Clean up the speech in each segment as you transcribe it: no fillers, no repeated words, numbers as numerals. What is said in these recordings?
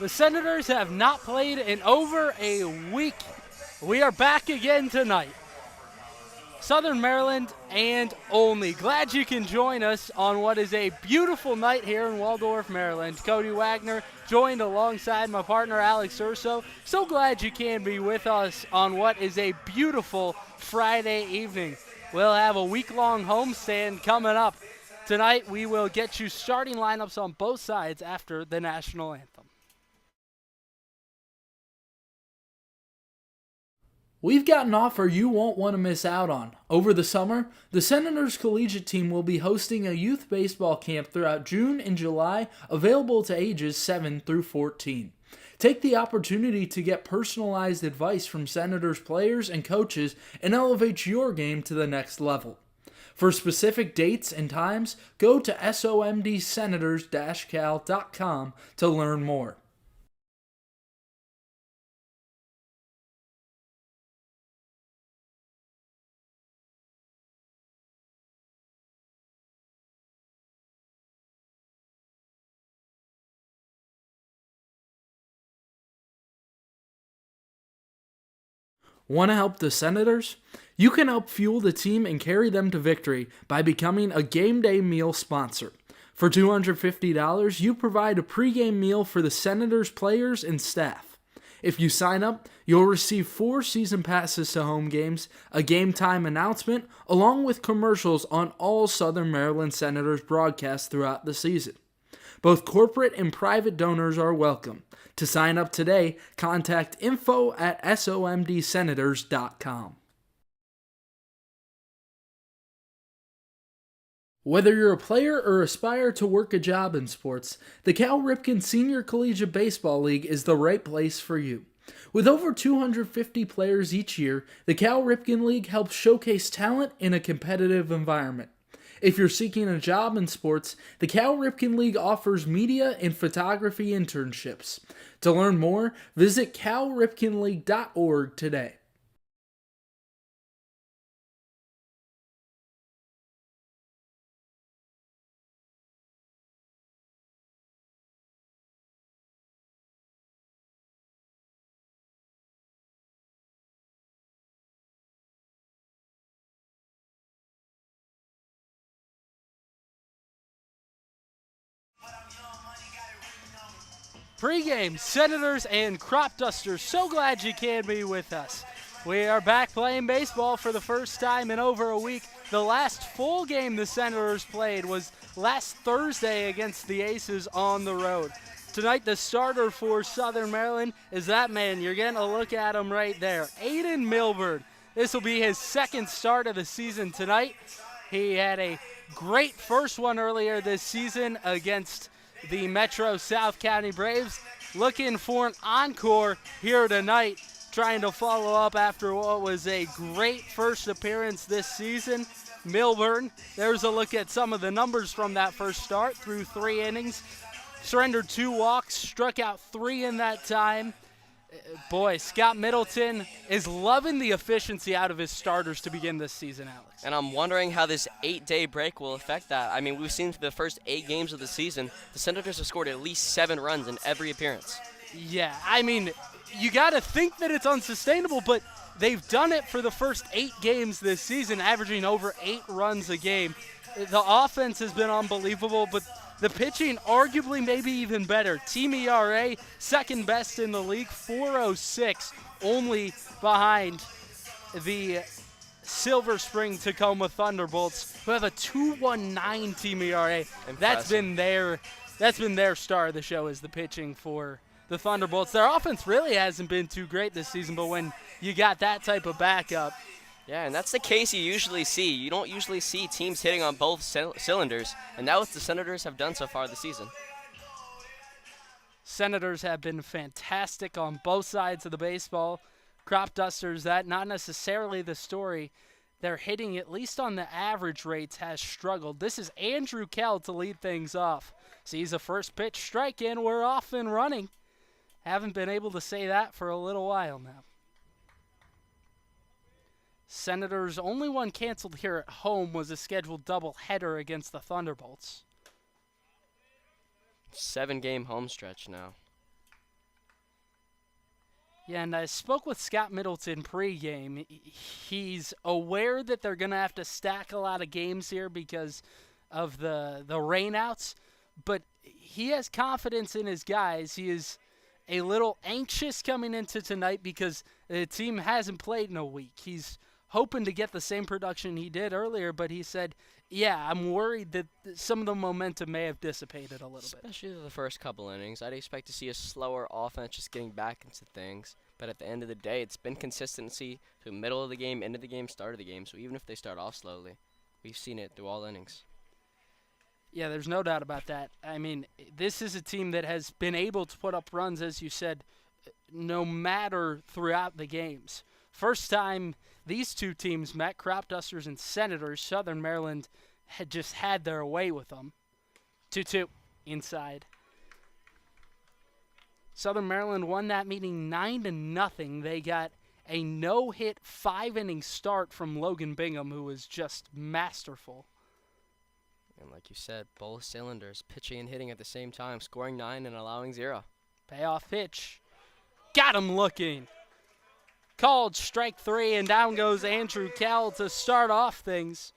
The Senators have not played in over a week. We are back again tonight. Southern Maryland and Olney. Glad you can join us on what is a beautiful night here in Waldorf, Maryland. Cody Wagner joined alongside my partner Alex Urso. So glad you can be with us on what is a beautiful Friday evening. We'll have a week-long homestand coming up. Tonight we will get you starting lineups on both sides after the national anthem. We've got an offer you won't want to miss out on. Over the summer, the Senators collegiate team will be hosting a youth baseball camp throughout June and July, available to ages 7 through 14. Take the opportunity to get personalized advice from Senators players and coaches and elevate your game to the next level. For specific dates and times, go to somdsenators-cal.com to learn more. Want to help the Senators? You can help fuel the team and carry them to victory by becoming a game day meal sponsor. For $250, you provide a pregame meal for the Senators players and staff. If you sign up, you'll receive 4 season passes to home games, a game time announcement, along with commercials on all Southern Maryland Senators broadcasts throughout the season. Both corporate and private donors are welcome. To sign up today, contact info@somdsenators.com. Whether you're a player or aspire to work a job in sports, the Cal Ripken Senior Collegiate Baseball League is the right place for you. With over 250 players each year, the Cal Ripken League helps showcase talent in a competitive environment. If you're seeking a job in sports, the Cal Ripken League offers media and photography internships. To learn more, visit calripkenleague.org today. Pre-game, Senators and Cropdusters. So glad you can be with us. We are back playing baseball for the first time in over a week. The last full game the Senators played was last Thursday against the Aces on the road. Tonight, the starter for Southern Maryland is that man. You're getting a look at him right there, Aiden Milburn. This will be his second start of the season tonight. He had a great first one earlier this season against the Metro South County Braves. Looking for an encore here tonight, trying to follow up after what was a great first appearance this season. Milburn, there's a look at some of the numbers from that first start. Through 3 innings, surrendered 2 walks, struck out 3 in that time. Boy, Scott Middleton is loving the efficiency out of his starters to begin this season, Alex. And I'm wondering how this 8-day break will affect that. I mean, we've seen for the first 8 games of the season, the Senators have scored at least 7 runs in every appearance. Yeah, I mean, you got to think that it's unsustainable, but they've done it for the first 8 games this season, averaging over 8 runs a game. The offense has been unbelievable, but the pitching arguably maybe even better. Team ERA, second best in the league, 4.06, only behind the Silver Spring Tacoma Thunderbolts, who have a 2.19 team ERA. Impressive. That's been their star of the show, is the pitching for the Thunderbolts. Their offense really hasn't been too great this season, but when you got that type of backup. Yeah, and that's the case you usually see. You don't usually see teams hitting on both cylinders, and that's what the Senators have done so far this season. Senators have been fantastic on both sides of the baseball. Cropdusters, that not necessarily the story. Their hitting, at least on the average rates, has struggled. This is Andrew Kell to lead things off. Sees a first pitch strike in. We're off and running. Haven't been able to say that for a little while now. Senators' only one canceled here at home was a scheduled doubleheader against the Thunderbolts. 7-game home stretch now. Yeah, and I spoke with Scott Middleton pregame. He's aware that they're going to have to stack a lot of games here because of the rainouts, but he has confidence in his guys. He is a little anxious coming into tonight because the team hasn't played in a week. He's hoping to get the same production he did earlier, but he said, yeah, I'm worried that some of the momentum may have dissipated a little bit. Especially the first couple innings. I'd expect to see a slower offense just getting back into things. But at the end of the day, it's been consistency through middle of the game, end of the game, start of the game. So even if they start off slowly, we've seen it through all innings. Yeah, there's no doubt about that. I mean, this is a team that has been able to put up runs, as you said, no matter throughout the games. First time these two teams met, Cropdusters and Senators, Southern Maryland had just had their way with them. 2-2 inside. Southern Maryland won that meeting 9-0. They got a no-hit 5-inning start from Logan Bingham, who was just masterful. And like you said, both cylinders, pitching and hitting at the same time, scoring 9 and allowing 0. Payoff pitch. Got him looking. Called strike 3, and down goes Andrew Kell to start off things.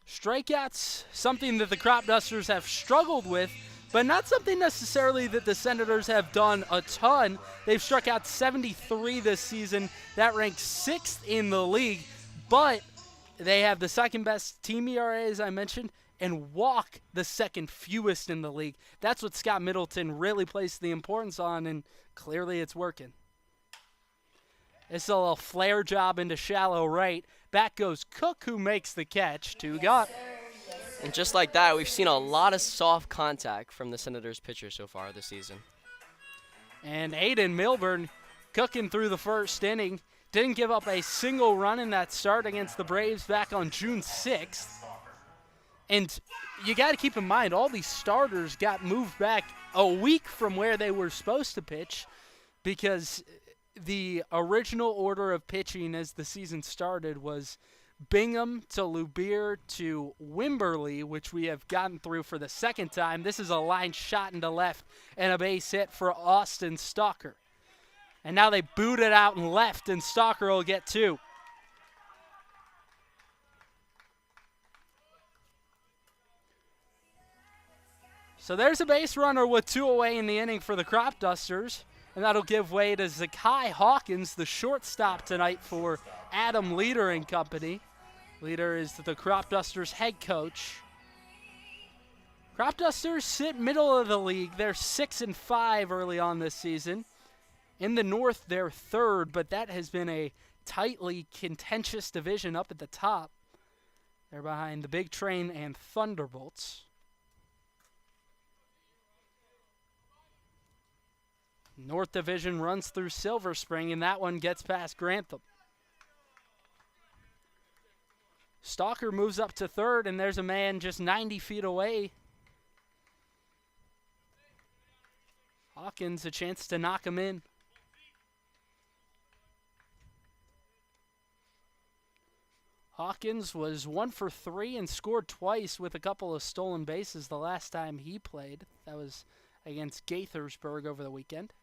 Strikeouts, something that the Cropdusters have struggled with, but not something necessarily that the Senators have done a ton. They've struck out 73 this season. That ranks 6th in the league, but they have the second best team ERA, as I mentioned, and walk the second fewest in the league. That's what Scott Middleton really placed the importance on, and clearly it's working. It's a little flare job into shallow right. Back goes Cook, who makes the catch. 2 gone. And just like that, we've seen a lot of soft contact from the Senators pitchers so far this season. And Aiden Milburn cooking through the first inning. Didn't give up a single run in that start against the Braves back on June 6th. And you got to keep in mind, all these starters got moved back a week from where they were supposed to pitch because the original order of pitching as the season started was Bingham to Lubier to Wimberly, which we have gotten through for the second time. This is a line shot into left and a base hit for Austin Stalker. And now they boot it out and left, and Stalker will get 2. So there's a base runner with 2 away in the inning for the Cropdusters. And that'll give way to Zakai Hawkins, the shortstop tonight for Adam Leader and company. Leader is the Cropdusters head coach. Cropdusters sit middle of the league. They're 6-5 early on this season. In the North, they're 3rd, but that has been a tightly contentious division up at the top. They're behind the Big Train and Thunderbolts. North Division runs through Silver Spring, and that one gets past Grantham. Stalker moves up to 3rd, and there's a man just 90 feet away. Hawkins, a chance to knock him in. Hawkins was 1 for 3 and scored twice with a couple of stolen bases the last time he played. That was against Gaithersburg over the weekend.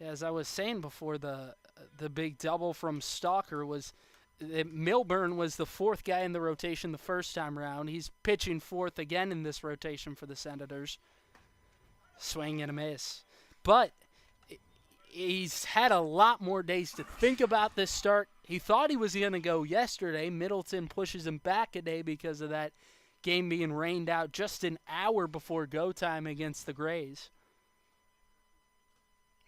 As I was saying before, the big double from Stalker was Milburn was the 4th guy in the rotation the first time around. He's pitching 4th again in this rotation for the Senators. Swing and a miss. But he's had a lot more days to think about this start. He thought he was going to go yesterday. Middleton pushes him back a day because of that game being rained out just an hour before go time against the Grays.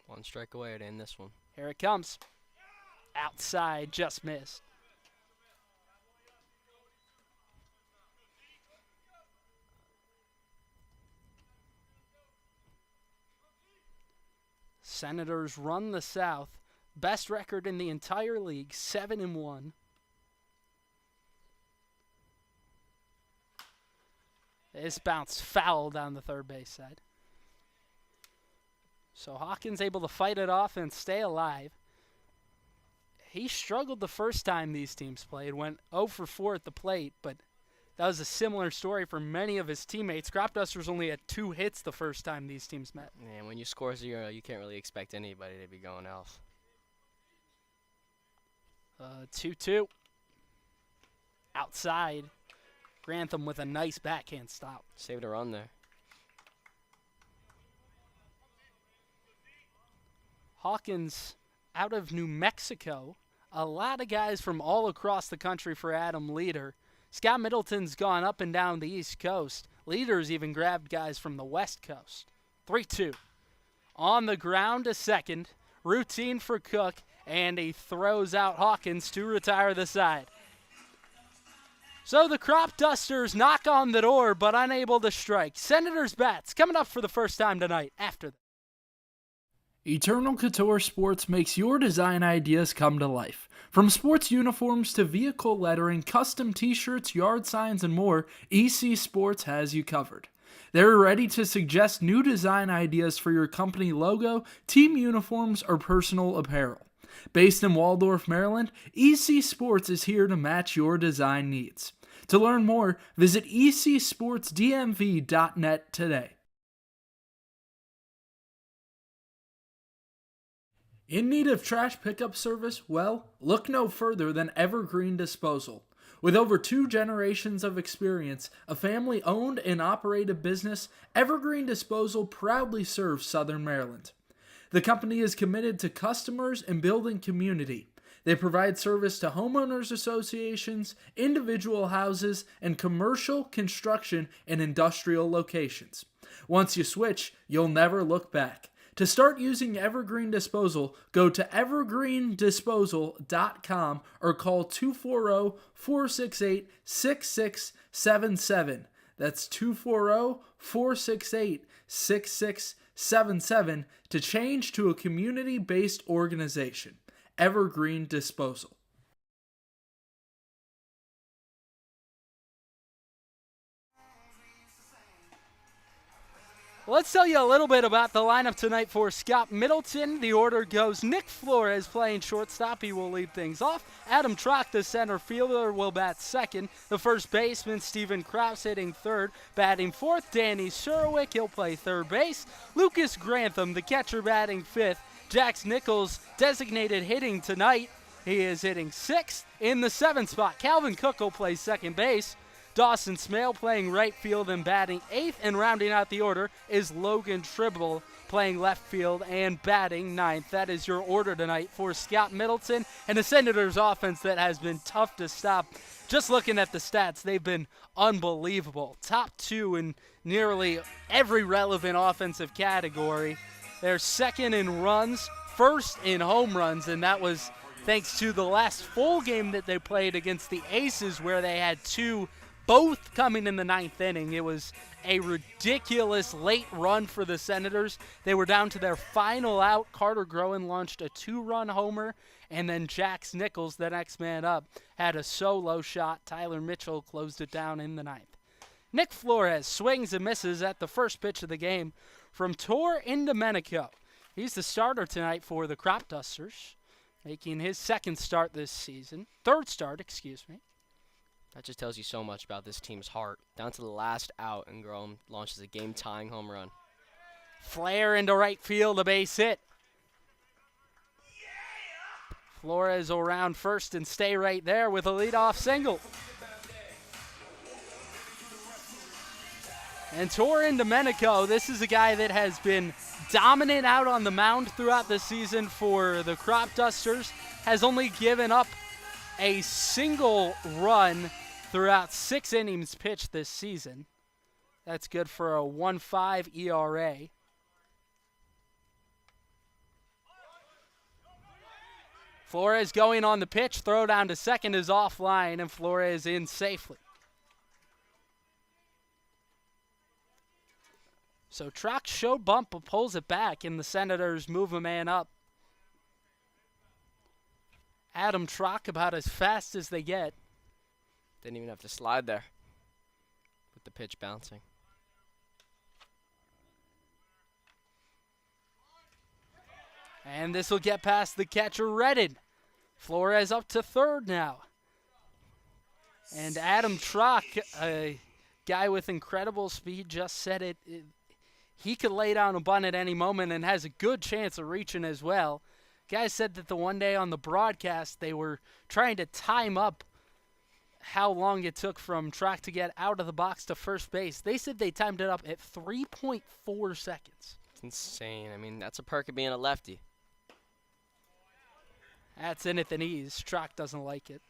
1 strike away to end this one. Here it comes. Outside, just missed. Senators run the South. Best record in the entire league, 7-1. This bounce foul down the third base side. So Hawkins able to fight it off and stay alive. he struggled the first time these teams played, went 0 for 4 at the plate, but that was a similar story for many of his teammates. Cropdusters only had 2 hits the first time these teams met. And when you score 0, you can't really expect anybody to be going else. 2-2. Outside. Grantham with a nice backhand stop. Saved a run there. Hawkins out of New Mexico. A lot of guys from all across the country for Adam Leader. Scott Middleton's gone up and down the East Coast. Leader's even grabbed guys from the West Coast. 3-2. On the ground to second. Routine for Cook. And he throws out Hawkins to retire the side. So the Cropdusters knock on the door but unable to strike. Senators bats coming up for the first time tonight after that. Eternal Couture Sports makes your design ideas come to life. From sports uniforms to vehicle lettering, custom t-shirts, yard signs, and more, EC Sports has you covered. They're ready to suggest new design ideas for your company logo, team uniforms, or personal apparel. Based in Waldorf, Maryland, EC Sports is here to match your design needs. To learn more, visit ecsportsdmv.net today. In need of trash pickup service? Well, look no further than Evergreen Disposal. With over 2 generations of experience, a family-owned and operated business, Evergreen Disposal proudly serves Southern Maryland. The company is committed to customers and building community. They provide service to homeowners associations, individual houses, and commercial, construction, and industrial locations. Once you switch, you'll never look back. To start using Evergreen Disposal, go to evergreendisposal.com or call 240-468-6677. That's 240-468-6677 to change to a community-based organization. Evergreen Disposal. Let's tell you a little bit about the lineup tonight for Scott Middleton. The order goes Nick Flores playing shortstop. He will lead things off. Adam Trock, the center fielder, will bat second. The first baseman, Stephen Krause, hitting third. Batting fourth, Danny Surwick. He'll play third base. Lucas Grantham, the catcher, batting fifth. Jax Nichols, designated hitting tonight. He is hitting sixth. In the seventh spot, Calvin Cook will play second base. Dawson Smale playing right field and batting eighth, and rounding out the order is Logan Tribble playing left field and batting ninth. That is your order tonight for Scott Middleton and the Senators offense that has been tough to stop. Just looking at the stats, they've been unbelievable. Top 2 in nearly every relevant offensive category. They're second in runs, first in home runs, and that was thanks to the last full game that they played against the Aces where they had 2 both coming in the ninth inning. It was a ridiculous late run for the Senators. They were down to their final out. Carter Groen launched a 2-run homer, and then Jax Nichols, the next man up, had a solo shot. Tyler Mitchell closed it down in the ninth. Nick Flores swings and misses at the first pitch of the game from Tor Indomenico. He's the starter tonight for the Cropdusters, making his third start, excuse me. That just tells you so much about this team's heart. Down to the last out, and Groem launches a game-tying home run. Flare into right field, a base hit. Flores will round first and stay right there with a leadoff single. And Tor Indomenico, this is a guy that has been dominant out on the mound throughout the season for the Cropdusters, has only given up a single run throughout 6 innings pitched this season. That's good for a 1.5 ERA. Flores going on the pitch, throw down to second is offline, and Flores in safely. So Trock showed bump but pulls it back, and the Senators move a man up. Adam Trock about as fast as they get. Didn't even have to slide there with the pitch bouncing. And this will get past the catcher, Redden. Flores up to third now. And Adam Trock, a guy with incredible speed, just said he could lay down a bunt at any moment and has a good chance of reaching as well. Guy said that the one day on the broadcast they were trying to time up how long it took from Trock to get out of the box to first base. They said they timed it up at 3.4 seconds. It's insane. I mean, that's a perk of being a lefty. That's in at the knees. Trock doesn't like it.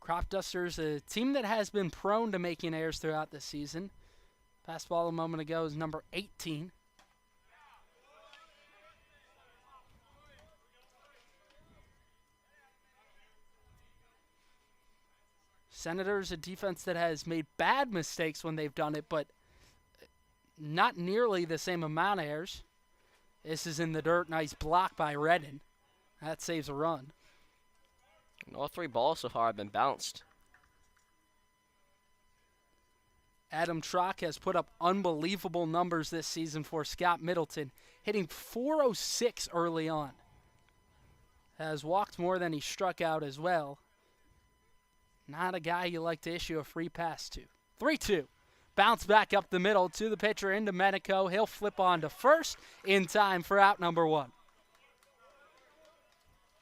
Cropdusters, a team that has been prone to making errors throughout the season. Pass ball a moment ago is number 18. Senators, a defense that has made bad mistakes when they've done it, but not nearly the same amount of errors. This is in the dirt. Nice block by Redden. That saves a run. And all three balls so far have been bounced. Adam Trock has put up unbelievable numbers this season for Scott Middleton, hitting .406 early on. Has walked more than he struck out as well. Not a guy you like to issue a free pass to. 3-2. Bounce back up the middle to the pitcher into Domenico. He'll flip on to first in time for out number 1.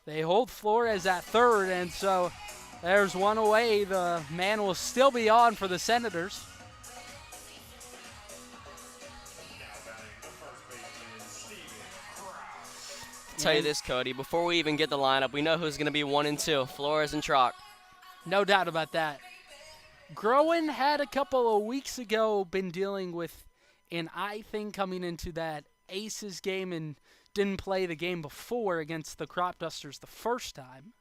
They hold Flores at third, and so there's one away. The man will still be on for the Senators. I'll tell you this, Cody, before we even get the lineup, we know who's going to be 1 and 2, Flores and Trock. No doubt about that. Groen had a couple of weeks ago been dealing with an eye thing coming into that Aces game and didn't play the game before against the Cropdusters the first time.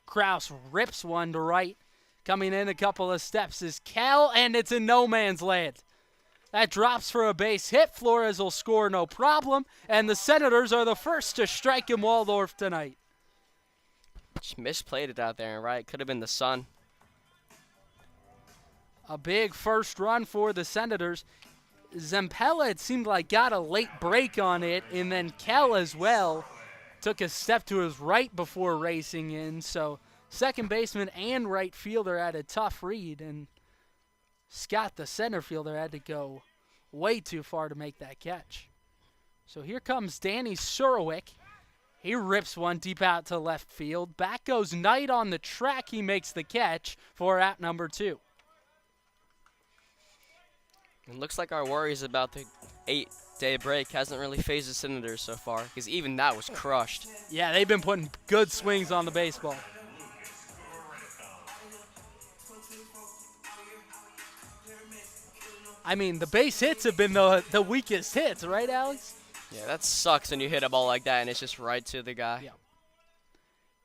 Kraus rips one to right. Coming in a couple of steps is Cal, and it's in no man's land. That drops for a base hit. Flores will score no problem, and the Senators are the first to strike in Waldorf tonight. Just misplayed it out there, right? Could have been the sun. A big first run for the Senators. Zempella, it seemed like, got a late break on it, and then Cal as well took a step to his right before racing in. So second baseman and right fielder had a tough read, and Scott, the center fielder, had to go way too far to make that catch. So here comes Danny Surowick. He rips one deep out to left field. Back goes Knight on the track. He makes the catch for out number 2. It looks like our worries about the 8-day break hasn't really phased the Senators so far, because even that was crushed. Yeah, they've been putting good swings on the baseball. I mean, the base hits have been the weakest hits, right, Alex? Yeah, that sucks when you hit a ball like that and it's just right to the guy. Yeah.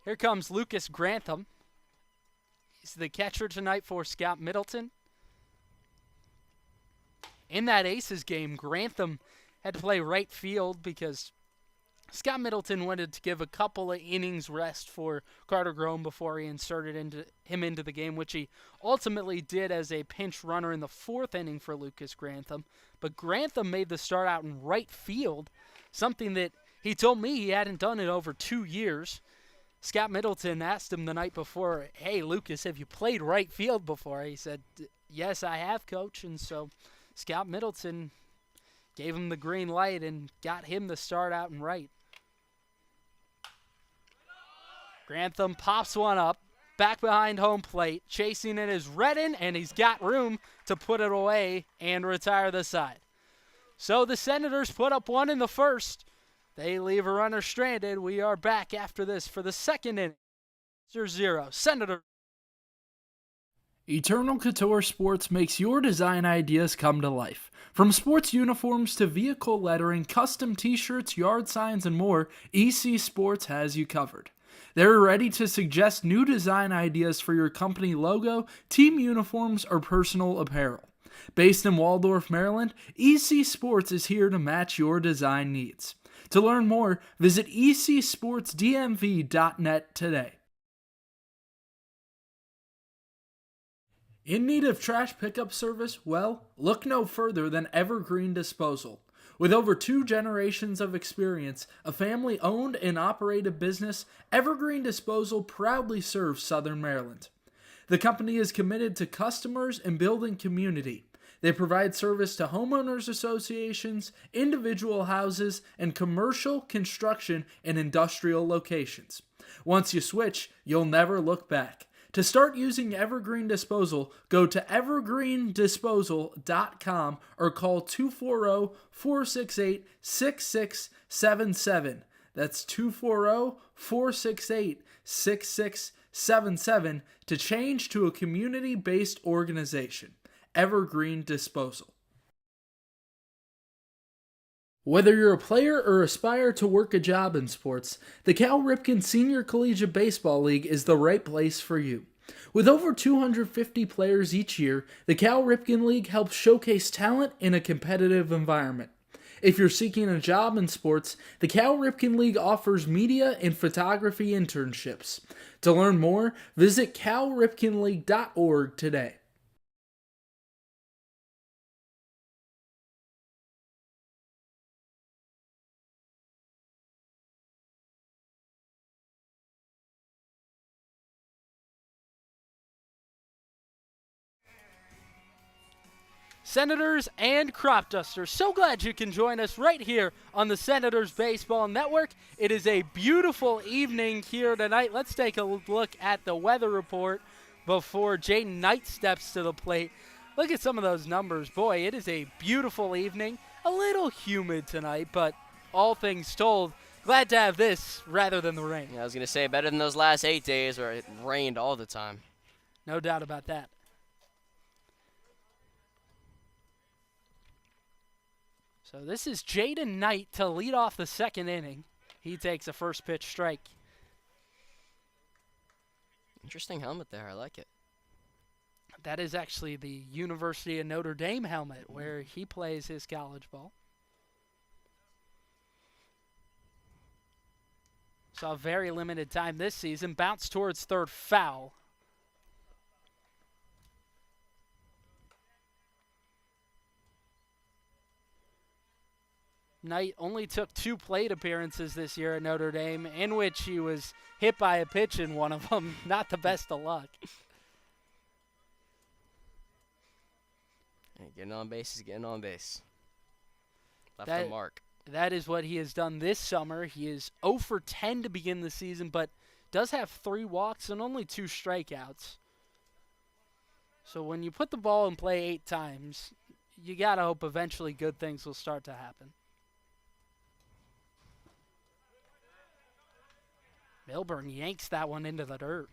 Here comes Lucas Grantham. He's the catcher tonight for Scott Middleton. In that Aces game, Grantham had to play right field because Scott Middleton wanted to give a couple of innings rest for Carter Groen before he inserted him into the game, which he ultimately did as a pinch runner in the 4th inning for Lucas Grantham. But Grantham made the start out in right field, something that he told me he hadn't done in over 2 years. Scott Middleton asked him the night before, "Hey, Lucas, have you played right field before?" He said, "Yes, I have, Coach." And so Scott Middleton gave him the green light and got him the start out in right. Grantham pops one up, back behind home plate. Chasing it is Redden, and he's got room to put it away and retire the side. So the Senators put up 1 in the first. They leave a runner stranded. We are back after this for the second inning. 0-0. Senator. Eternal Couture Sports makes your design ideas come to life. From sports uniforms to vehicle lettering, custom t-shirts, yard signs, and more, EC Sports has you covered. They're ready to suggest new design ideas for your company logo, team uniforms, or personal apparel. Based in Waldorf, Maryland, EC Sports is here to match your design needs. To learn more, visit ecsportsdmv.net today. In need of trash pickup service? Well, look no further than Evergreen Disposal. With over 2 generations of experience, a family-owned and operated business, Evergreen Disposal proudly serves Southern Maryland. The company is committed to customers and building community. They provide service to homeowners associations, individual houses, and commercial, construction, and industrial locations. Once you switch, you'll never look back. To start using Evergreen Disposal, go to evergreendisposal.com or call 240-468-6677. That's 240-468-6677 to change to a community-based organization. Evergreen Disposal. Whether you're a player or aspire to work a job in sports, the Cal Ripken Senior Collegiate Baseball League is the right place for you. With over 250 players each year, the Cal Ripken League helps showcase talent in a competitive environment. If you're seeking a job in sports, the Cal Ripken League offers media and photography internships. To learn more, visit calripkenleague.org today. Senators and Cropdusters, so glad you can join us right here on the Senators Baseball Network. It is a beautiful evening here tonight. Let's take a look at the weather report before Jaden Knight steps to the plate. Look at some of those numbers. Boy, it is a beautiful evening. A little humid tonight, but all things told, glad to have this rather than the rain. Yeah, I was going to say, better than those last 8 days where it rained all the time. No doubt about that. So this is Jaden Knight to lead off the second inning. He takes a first pitch strike. Interesting helmet there. I like it. That is actually the University of Notre Dame helmet where he plays his college ball. Saw very limited time this season. Bounce towards third, foul. Knight only took 2 plate appearances this year at Notre Dame, in which he was hit by a pitch in one of them. Not the best of luck. Hey, getting on base is getting on base. Left That- the mark. That is what he has done this summer. He is 0 for 10 to begin the season, but does have 3 walks and only 2 strikeouts. So when you put the ball in play 8 times, you got to hope eventually good things will start to happen. Milburn yanks that one into the dirt.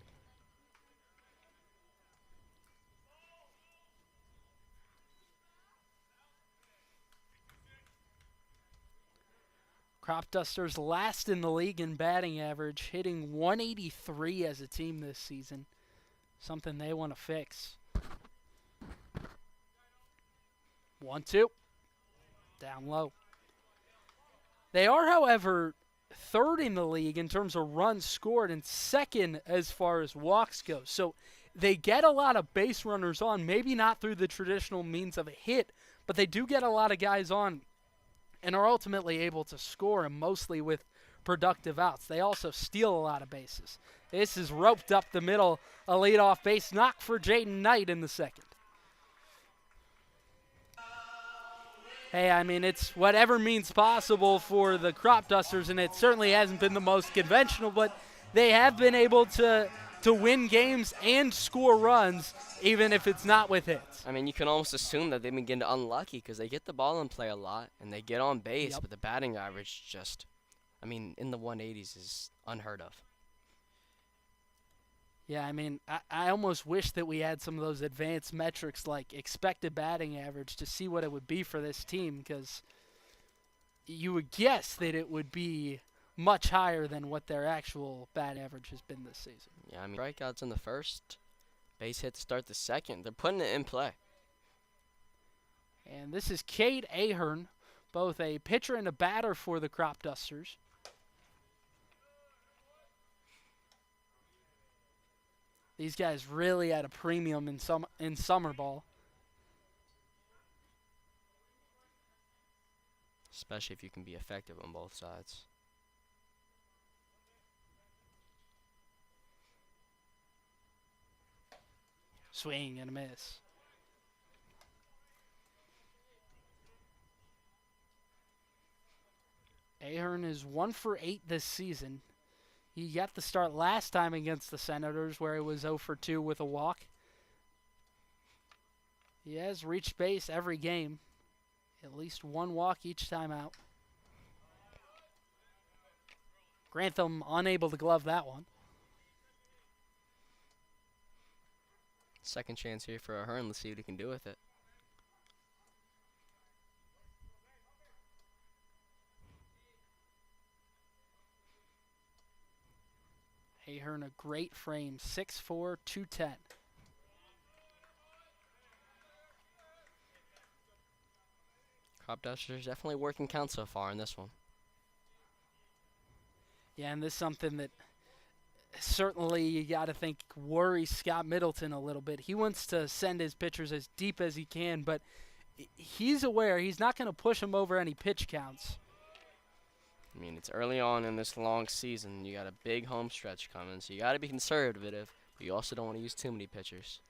Cropdusters last in the league in batting average, hitting 183 as a team this season. Something they want to fix. 1-2. Down low. They are, however, third in the league in terms of runs scored and second as far as walks go. So they get a lot of base runners on, maybe not through the traditional means of a hit, but they do get a lot of guys on and are ultimately able to score, and mostly with productive outs. They also steal a lot of bases. This is roped up the middle, a leadoff base knock for Jaden Knight in the second. Hey, I mean, it's whatever means possible for the Cropdusters, and it certainly hasn't been the most conventional, but they have been able to win games and score runs, even if it's not with hits. I mean, you can almost assume that they've been getting unlucky because they get the ball in play a lot and they get on base, Yep. but the batting average just, I mean, in the 180s is unheard of. Yeah, I mean, I almost wish that we had some of those advanced metrics like expected batting average to see what it would be for this team, because you would guess that it would be much higher than what their actual batting average has been this season. Yeah, I mean, strikeouts in the first, base hit to start the second. They're putting it in play. And this is Cade Ahern, both a pitcher and a batter for the Cropdusters. These guys really at a premium in summer ball. especially if you can be effective on both sides. Swing and a miss. Ahern is 1 for 8 this season. He got the start last time against the Senators where he was 0 for 2 with a walk. He has reached base every game. At least one walk each time out. Grantham unable to glove that one. Second chance here for Ahern. Let's see what he can do with it. Ahern a great frame, 6'4", 210. Cropdusters definitely working count so far in this one. Yeah, and this is something that certainly you got to think worries Scott Middleton a little bit. He wants to send his pitchers as deep as he can, but he's aware he's not going to push them over any pitch counts. I mean, it's early on in this long season. You got a big home stretch coming, so you got to be conservative, but you also don't want to use too many pitchers.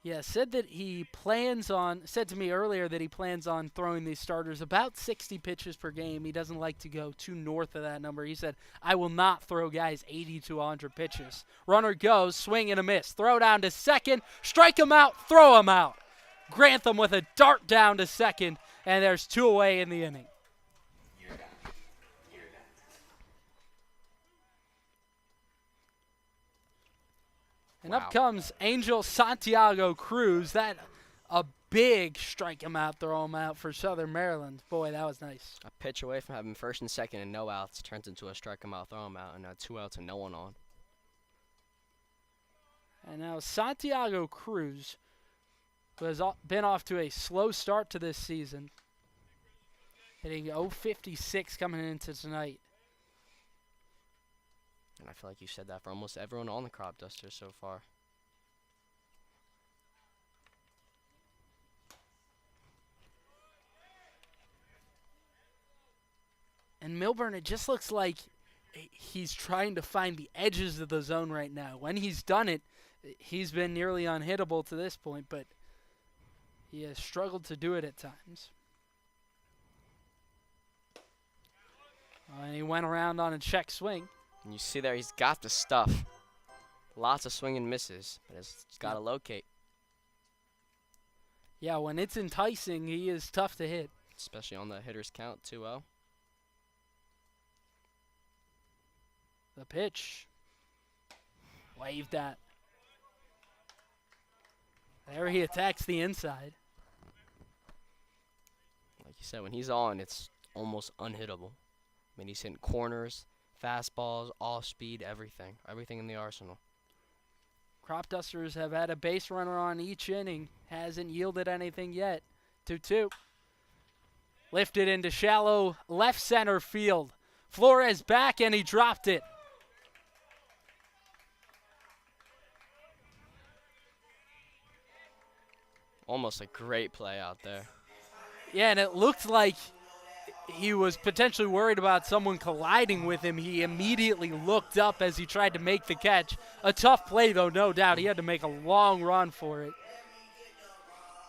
Yeah, said to me earlier that he plans on throwing these starters about 60 pitches per game. He doesn't like to go too north of that number. He said, I will not throw guys 80 to 100 pitches. Runner goes, swing and a miss. Throw down to second, strike him out, throw him out. Grantham with a dart down to second, and there's 2 away in the inning. And up comes Angel Santiago Cruz. That a big strike him out, throw him out for Southern Maryland. Boy, that was nice. A pitch away from having first and second and no outs turns into a strike him out, throw him out, and now 2 outs and no one on. And now Santiago Cruz, who has been off to a slow start to this season, hitting .056 coming into tonight. And I feel like you said that for almost everyone on the Cropdusters so far. And Milburn, it just looks like he's trying to find the edges of the zone right now. When he's done it, he's been nearly unhittable to this point, but he has struggled to do it at times. And he went around on a check swing. And you see there, he's got the stuff. Lots of swing and misses, but it's got to locate. Yeah, when it's enticing, he is tough to hit. Especially on the hitter's count, 2-0. The pitch. Waved that. There he attacks the inside. Like you said, when he's on, it's almost unhittable. I mean, he's hitting corners, fastballs, off speed, everything. Everything in the arsenal. Cropdusters have had a base runner on each inning. Hasn't yielded anything yet. 2-2. Lifted into shallow left center field. Flores back, and he dropped it. Almost a great play out there. Yeah, and it looked like he was potentially worried about someone colliding with him. He immediately looked up as he tried to make the catch. A tough play, though, no doubt. He had to make a long run for it.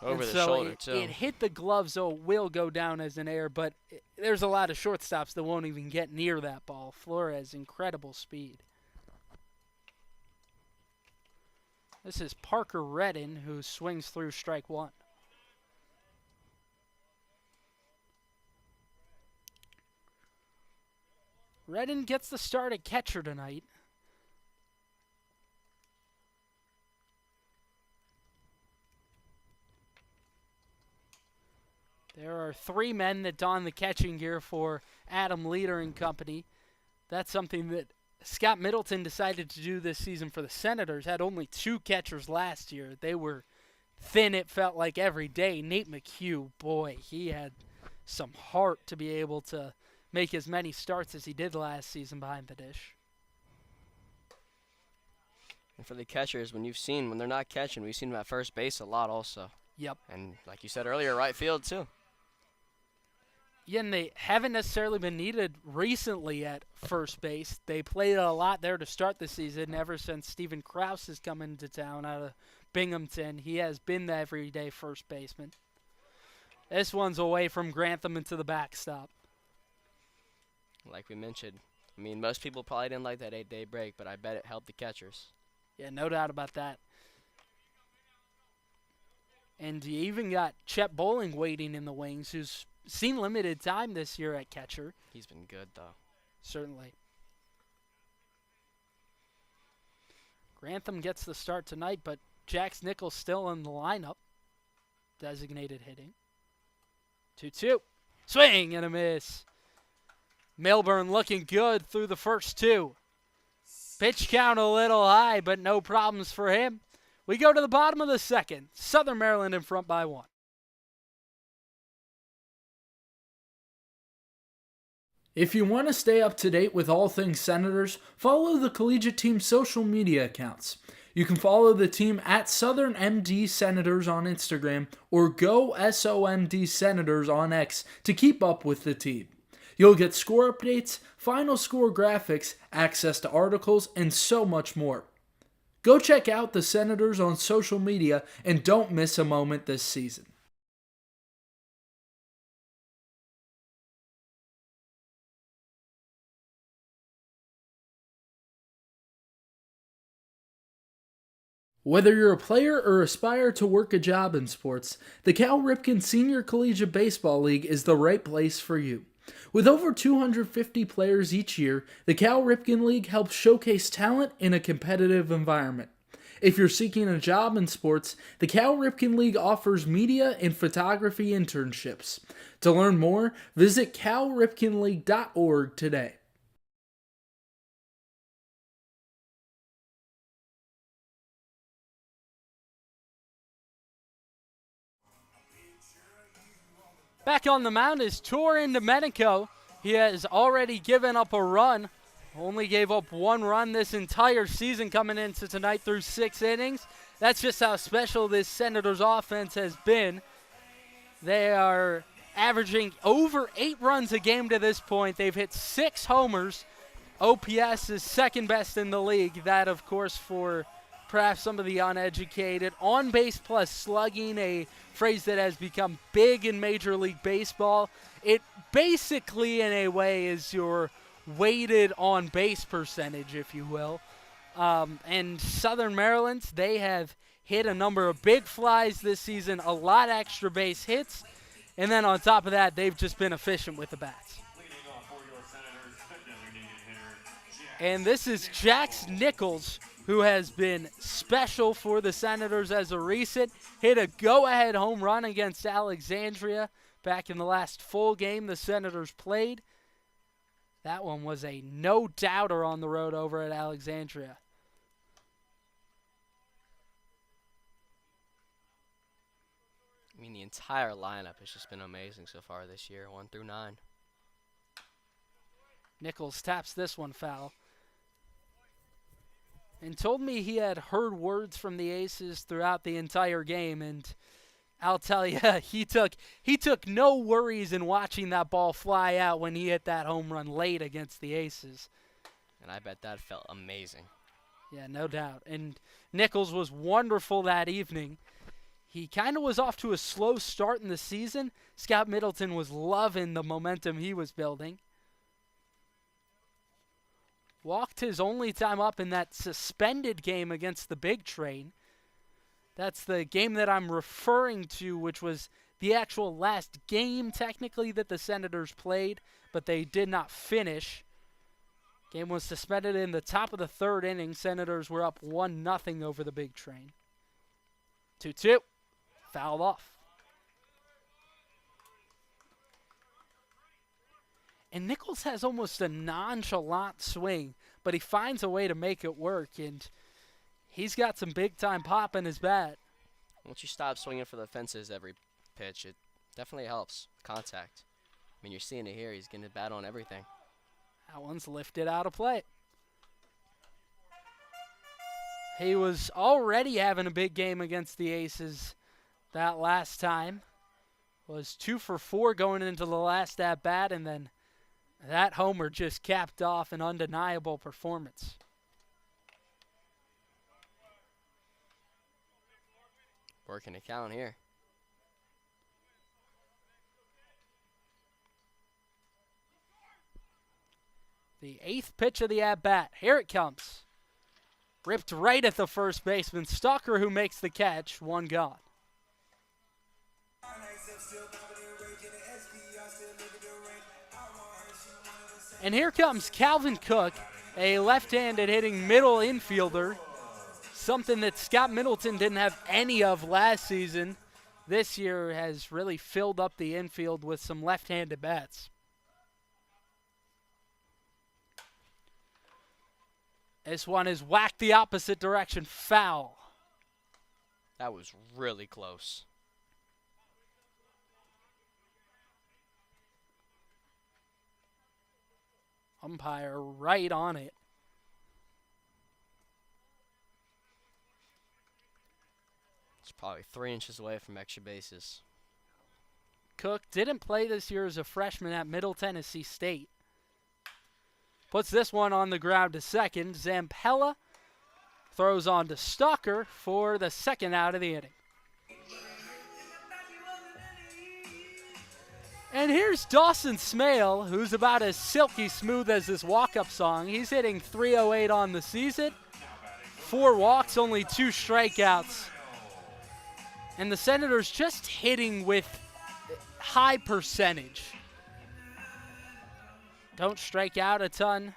Over the shoulder, too. It hit the glove, so it will go down as an error, but there's a lot of shortstops that won't even get near that ball. Flores, incredible speed. This is Parker Redden, who swings through strike one. Redden gets the start at catcher tonight. There are 3 men that don the catching gear for Adam Leader and company. That's something that Scott Middleton decided to do this season for the Senators. Had only 2 catchers last year. They were thin, it felt like, every day. Nate McHugh, boy, he had some heart to be able to make as many starts as he did last season behind the dish. And for the catchers, when they're not catching, we've seen them at first base a lot also. Yep. And like you said earlier, right field too. Yeah, and they haven't necessarily been needed recently at first base. They played a lot there to start the season ever since Stephen Krause has come into town out of Binghamton. He has been the everyday first baseman. This one's away from Grantham into the backstop. Like we mentioned, I mean, most people probably didn't like that 8-day break, but I bet it helped the catchers. Yeah, no doubt about that. And you even got Chet Bowling waiting in the wings, who's seen limited time this year at catcher. He's been good, though. Certainly. Grantham gets the start tonight, but Jax Nichols still in the lineup. Designated hitting. 2-2. Swing and a miss. Milburn looking good through the first two. Pitch count a little high, but no problems for him. We go to the bottom of the second. Southern Maryland in front by 1. If you want to stay up to date with all things Senators, follow the collegiate team's social media accounts. You can follow the team at Southern MD Senators on Instagram or Go SOMD Senators on X to keep up with the team. You'll get score updates, final score graphics, access to articles, and so much more. Go check out the Senators on social media and don't miss a moment this season. Whether you're a player or aspire to work a job in sports, the Cal Ripken Senior Collegiate Baseball League is the right place for you. With over 250 players each year, the Cal Ripken League helps showcase talent in a competitive environment. If you're seeking a job in sports, the Cal Ripken League offers media and photography internships. To learn more, visit calripkenleague.org today. Back on the mound is Torin Domenico. He has already given up a run. Only gave up 1 run this entire season coming into tonight through 6 innings. That's just how special this Senators offense has been. They are averaging over 8 runs a game to this point. They've hit 6 homers. OPS is second best in the league. That, of course, for perhaps some of the uneducated. On base plus slugging, a phrase that has become big in Major League Baseball. It basically, in a way, is your weighted on base percentage, if you will. And Southern Maryland, they have hit a number of big flies this season, a lot of extra base hits, and then on top of that, they've just been efficient with the bats. And this is Jax Nichols, who has been special for the Senators as a recent. Hit a go-ahead home run against Alexandria back in the last full game the Senators played. That one was a no-doubter on the road over at Alexandria. I mean, the entire lineup has just been amazing so far this year, 1 through 9. Nichols taps this one foul. And told me he had heard words from the Aces throughout the entire game, and I'll tell you, he took no worries in watching that ball fly out when he hit that home run late against the Aces. And I bet that felt amazing. Yeah, no doubt. And Nichols was wonderful that evening. He kind of was off to a slow start in the season. Scott Middleton was loving the momentum he was building. Walked his only time up in that suspended game against the Big Train. That's the game that I'm referring to, which was the actual last game, technically, that the Senators played, but they did not finish. Game was suspended in the top of the 3rd inning. Senators were up 1-0 over the Big Train. 2-2. Fouled off. And Nichols has almost a nonchalant swing, but he finds a way to make it work, and he's got some big-time pop in his bat. Once you stop swinging for the fences every pitch, it definitely helps. Contact. I mean, you're seeing it here. He's getting a bat on everything. That one's lifted out of play. He was already having a big game against the Aces that last time. was 2 for 4 going into the last at-bat, and then that homer just capped off an undeniable performance. Working a count here. The 8th pitch of the at-bat. Here it comes. Ripped right at the first baseman. Stalker, who makes the catch. 1 gone. And here comes Calvin Cook, a left-handed hitting middle infielder. Something that Scott Middleton didn't have any of last season. This year has really filled up the infield with some left-handed bats. This one is whacked the opposite direction, foul. That was really close. Umpire right on it. It's probably 3 inches away from extra bases. Cook didn't play this year as a freshman at Middle Tennessee State. Puts this one on the ground to second. Zampella throws on to Stalker for the second out of the inning. And here's Dawson Smale, who's about as silky smooth as this walk-up song. He's hitting .308 on the season. 4 walks, only 2 strikeouts. And the Senators just hitting with high percentage. Don't strike out a ton.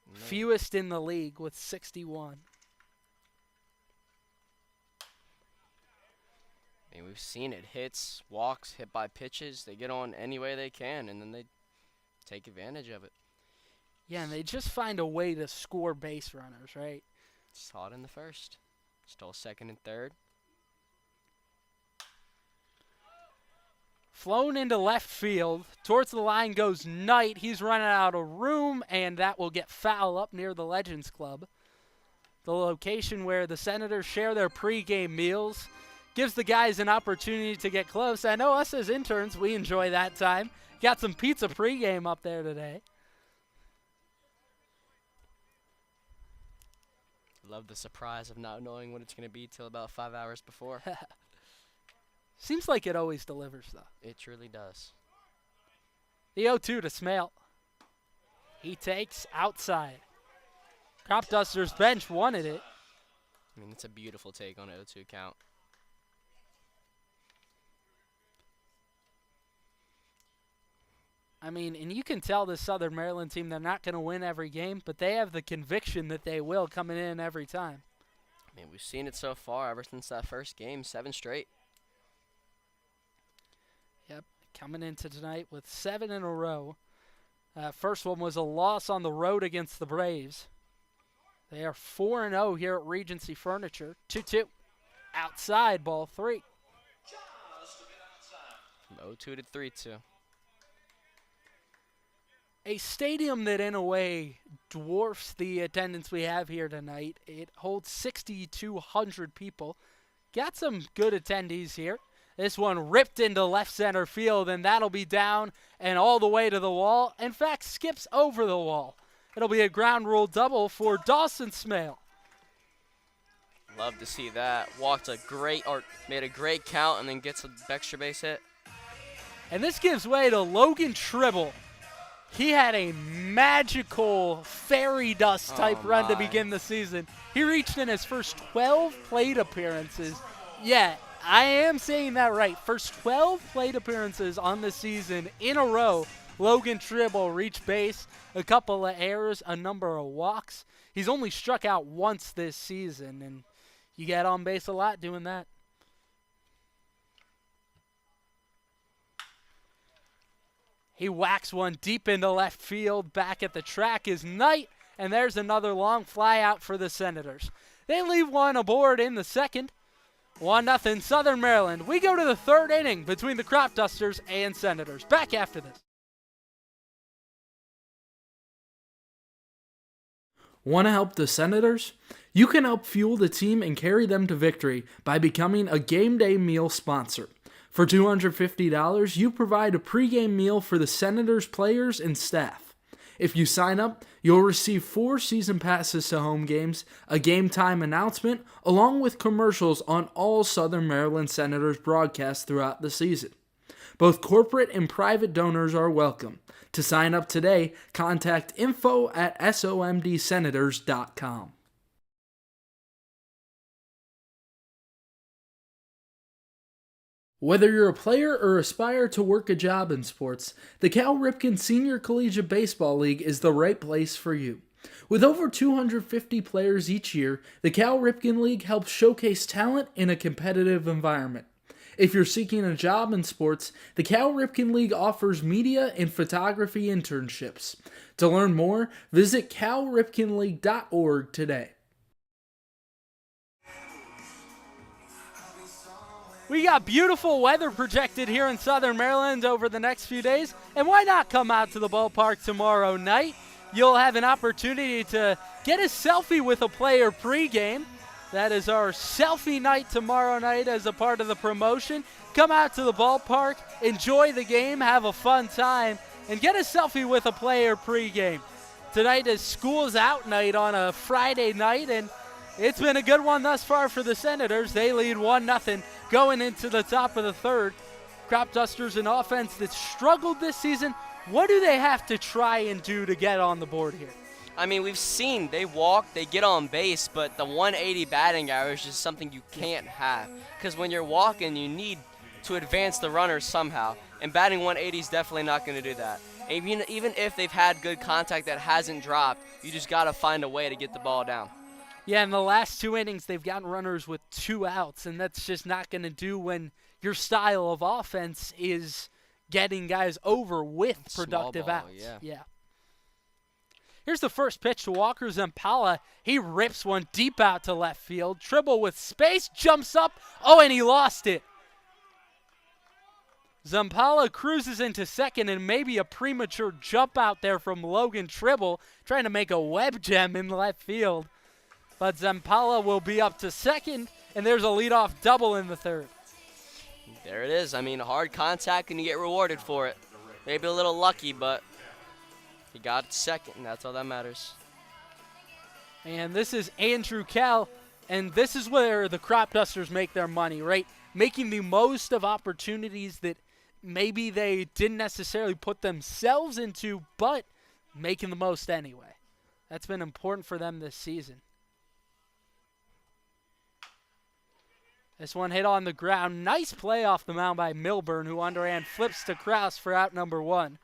No. Fewest in the league with 61. I mean, we've seen it. Hits, walks, hit by pitches. They get on any way they can, and then they take advantage of it. Yeah, and they just find a way to score base runners, right? Saw it in the first. Stole second and third. Flown into left field. Towards the line goes Knight. He's running out of room, and that will get foul up near the Legends Club. The location where the Senators share their pregame meals. Gives the guys an opportunity to get close. I know us as interns, we enjoy that time. Got some pizza pregame up there today. Love the surprise of not knowing what it's going to be till about 5 hours before. Seems like it always delivers, though. It truly does. The 0-2 to Smale. He takes outside. Cropdusters bench wanted it. I mean, it's a beautiful take on an 0-2 count. I mean, and you can tell this Southern Maryland team, they're not going to win every game, but they have the conviction that they will coming in every time. I mean, we've seen it so far ever since that first game, 7 straight. Yep, coming into tonight with 7 in a row. First one was a loss on the road against the Braves. They are 4-0 here at Regency Furniture. 2-2. Outside, ball 3. From 0-2 to 3-2. A stadium that, in a way, dwarfs the attendance we have here tonight. It holds 6,200 people. Got some good attendees here. This one ripped into left center field, and that'll be down and all the way to the wall. In fact, skips over the wall. It'll be a ground rule double for Dawson Smale. Love to see that. Made a great count and then gets an extra base hit. And this gives way to Logan Tribble. He had a magical fairy dust type run to begin the season. He reached in his first 12 plate appearances. Yeah, I am saying that right. First 12 plate appearances on the season in a row. Logan Tribble reached base, a couple of errors, a number of walks. He's only struck out once this season, and you get on base a lot doing that. He whacks one deep into left field. Back at the track is Knight, and there's another long fly out for the Senators. They leave one aboard in the second. 1-0 Southern Maryland. We go to the third inning between the Cropdusters and Senators. Back after this. Want to help the Senators? You can help fuel the team and carry them to victory by becoming a game day meal sponsor. For $250, you provide a pregame meal for the Senators players and staff. If you sign up, you'll receive 4 season passes to home games, a game time announcement, along with commercials on all Southern Maryland Senators broadcasts throughout the season. Both corporate and private donors are welcome. To sign up today, contact info@somdsenators.com. Whether you're a player or aspire to work a job in sports, the Cal Ripken Senior Collegiate Baseball League is the right place for you. With over 250 players each year, the Cal Ripken League helps showcase talent in a competitive environment. If you're seeking a job in sports, the Cal Ripken League offers media and photography internships. To learn more, visit calripkenleague.org today. We got beautiful weather projected here in Southern Maryland over the next few days, and why not come out to the ballpark tomorrow night? You'll have an opportunity to get a selfie with a player pregame. That is our selfie night tomorrow night as a part of the promotion. Come out to the ballpark, enjoy the game, have a fun time, and get a selfie with a player pregame. Tonight is school's out night on a Friday night, and it's been a good one thus far for the Senators. They lead 1-0 going into the top of the third. Cropdusters, an offense that struggled this season. What do they have to try and do to get on the board here? I mean, we've seen they walk, they get on base, but the 180 batting average is something you can't have. Because when you're walking, you need to advance the runner somehow. And batting 180 is definitely not going to do that. And even if they've had good contact that hasn't dropped, you just got to find a way to get the ball down. Yeah, in the last 2 innings, they've gotten runners with 2 outs, and that's just not going to do when your style of offense is getting guys over with productive outs. Yeah. Here's the first pitch to Walker Zampala. He rips one deep out to left field. Tribble with space, jumps up. Oh, and he lost it. Zampala cruises into second, and maybe a premature jump out there from Logan Tribble, trying to make a web gem in left field. But Zampala will be up to second, and there's a leadoff double in the third. There it is. I mean, hard contact, and you get rewarded for it. Maybe a little lucky, but he got second, and that's all that matters. And this is Andrew Kell, and this is where the Cropdusters make their money, right? Making the most of opportunities that maybe they didn't necessarily put themselves into, but making the most anyway. That's been important for them this season. This one hit on the ground. Nice play off the mound by Milburn, who underhand flips to Kraus for out number 1.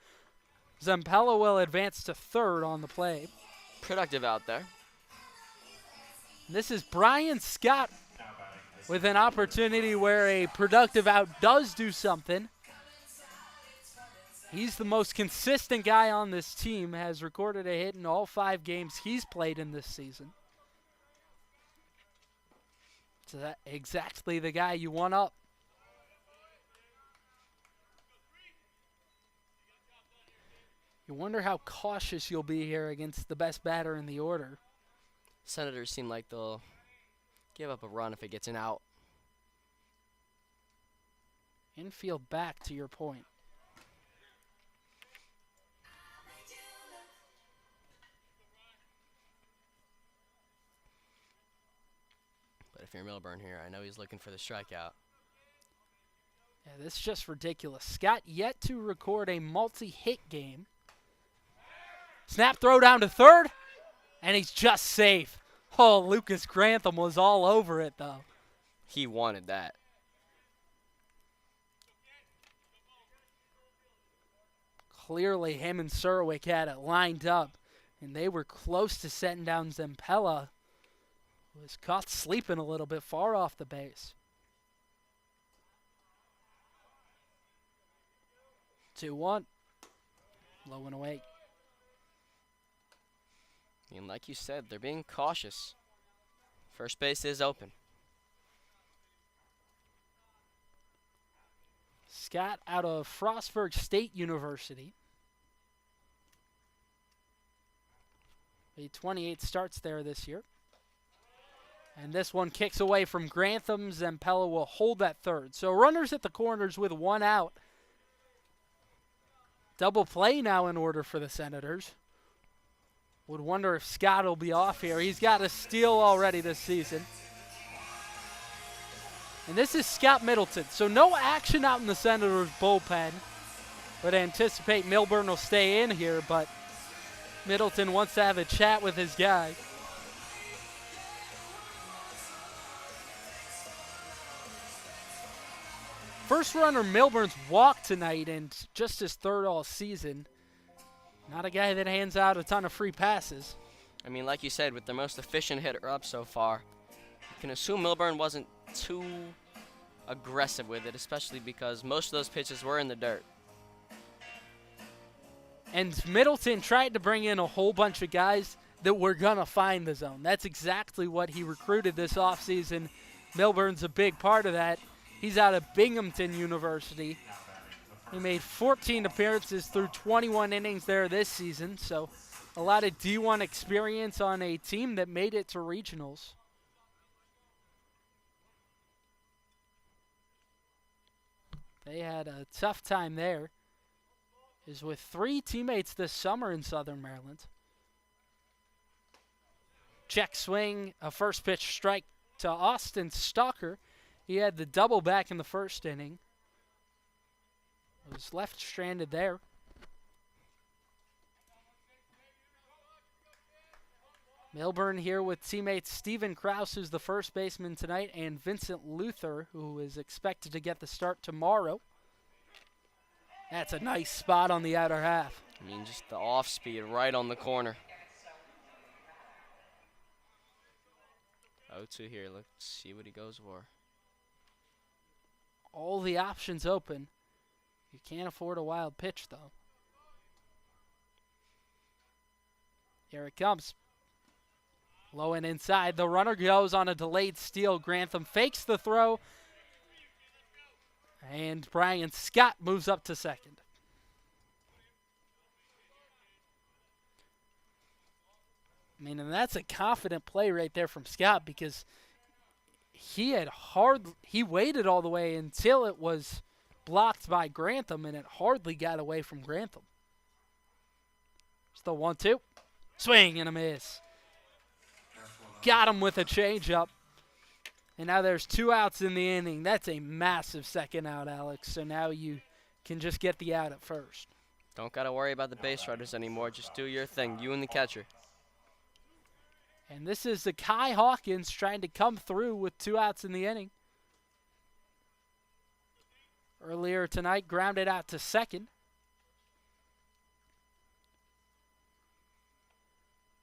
Zampella will advance to third on the play. Productive out there. This is Brian Scott with an opportunity where a productive out does do something. He's the most consistent guy on this team, has recorded a hit in all 5 games he's played in this season. So that's exactly the guy you want up. You wonder how cautious you'll be here against the best batter in the order. Senators seem like they'll give up a run if it gets an out. Infield back, to your point. But if you're Milburn here, I know he's looking for the strikeout. Yeah, this is just ridiculous. Scott yet to record a multi-hit game. Snap throw down to third, and he's just safe. Oh, Lucas Grantham was all over it, though. He wanted that. Clearly, him and Surwick had it lined up, and they were close to setting down Zampella, who was caught sleeping a little bit far off the base. 2-1. Low and away. And like you said, they're being cautious. First base is open. Scott out of Frostburg State University. The 28 starts there this year. And this one kicks away from Grantham. Zampella will hold that third. So runners at the corners with one out. Double play now in order for the Senators. Would wonder if Scott will be off here. He's got a steal already this season. And this is Scott Middleton. So no action out in the Senators bullpen. Would anticipate Milburn will stay in here, but Middleton wants to have a chat with his guy. First runner Milburn's walked tonight, and just his third all season. Not a guy that hands out a ton of free passes. I mean, like you said, with their most efficient hitter up so far, you can assume Milburn wasn't too aggressive with it, especially because most of those pitches were in the dirt. And Middleton tried to bring in a whole bunch of guys that were going to find the zone. That's exactly what he recruited this offseason. Milburn's a big part of that. He's out of Binghamton University. He made 14 appearances through 21 innings there this season, so a lot of D1 experience on a team that made it to regionals. They had a tough time there. Is with 3 teammates this summer in Southern Maryland. Check swing, a first pitch strike to Austin Stalker. He had the double back in the first inning. Was left stranded there. Milburn here with teammates Steven Krause, who's the first baseman tonight, and Vincent Luther, who is expected to get the start tomorrow. That's a nice spot on the outer half. I mean, just the off speed right on the corner. 0-2 here. Let's see what he goes for. All the options open. You can't afford a wild pitch, though. Here it comes. Low and inside. The runner goes on a delayed steal. Grantham fakes the throw. And Brian Scott moves up to second. I mean, and that's a confident play right there from Scott, because he waited all the way until it was blocked by Grantham, and it hardly got away from Grantham. Still 1-2. Swing and a miss. Got him with a changeup. And now there's 2 outs in the inning. That's a massive second out, Alex. So now you can just get the out at first. Don't got to worry about the base runners anymore. Just do your thing, you and the catcher. And this is the Kai Hawkins trying to come through with 2 outs in the inning. Earlier tonight, grounded out to second.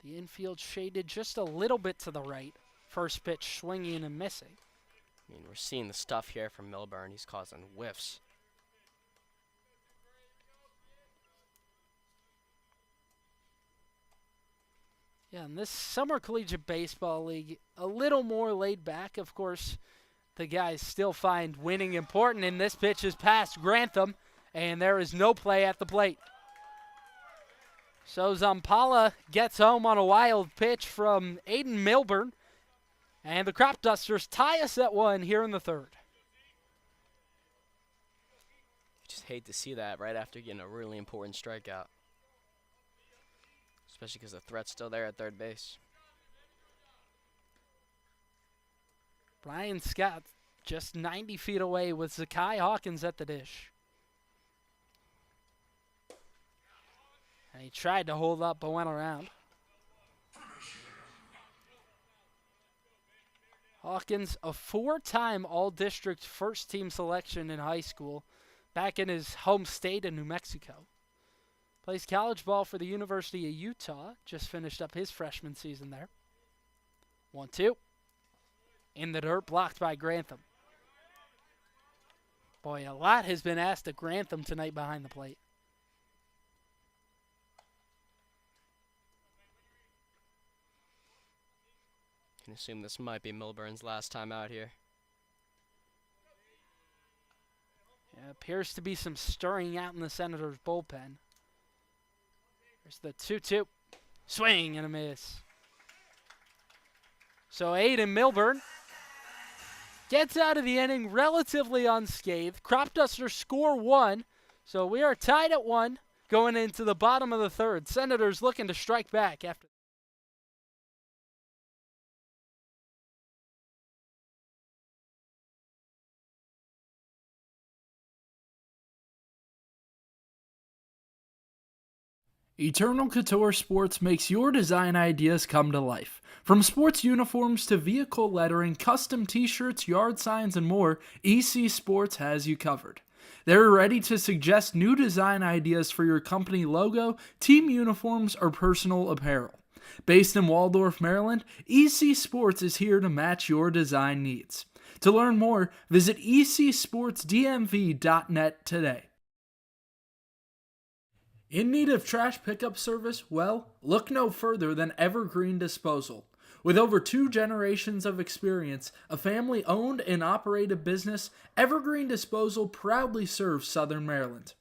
The infield shaded just a little bit to the right. First pitch swinging and missing. I mean, we're seeing the stuff here from Milburn. He's causing whiffs. Yeah, in this Summer Collegiate Baseball League, a little more laid back. Of course, the guys still find winning important, and this pitch is past Grantham, and there is no play at the plate. So Zampella gets home on a wild pitch from Aiden Milburn, and the Cropdusters tie us at 1 here in the third. Just hate to see that right after getting a really important strikeout. Especially because the threat's still there at third base. Brian Scott just 90 feet away with Zakai Hawkins at the dish. And he tried to hold up but went around. Hawkins, a 4-time All-District first-team selection in high school, back in his home state in New Mexico. Plays college ball for the University of Utah. Just finished up his freshman season there. 1-2. In the dirt, blocked by Grantham. Boy, a lot has been asked of Grantham tonight behind the plate. Can assume this might be Milburn's last time out here. Yeah, appears to be some stirring out in the Senators' bullpen. There's the 2-2. Swing and a miss. So Aiden Milburn gets out of the inning relatively unscathed. Cropdusters score 1, so we are tied at 1 going into the bottom of the third. Senators looking to strike back after. Eternal Couture Sports makes your design ideas come to life. From sports uniforms to vehicle lettering, custom t-shirts, yard signs, and more, EC Sports has you covered. They're ready to suggest new design ideas for your company logo, team uniforms, or personal apparel. Based in Waldorf, Maryland, EC Sports is here to match your design needs. To learn more, visit ecsportsdmv.net today. In need of trash pickup service? Well, look no further than Evergreen Disposal. With over 2 generations of experience, a family-owned and operated business, Evergreen Disposal proudly serves Southern Maryland.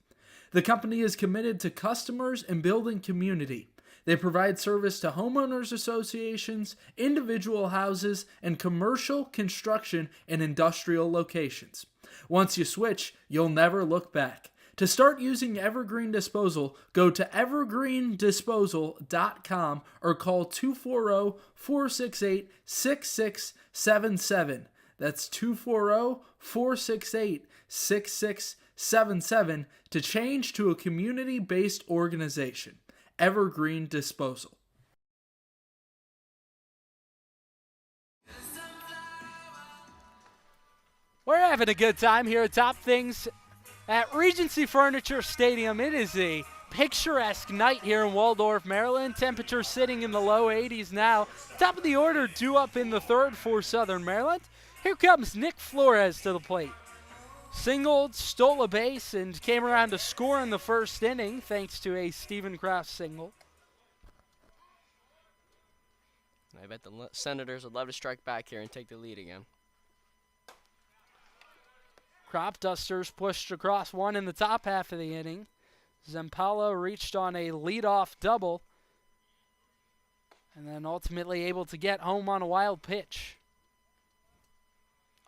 The company is committed to customers and building community. They provide service to homeowners associations, individual houses, and commercial, construction, and industrial locations. Once you switch, you'll never look back. To start using Evergreen Disposal, go to evergreendisposal.com or call 240-468-6677. That's 240-468-6677 to change to a community-based organization. Evergreen Disposal. We're having a good time here at Top Things at Regency Furniture Stadium. It is a picturesque night here in Waldorf, Maryland. Temperature sitting in the low 80s now. Top of the order, due up in the third for Southern Maryland. Here comes Nick Flores to the plate. Singled, stole a base, and came around to score in the first inning thanks to a Stephen Kraft single. I bet the Senators would love to strike back here and take the lead again. Cropdusters pushed across 1 in the top half of the inning. Zampalo reached on a leadoff double and then ultimately able to get home on a wild pitch.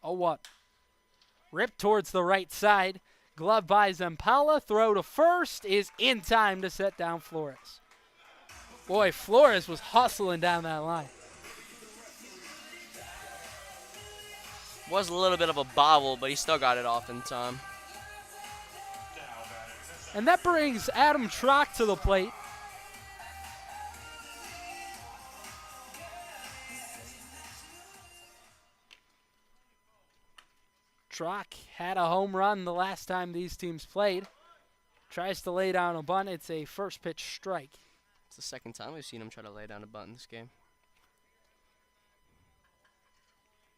0-1. Ripped towards the right side. Glove by Zampala. Throw to first is in time to set down Flores. Boy, Flores was hustling down that line. Was a little bit of a bobble, but he still got it off in time. And that brings Adam Trock to the plate. Trock had a home run the last time these teams played. Tries to lay down a bunt. It's a first pitch strike. It's the second time we've seen him try to lay down a bunt in this game.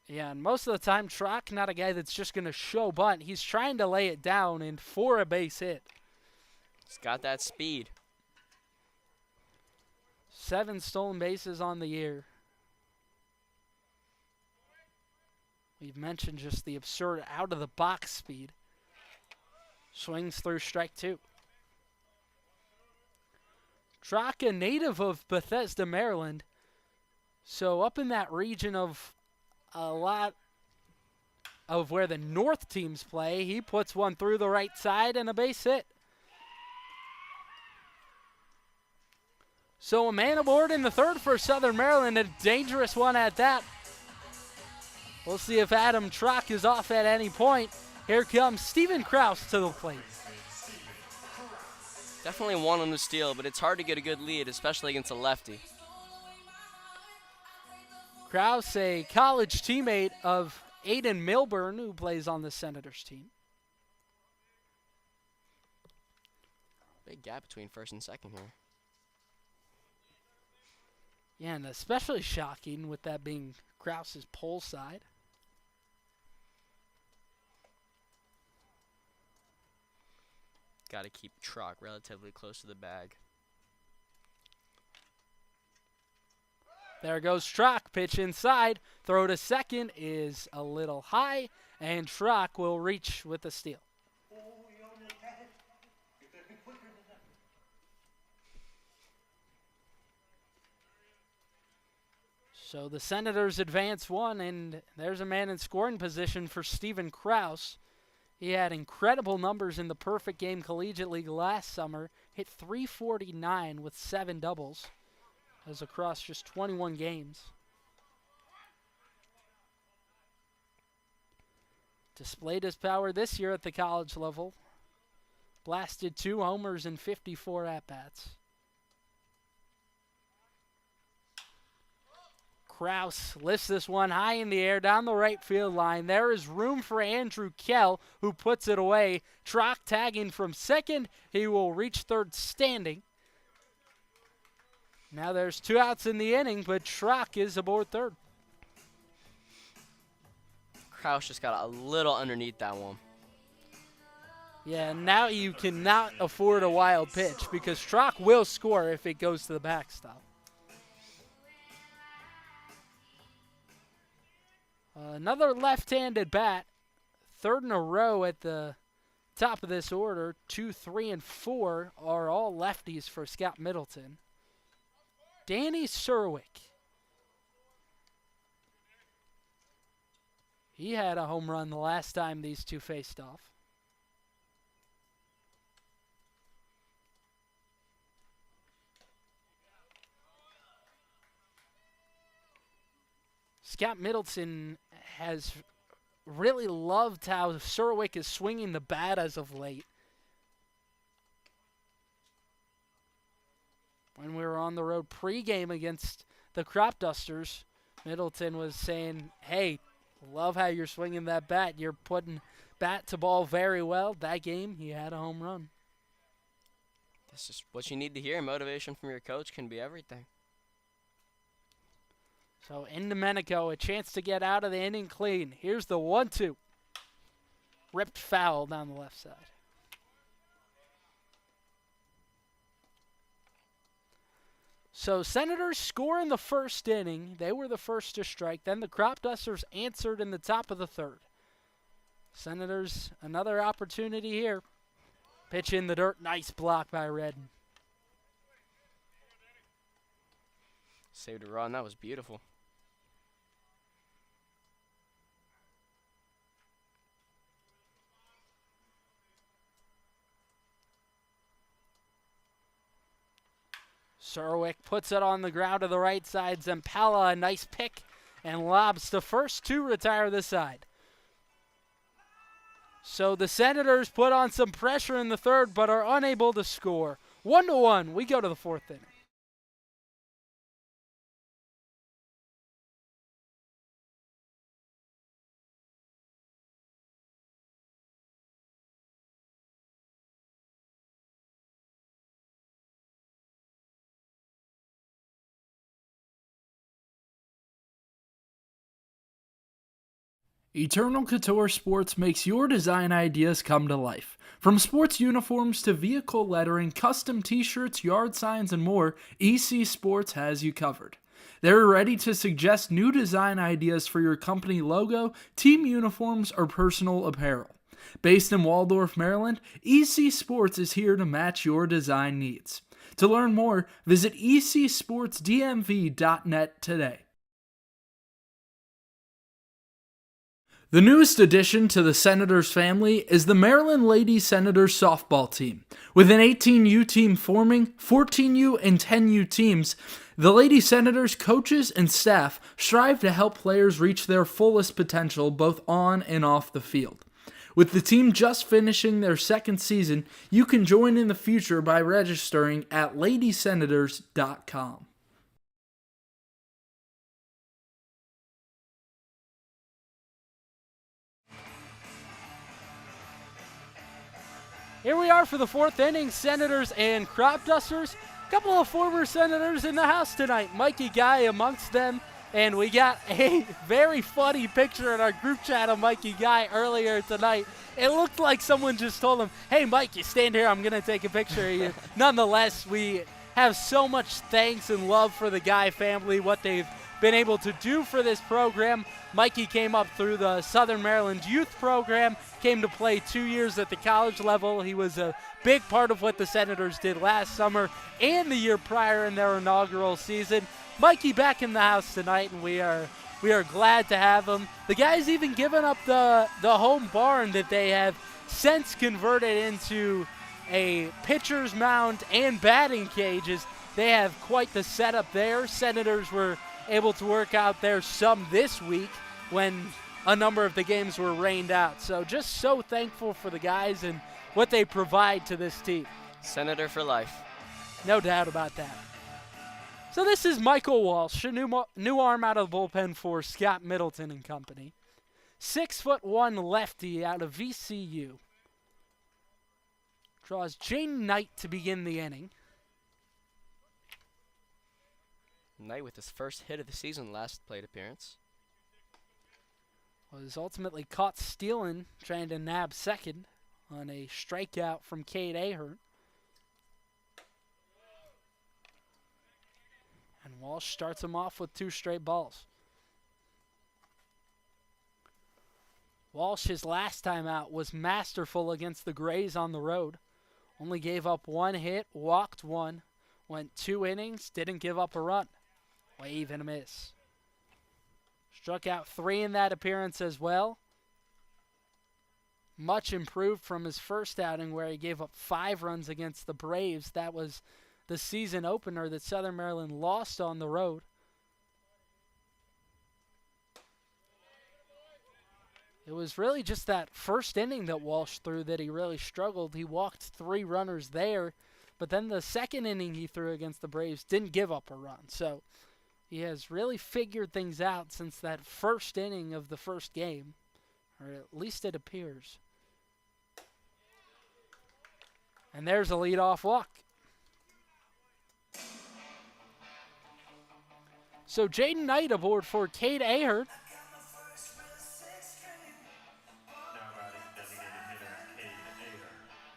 Yeah, and most of the time, Trock, not a guy that's just going to show bunt. He's trying to lay it down and for a base hit. He's got that speed. 7 stolen bases on the year. We've mentioned just the absurd out-of-the-box speed. Swings through strike 2. Trock, a native of Bethesda, Maryland. So up in that region of a lot of where the North teams play, he puts one through the right side and a base hit. So a man aboard in the third for Southern Maryland, a dangerous one at that. We'll see if Adam Trock is off at any point. Here comes Steven Krause to the plate. Definitely one on the steal, but it's hard to get a good lead, especially against a lefty. Krause, a college teammate of Aiden Milburn, who plays on the Senators team. Big gap between first and second here. Yeah, and especially shocking with that being Krause's pole side. Got to keep Trock relatively close to the bag. There goes Trock, pitch inside. Throw to second is a little high, and Trock will reach with the steal. So the Senators advance one, and there's a man in scoring position for Steven Krause. He had incredible numbers in the Perfect Game Collegiate League last summer, hit .349 with 7 doubles. That was across just 21 games. Displayed his power this year at the college level. Blasted 2 homers and 54 at-bats. Krause lifts this one high in the air down the right field line. There is room for Andrew Kell, who puts it away. Trock tagging from second. He will reach third standing. Now there's 2 outs in the inning, but Trock is aboard third. Krause just got a little underneath that one. Yeah, now you cannot afford a wild pitch because Trock will score if it goes to the backstop. Another left-handed bat, third in a row at the top of this order. 2, 3, and 4 are all lefties for Scott Middleton. Danny Serwick. He had a home run the last time these two faced off. Scott Middleton has really loved how Serwick is swinging the bat as of late. When we were on the road pregame against the Cropdusters, Middleton was saying, hey, love how you're swinging that bat. You're putting bat to ball very well. That game, he had a home run. That's just what you need to hear. Motivation from your coach can be everything. So in Domenico, a chance to get out of the inning clean. Here's the 1-2. Ripped foul down the left side. So Senators score in the first inning. They were the first to strike. Then the Cropdusters answered in the top of the third. Senators, another opportunity here. Pitch in the dirt. Nice block by Redden. Saved a run. That was beautiful. Serwick puts it on the ground to the right side. Zampella, a nice pick, and lobs to first to retire the side. So the Senators put on some pressure in the third, but are unable to score. 1-1, we go to the fourth inning. Eternal Couture Sports makes your design ideas come to life. From sports uniforms to vehicle lettering, custom t-shirts, yard signs, and more, EC Sports has you covered. They're ready to suggest new design ideas for your company logo, team uniforms, or personal apparel. Based in Waldorf, Maryland, EC Sports is here to match your design needs. To learn more, visit ecsportsdmv.net today. The newest addition to the Senators family is the Maryland Lady Senators softball team. With an 18U team forming, 14U and 10U teams, the Lady Senators coaches and staff strive to help players reach their fullest potential both on and off the field. With the team just finishing their second season, you can join in the future by registering at ladysenators.com. Here we are for the fourth inning, Senators and Cropdusters. A couple of former Senators in the house tonight. Mikey Guy amongst them. And we got a very funny picture in our group chat of Mikey Guy earlier tonight. It looked like someone just told him, hey, Mike, you stand here. I'm going to take a picture of you. Nonetheless, we have so much thanks and love for the Guy family, what they've been able to do for this program. Mikey came up through the Southern Maryland Youth Program, came to play 2 years at the college level. He was a big part of what the Senators did last summer and the year prior in their inaugural season. Mikey back in the house tonight, and we are glad to have him. The guy's even given up the home barn that they have since converted into a pitcher's mound and batting cages. They have quite the setup there. Senators were able to work out there some this week when a number of the games were rained out. So just so thankful for the guys and what they provide to this team. Senator for life. No doubt about that. So this is Michael Walsh, a new arm out of the bullpen for Scott Middleton and company. 6'1" lefty out of VCU. Draws Jaden Knight to begin the inning. Knight with his first hit of the season last plate appearance. Was ultimately caught stealing, trying to nab second on a strikeout from Cade Ahern. And Walsh starts him off with 2 straight balls. Walsh, his last time out, was masterful against the Grays on the road. Only gave up 1 hit, walked 1, went 2 innings, didn't give up a run. Wave and a miss. Struck out 3 in that appearance as well. Much improved from his first outing where he gave up 5 runs against the Braves. That was the season opener that Southern Maryland lost on the road. It was really just that first inning that Walsh threw that he really struggled. He walked 3 runners there, but then the second inning he threw against the Braves didn't give up a run. So he has really figured things out since that first inning of the first game, or at least it appears. And there's a leadoff walk. So Jaden Knight aboard for Cade Ahern.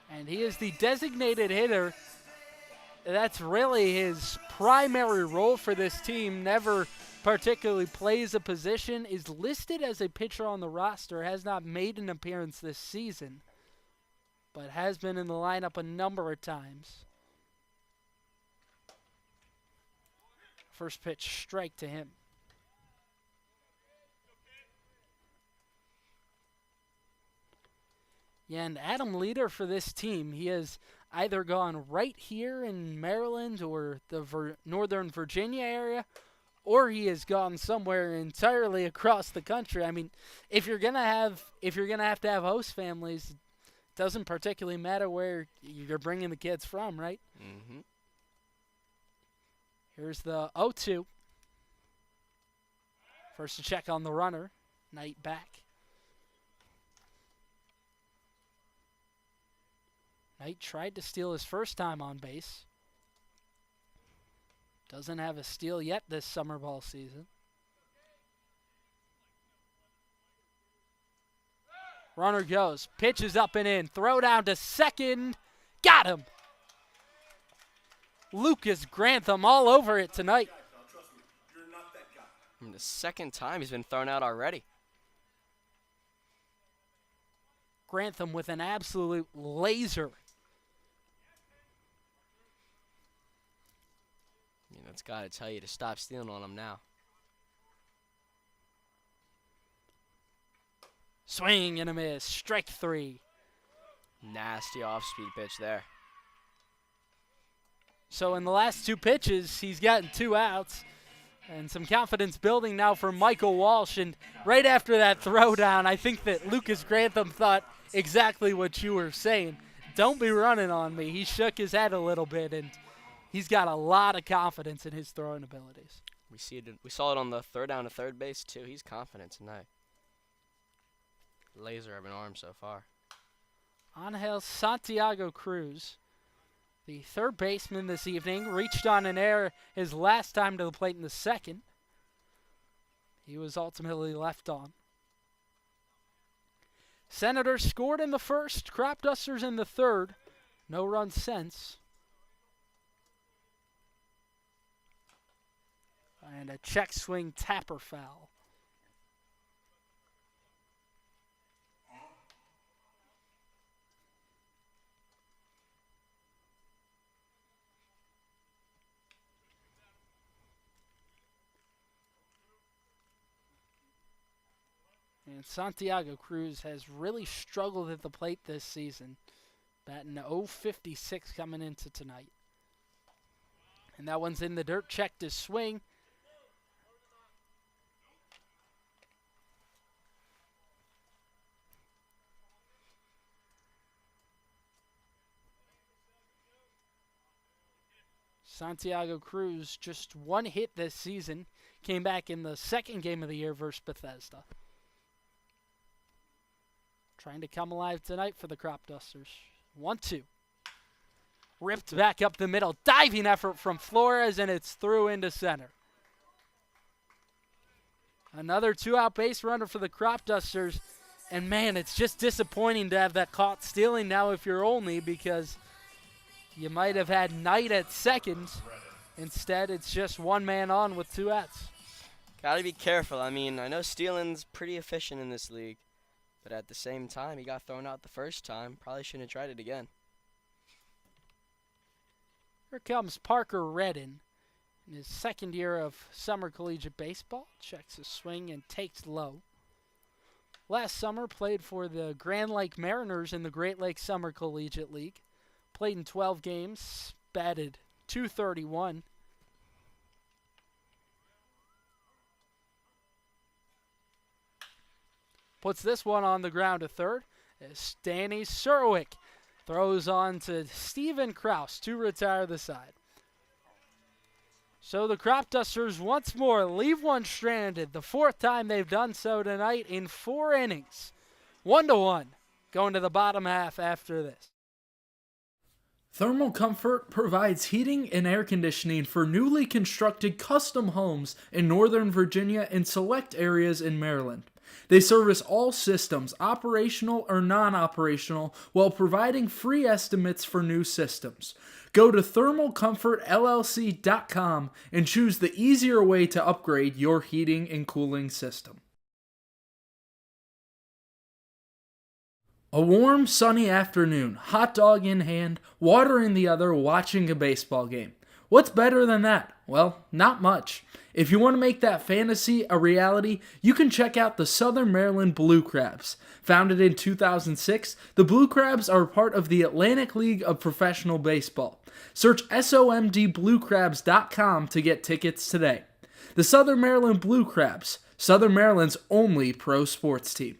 And he is the designated hitter. That's really his primary role for this team. Never particularly plays a position. Is listed as a pitcher on the roster. Has not made an appearance this season, but has been in the lineup a number of times. First pitch, strike to him. Yeah, and Adam Leader for this team, he has either gone right here in Maryland or the Northern Virginia area, or he has gone somewhere entirely across the country. I mean, if you're gonna have to have host families, it doesn't particularly matter where you're bringing the kids from, right? Mm-hmm. Here's the 0-2. First to check on the runner. Knight back. Knight tried to steal his first time on base. Doesn't have a steal yet this summer ball season. Runner goes. Pitch is up and in. Throw down to second. Got him. Lucas Grantham all over it tonight. And the second time he's been thrown out already. Grantham with an absolute laser. That's got to tell you to stop stealing on him now. Swing and a miss. Strike 3. Nasty off-speed pitch there. So in the last 2 pitches, he's gotten 2 outs. And some confidence building now for Michael Walsh. And right after that throwdown, I think that Lucas Grantham thought exactly what you were saying. Don't be running on me. He shook his head a little bit, and he's got a lot of confidence in his throwing abilities. We saw it on the third down to third base, too. He's confident tonight. Laser of an arm so far. Angel Santiago Cruz, the third baseman this evening, reached on an error his last time to the plate in the second. He was ultimately left on. Senators scored in the first, Cropdusters in the third. No runs since. And a check swing tapper foul. And Santiago Cruz has really struggled at the plate this season, batting .056 coming into tonight. And that one's in the dirt, checked his swing. Santiago Cruz, just one hit this season, came back in the second game of the year versus Bethesda. Trying to come alive tonight for the Cropdusters. 1-2. Ripped back up the middle. Diving effort from Flores, and it's through into center. Another two-out base runner for the Cropdusters. And, man, it's just disappointing to have that caught stealing now if you're Olney, because you might have had Knight at second. Instead, it's just one man on with two outs. Got to be careful. I mean, I know stealing's pretty efficient in this league. But at the same time, he got thrown out the first time. Probably shouldn't have tried it again. Here comes Parker Redden in his second year of summer collegiate baseball. Checks his swing and takes low. Last summer, played for the Grand Lake Mariners in the Great Lakes Summer Collegiate League. Played in 12 games, batted .231. Puts this one on the ground to third as Danny Surwick throws on to Steven Kraus to retire the side. So the Cropdusters once more leave one stranded, the fourth time they've done so tonight in 4 innings. 1-1, going to the bottom half after this. Thermal Comfort provides heating and air conditioning for newly constructed custom homes in Northern Virginia and select areas in Maryland. They service all systems, operational or non-operational, while providing free estimates for new systems. Go to thermalcomfortllc.com and choose the easier way to upgrade your heating and cooling system. A warm, sunny afternoon, hot dog in hand, water in the other, watching a baseball game. What's better than that? Well, not much. If you want to make that fantasy a reality, you can check out the Southern Maryland Blue Crabs. Founded in 2006, the Blue Crabs are part of the Atlantic League of Professional Baseball. Search SOMDBlueCrabs.com to get tickets today. The Southern Maryland Blue Crabs, Southern Maryland's only pro sports team.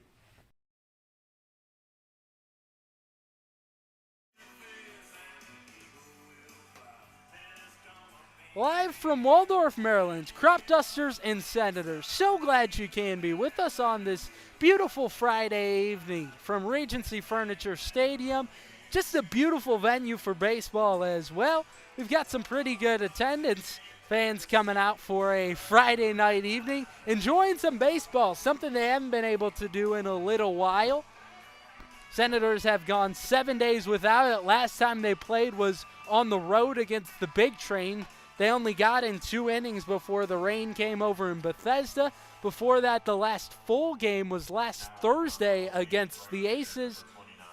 Live from Waldorf, Maryland, Cropdusters and Senators. So glad you can be with us on this beautiful Friday evening from Regency Furniture Stadium. Just a beautiful venue for baseball as well. We've got some pretty good attendance. Fans coming out for a Friday night evening, enjoying some baseball, something they haven't been able to do in a little while. Senators have gone 7 days without it. Last time they played was on the road against the Big Train. They only got in 2 innings before the rain came over in Bethesda. Before that, the last full game was last Thursday against the Aces,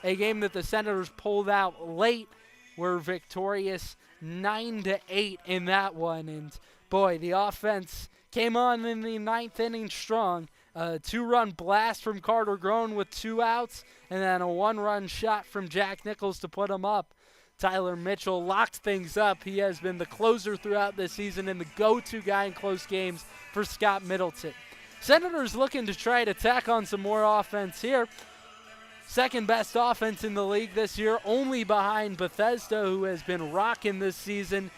a game that the Senators pulled out late. Were victorious 9-8 in that one. And boy, the offense came on in the 9th inning strong. A 2-run blast from Carter Groen with 2 outs, and then a 1-run shot from Jack Nichols to put him up. Tyler Mitchell locked things up. He has been the closer throughout this season and the go-to guy in close games for Scott Middleton. Senators looking to try to tack on some more offense here. Second best offense in the league this year, only behind Bethesda, who has been rocking this season.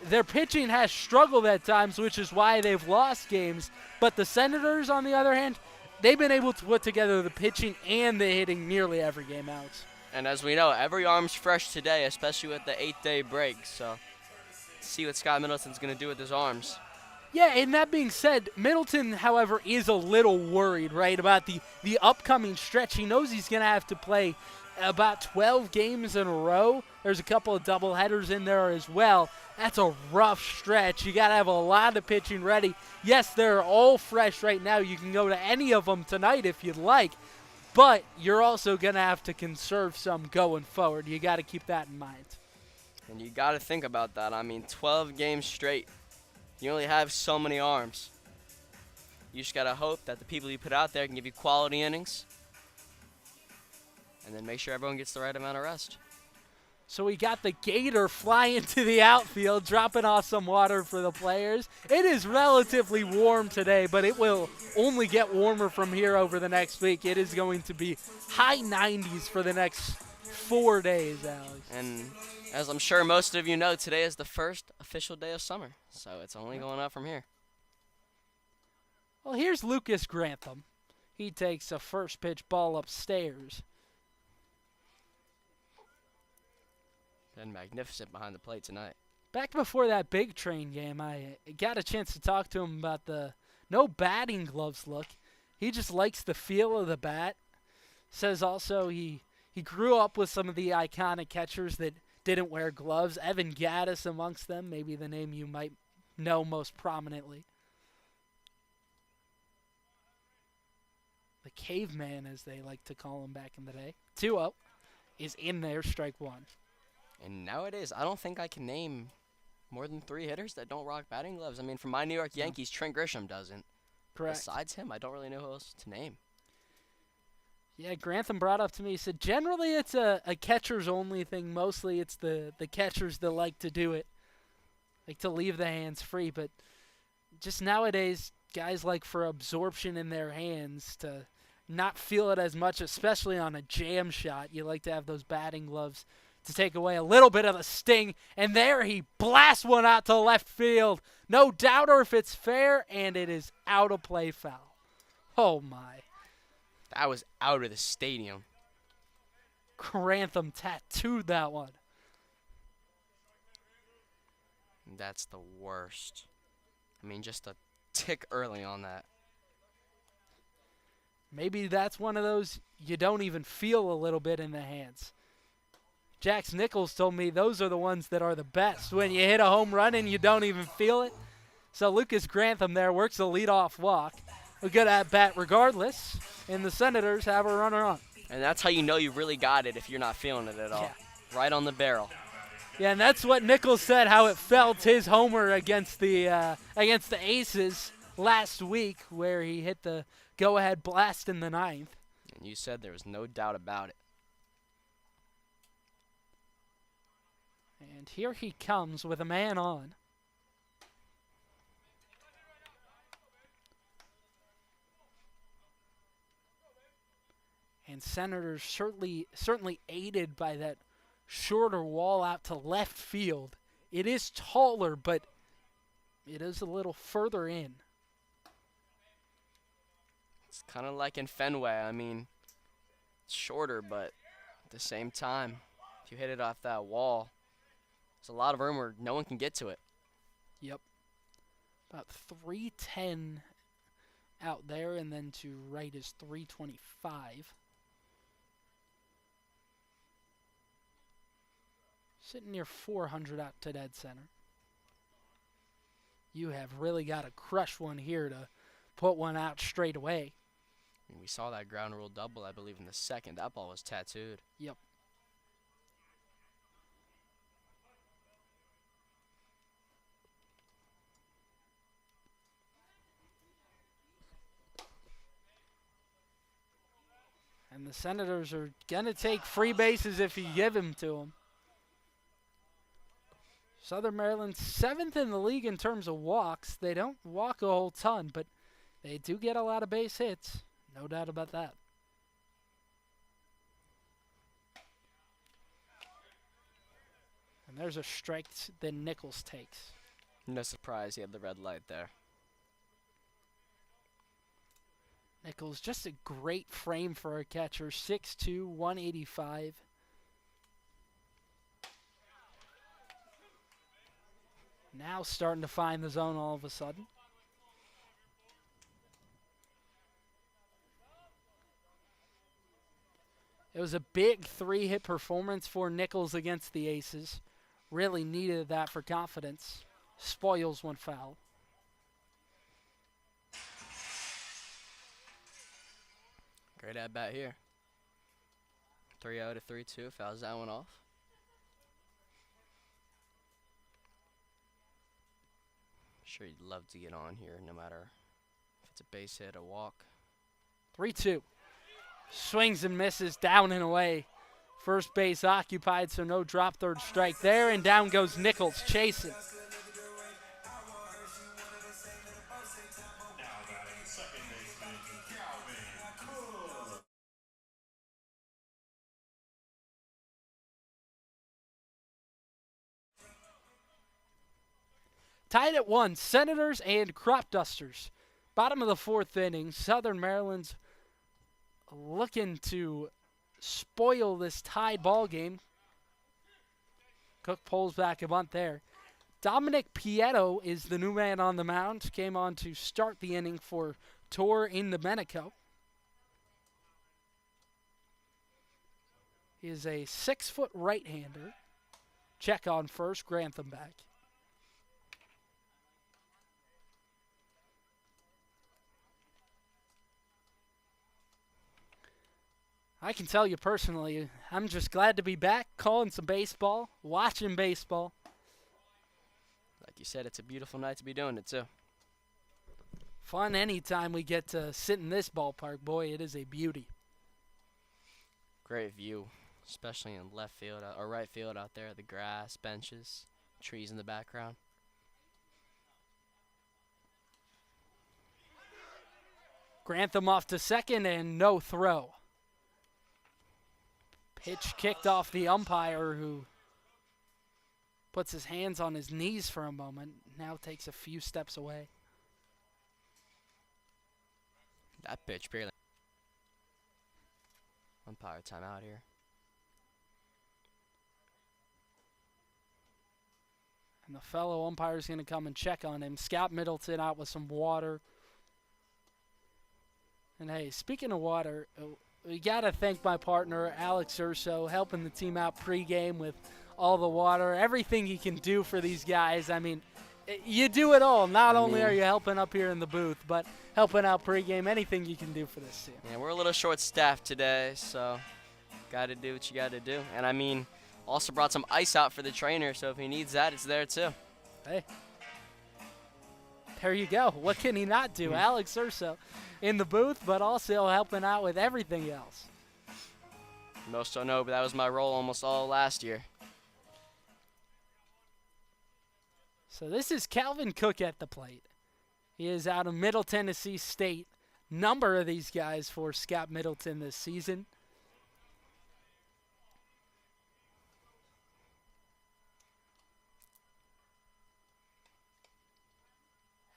Their pitching has struggled at times, which is why they've lost games. But the Senators, on the other hand, they've been able to put together the pitching and the hitting nearly every game out. And as we know, every arm's fresh today, especially with the 8-day break. So, see what Scott Middleton's going to do with his arms. Yeah, and that being said, Middleton, however, is a little worried, right, about the upcoming stretch. He knows he's going to have to play about 12 games in a row. There's a couple of doubleheaders in there as well. That's a rough stretch. You got to have a lot of pitching ready. Yes, they're all fresh right now. You can go to any of them tonight if you'd like. But you're also going to have to conserve some going forward. You got to keep that in mind. And you got to think about that. I mean, 12 games straight. You only have so many arms. You just got to hope that the people you put out there can give you quality innings. And then make sure everyone gets the right amount of rest. So we got the gator flying to the outfield, dropping off some water for the players. It is relatively warm today, but it will only get warmer from here over the next week. It is going to be high 90s for the next 4 days, Alex. And as I'm sure most of you know, today is the first official day of summer. So it's only going up from here. Well, here's Lucas Grantham. He takes a first pitch ball upstairs. Been magnificent behind the plate tonight. Back before that big train game, I got a chance to talk to him about the no batting gloves look. He just likes the feel of the bat. Says also he grew up with some of the iconic catchers that didn't wear gloves. Evan Gaddis amongst them, maybe the name you might know most prominently. The caveman, as they like to call him back in the day. 2-0 is in there, strike one. And nowadays, I don't think I can name more than 3 hitters that don't rock batting gloves. I mean, for my New York Yankees, Trent Grisham doesn't. Correct. Besides him, I don't really know who else to name. Yeah, Grantham brought up to me, he said, generally it's a catcher's only thing. Mostly it's the catchers that like to do it, like to leave the hands free. But just nowadays, guys like for absorption in their hands to not feel it as much, especially on a jam shot. You like to have those batting gloves to take away a little bit of the sting. And there he blasts one out to left field. No doubter if it's fair, and it is out of play foul. Oh, my. That was out of the stadium. Grantham tattooed that one. That's the worst. I mean, just a tick early on that. Maybe that's one of those you don't even feel a little bit in the hands. Jax Nichols told me those are the ones that are the best, when you hit a home run and you don't even feel it. So Lucas Grantham there works a leadoff walk. A good at-bat regardless, and the Senators have a runner on. And that's how you know you really got it if you're not feeling it at all. Yeah. Right on the barrel. Yeah, and that's what Nichols said, how it felt his homer against the Aces last week, where he hit the go-ahead blast in the ninth. And you said there was no doubt about it. And here he comes with a man on. And Senators certainly aided by that shorter wall out to left field. It is taller, but it is a little further in. It's kind of like in Fenway. I mean, it's shorter, but at the same time, if you hit it off that wall, there's a lot of room where no one can get to it. Yep. About 310 out there, and then to right is 325. Sitting near 400 out to dead center. You have really got to crush one here to put one out straight away. I mean, we saw that ground rule double, I believe, in the second. That ball was tattooed. Yep. And the Senators are going to take free bases if you give them to them. Southern Maryland, 7th in the league in terms of walks. They don't walk a whole ton, but they do get a lot of base hits. No doubt about that. And there's a strike that Nichols takes. No surprise he had the red light there. Nichols, just a great frame for a catcher. 6'2", 185. Now starting to find the zone all of a sudden. It was a big 3-hit performance for Nichols against the Aces. Really needed that for confidence. Spoils one foul. Great at-bat here. 3-0 to 3-2, fouls that one off. Sure, you'd love to get on here no matter if It's a base hit, a walk. 3-2. Swings and misses, down and away. First base occupied, so no drop, third strike there, and down goes Nichols, chasing. Tied at 1, Senators and Cropdusters. Bottom of the fourth inning, Southern Maryland's looking to spoil this tied ball game. Cook pulls back a bunt there. Dominic Pietto is the new man on the mound. Came on to start the inning for Tor in Domenico. He is a 6-foot right-hander. Check on first, Grantham back. I can tell you personally, I'm just glad to be back calling some baseball, watching baseball. Like you said, it's a beautiful night to be doing it, too. Fun anytime we get to sit in this ballpark. Boy, it is a beauty. Great view, especially in left field or right field out there. The grass, benches, trees in the background. Grantham off to second and no throw. Pitch kicked off the umpire, who puts his hands on his knees for a moment, now takes a few steps away. That pitch barely. Umpire timeout here. And the fellow umpire is going to come and check on him. Scott Middleton out with some water. And hey, speaking of water, we got to thank my partner, Alex Urso, helping the team out pregame with all the water, everything he can do for these guys. I mean, you do it all. Not only are you helping up here in the booth, but helping out pregame, anything you can do for this team. Yeah, we're a little short-staffed today, so got to do what you got to do. And, I mean, also brought some ice out for the trainer, so if he needs that, it's there too. Hey, there you go. What can he not do? Alex Urso in the booth, but also helping out with everything else. Most don't know, but that was my role almost all last year. So this is Calvin Cook at the plate. He is out of Middle Tennessee State. Number of these guys for Scott Middleton this season.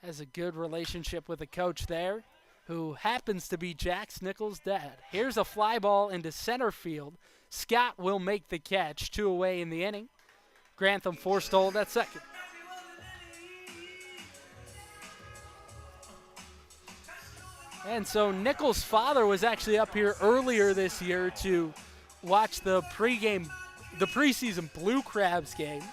Has a good relationship with the coach there, who happens to be Jax Nichols' dad. Here's a fly ball into center field. Scott will make the catch, 2 away in the inning. Grantham forced to hold at second. And so Nichols' father was actually up here earlier this year to watch the preseason Blue Crabs game.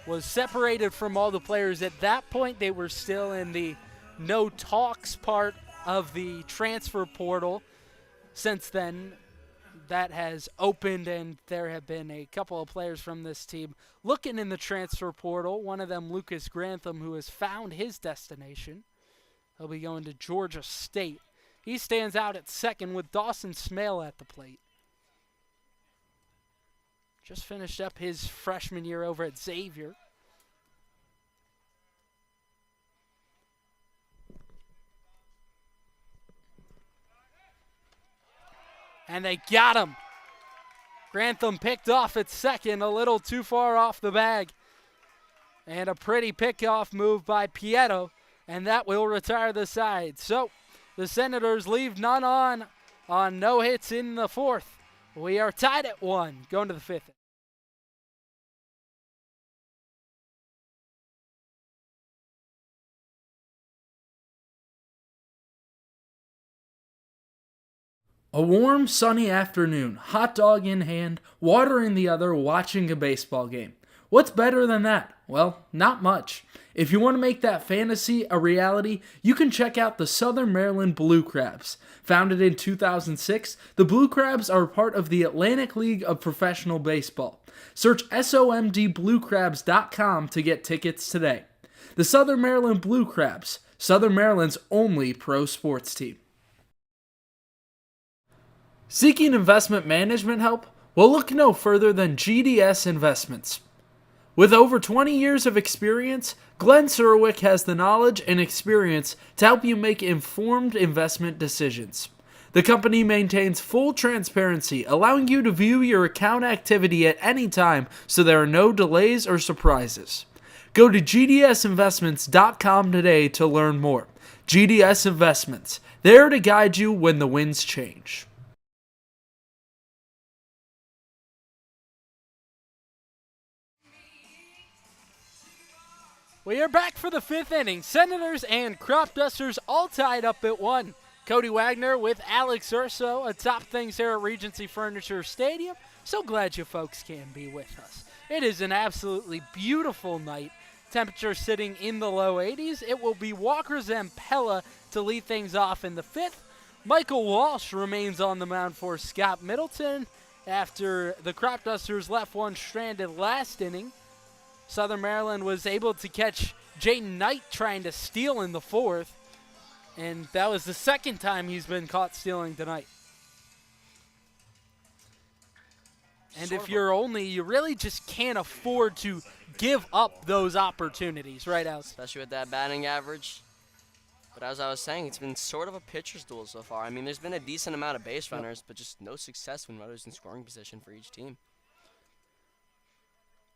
Was separated from all the players. At that point, they were still in the no talks part of the transfer portal. Since then, that has opened, and there have been a couple of players from this team looking in the transfer portal. One of them, Lucas Grantham, who has found his destination. He'll be going to Georgia State. He stands out at second with Dawson Smale at the plate. Just finished up his freshman year over at Xavier. And they got him. Grantham picked off at second, a little too far off the bag. And a pretty pickoff move by Pietto, and that will retire the side. So the Senators leave none on no hits in the fourth. We are tied at 1, going to the fifth. A warm, sunny afternoon, hot dog in hand, water in the other, watching a baseball game. What's better than that? Well, not much. If you want to make that fantasy a reality, you can check out the Southern Maryland Blue Crabs. Founded in 2006, the Blue Crabs are part of the Atlantic League of Professional Baseball. Search SOMDBlueCrabs.com to get tickets today. The Southern Maryland Blue Crabs, Southern Maryland's only pro sports team. Seeking investment management help? Well, look no further than GDS Investments. With over 20 years of experience, Glenn Surwick has the knowledge and experience to help you make informed investment decisions. The company maintains full transparency, allowing you to view your account activity at any time so there are no delays or surprises. Go to gdsinvestments.com today to learn more. GDS Investments, there to guide you when the winds change. We are back for the fifth inning. Senators and Cropdusters all tied up at 1. Cody Wagner with Alex Urso atop things here at Regency Furniture Stadium. So glad you folks can be with us. It is an absolutely beautiful night. Temperature sitting in the low 80s. It will be Walker Zampella to lead things off in the 5th. Michael Walsh remains on the mound for Scott Middleton after the Cropdusters left one stranded last inning. Southern Maryland was able to catch Jaden Knight trying to steal in the 4th, and that was the second time he's been caught stealing tonight. And if you're Olney, you really just can't afford to give up those opportunities, right, Alex? Especially with that batting average. But as I was saying, it's been sort of a pitcher's duel so far. I mean, there's been a decent amount of base runners, but just no success when runners in scoring position for each team.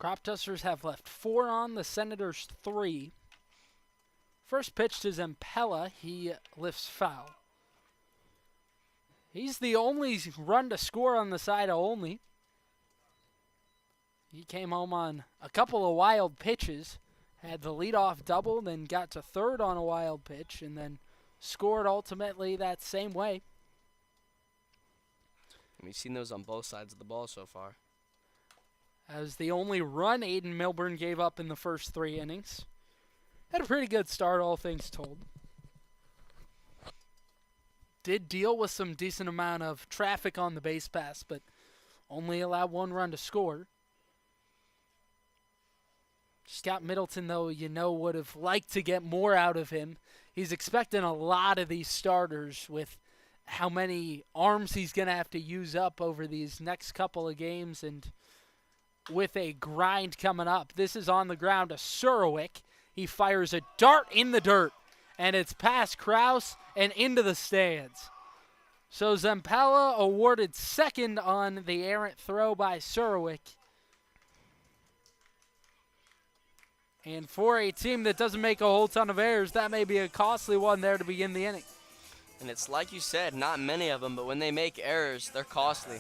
Cropdusters have left 4 on, the Senators 3. First pitch to Zampella, he lifts foul. He's the only run to score on the side of Olney. He came home on a couple of wild pitches, had the leadoff double, then got to third on a wild pitch, and then scored ultimately that same way. We've seen those on both sides of the ball so far. That was the only run Aiden Milburn gave up in the first 3 innings. Had a pretty good start, all things told. Did deal with some decent amount of traffic on the base pass, but only allowed 1 run to score. Scott Middleton, though, would have liked to get more out of him. He's expecting a lot of these starters with how many arms he's going to have to use up over these next couple of games, and with a grind coming up. This is on the ground to Surwick. He fires a dart in the dirt, and it's past Kraus and into the stands. So Zampella awarded second on the errant throw by Surwick. And for a team that doesn't make a whole ton of errors, that may be a costly one there to begin the inning. And it's like you said, not many of them, but when they make errors, they're costly.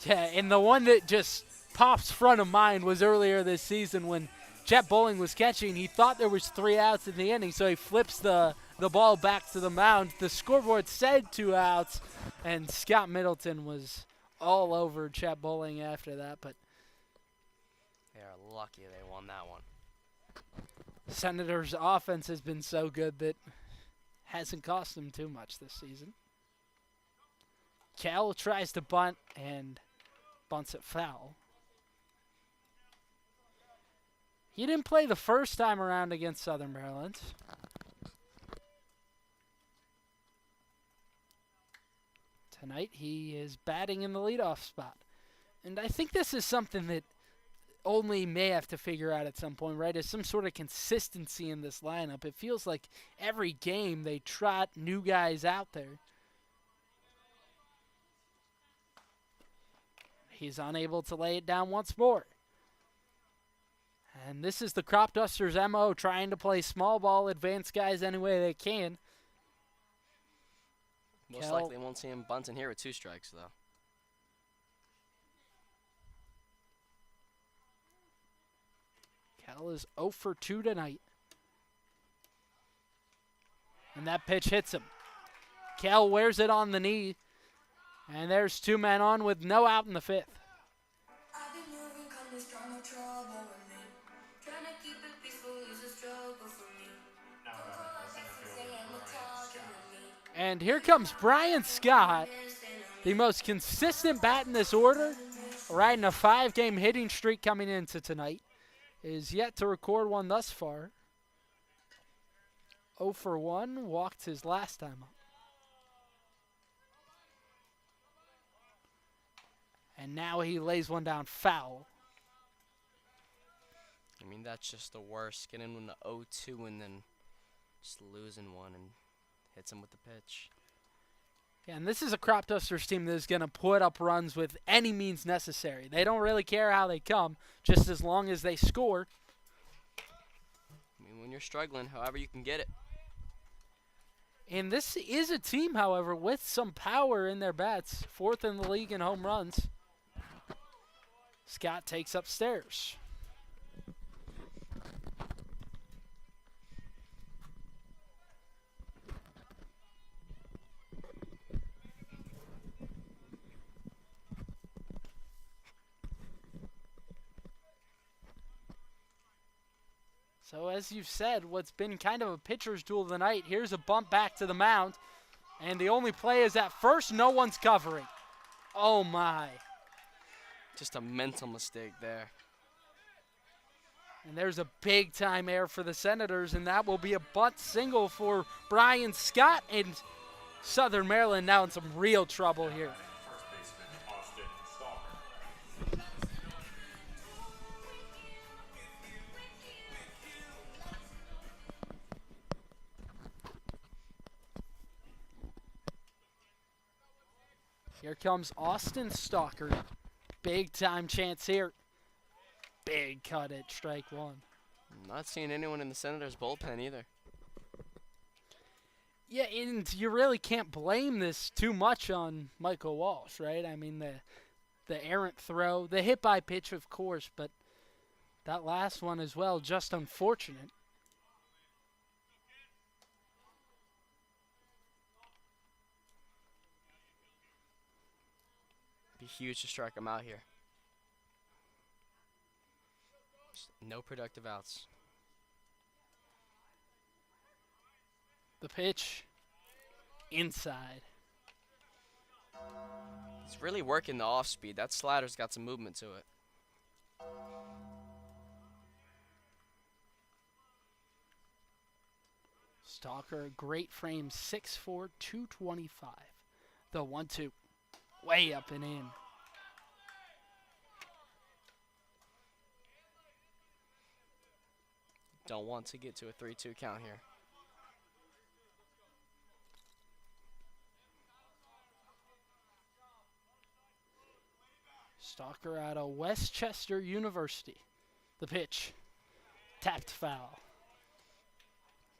Yeah, and the one that just pops front of mind was earlier this season when Chet Bowling was catching. He thought there was 3 outs in the inning, so he flips the ball back to the mound. The scoreboard said 2 outs, and Scott Middleton was all over Chet Bowling after that, but they are lucky they won that one. Senators' offense has been so good that hasn't cost them too much this season. Cal tries to bunt and bunts it foul. He didn't play the first time around against Southern Maryland. Tonight he is batting in the leadoff spot. And I think this is something that Olney may have to figure out at some point, right? Is some sort of consistency in this lineup. It feels like every game they trot new guys out there. He's unable to lay it down once more. And this is the Cropdusters' MO, trying to play small ball, advance guys any way they can. Most likely won't see him bunting here with 2 strikes, though. Cal is 0 for 2 tonight. And that pitch hits him. Cal wears it on the knee. And there's 2 men on with no out in the 5th. And here comes Brian Scott, the most consistent bat in this order, riding a 5-game hitting streak coming into tonight. Is yet to record one thus far. 0 for 1, walked his last time up. And now he lays one down foul. I mean, that's just the worst. Getting in the 0-2 and then just losing one and hits him with the pitch. Yeah, and this is a Cropdusters team that is going to put up runs with any means necessary. They don't really care how they come, just as long as they score. I mean, when you're struggling, however you can get it. And this is a team, however, with some power in their bats. 4th in the league in home runs. Scott takes upstairs. So as you've said, what's been kind of a pitcher's duel of the night, here's a bump back to the mound. And the only play is at first, no one's covering. Oh my. Just a mental mistake there. And there's a big time error for the Senators, and that will be a bunt single for Brian Scott. And Southern Maryland now in some real trouble here. Here comes Austin Stalker. Big time chance here. Big cut at strike one. I'm not seeing anyone in the Senators' bullpen either. Yeah, and you really can't blame this too much on Michael Walsh, right? I mean, the errant throw, the hit by pitch, of course, but that last one as well, just unfortunate. Be huge to strike him out here. Just no productive outs. The pitch inside. He's really working the off speed. That slider's got some movement to it. Stalker, great frame, 6'4", 225. The 1-2, way up and in. Don't want to get to a 3-2 count here. Stalker out of Westchester University. The pitch, tapped foul.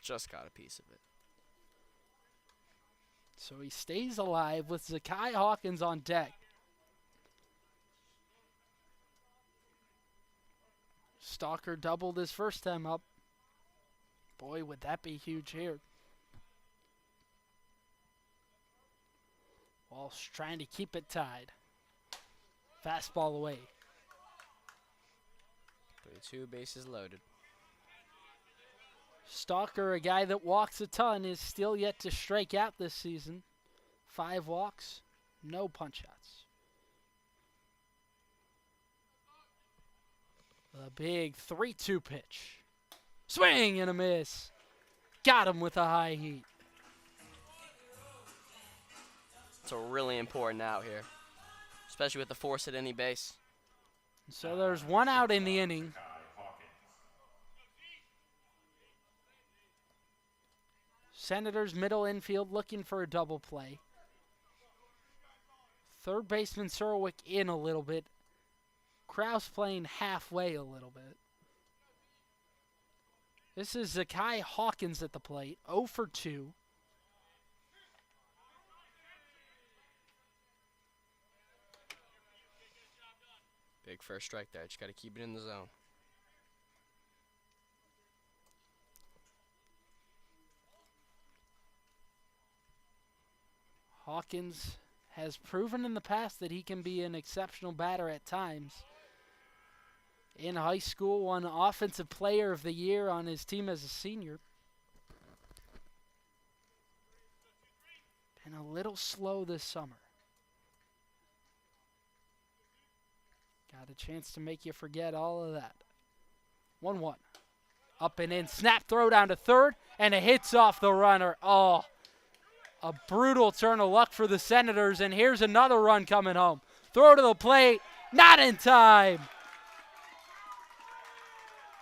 Just got a piece of it. So he stays alive with Zakai Hawkins on deck. Stalker doubled his first time up. Boy, would that be huge here. Walsh trying to keep it tied. Fastball away. 3-2, bases loaded. Stalker, a guy that walks a ton, is still yet to strike out this season. 5 walks, no punch-outs. A big 3-2 pitch. Swing and a miss. Got him with a high heat. It's a really important out here, especially with the force at any base. So there's 1 out in the inning. Senators middle infield looking for a double play. Third baseman Surwick in a little bit. Kraus playing halfway a little bit. This is Zakai Hawkins at the plate, 0 for 2. Big first strike there. Just got to keep it in the zone. Hawkins has proven in the past that he can be an exceptional batter at times. In high school, won Offensive Player of the Year on his team as a senior. Been a little slow this summer. Got a chance to make you forget all of that. 1-1. Up and in, snap throw down to third, and it hits off the runner. Oh, a brutal turn of luck for the Senators, and here's another run coming home. Throw to the plate, not in time.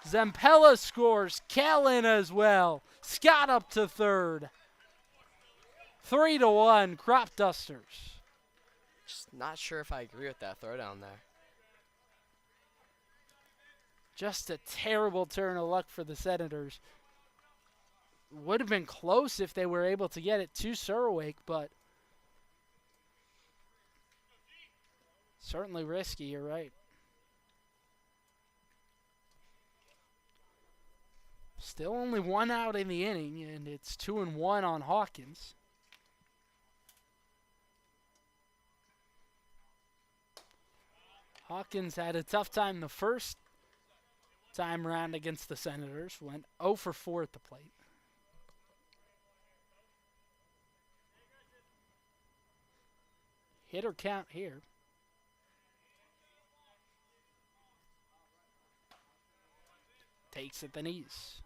Zampella scores, Kellen as well. Scott up to third. 3-1, Cropdusters. Just not sure if I agree with that throw down there. Just a terrible turn of luck for the Senators. Would have been close if they were able to get it to Surwake, but certainly risky, you're right. Still only one out in the inning, and it's 2-1 on Hawkins. Hawkins had a tough time the first time around against the Senators. Went 0 for 4 at the plate. Hitter count here. Takes at the knees.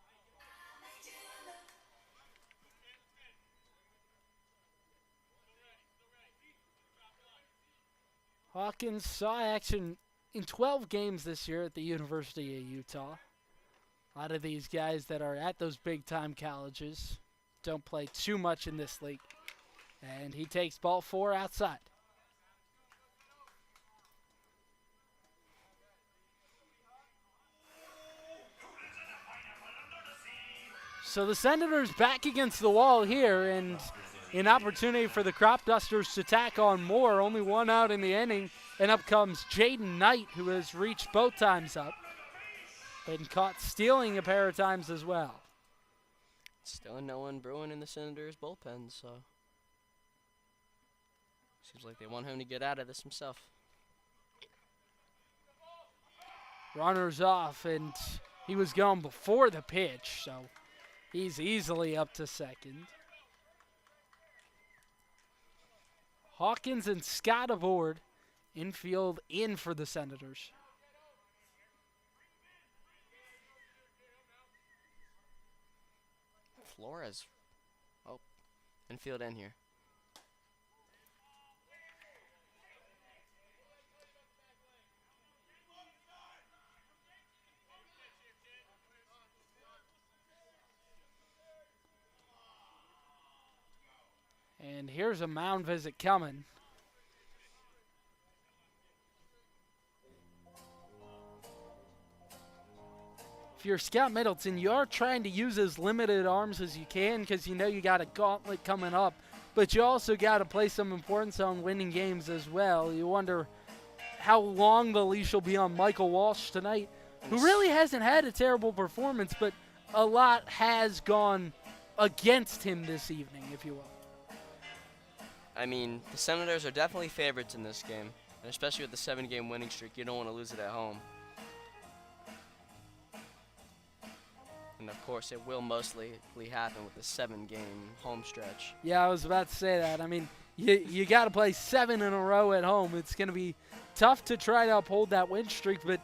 Hawkins saw action in 12 games this year at the University of Utah. A lot of these guys that are at those big-time colleges don't play too much in this league. And he takes ball 4 outside. So the Senators back against the wall here, and an opportunity for the Cropdusters to tack on more. Only one out in the inning, and up comes Jaden Knight, who has reached both times up. Been caught stealing a pair of times as well. Still no one brewing in the Senators bullpen, so seems like they want him to get out of this himself. Runners off, and he was gone before the pitch, so he's easily up to second. Hawkins and Scott aboard. Infield in for the Senators. Flores. Oh, infield in here. And here's a mound visit coming. If you're Scott Middleton, you are trying to use as limited arms as you can because you know you got a gauntlet coming up, but you also got to place some importance on winning games as well. You wonder how long the leash will be on Michael Walsh tonight, who really hasn't had a terrible performance, but a lot has gone against him this evening, if you will. I mean, the Senators are definitely favorites in this game, and especially with the 7-game winning streak, you don't want to lose it at home. And of course, it will mostly happen with the 7-game home stretch. Yeah, I was about to say that. I mean, you got to play 7 in a row at home. It's going to be tough to try to uphold that win streak, but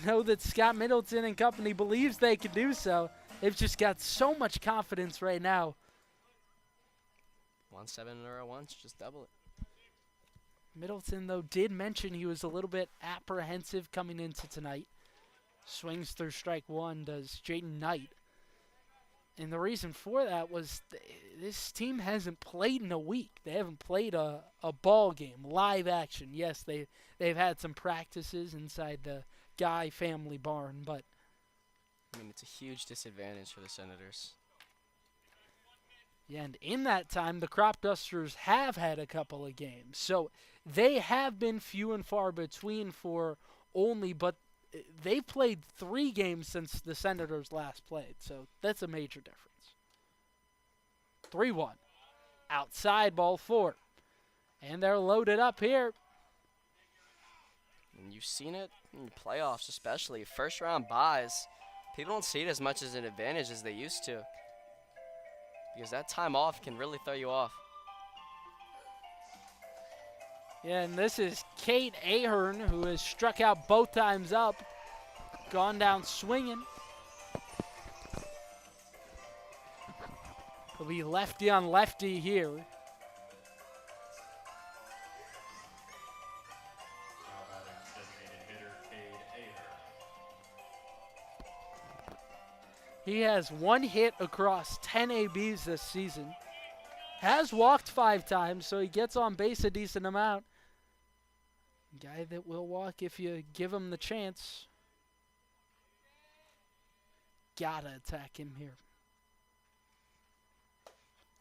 know that Scott Middleton and company believes they can do so. They've just got so much confidence right now. Won 7 in a row once, just double it. Middleton, though, did mention he was a little bit apprehensive coming into tonight. Swings through strike one, does Jaden Knight. And the reason for that was this team hasn't played in a week. They haven't played a ball game, live action. Yes, they've had some practices inside the Guy family barn, but I mean, it's a huge disadvantage for the Senators. Yeah, and in that time, the Cropdusters have had a couple of games. So they have been few and far between for Olney, but they've played 3 games since the Senators last played. So that's a major difference. 3-1. Outside, ball 4. And they're loaded up here. And you've seen it in the playoffs, especially first-round buys. People don't see it as much as an advantage as they used to, because that time off can really throw you off. Yeah, and this is Kate Ahern, who has struck out both times up, gone down swinging. It'll be lefty on lefty here. He has 1 hit across 10 ABs this season. Has walked 5 times, so he gets on base a decent amount. Guy that will walk if you give him the chance. Gotta attack him here.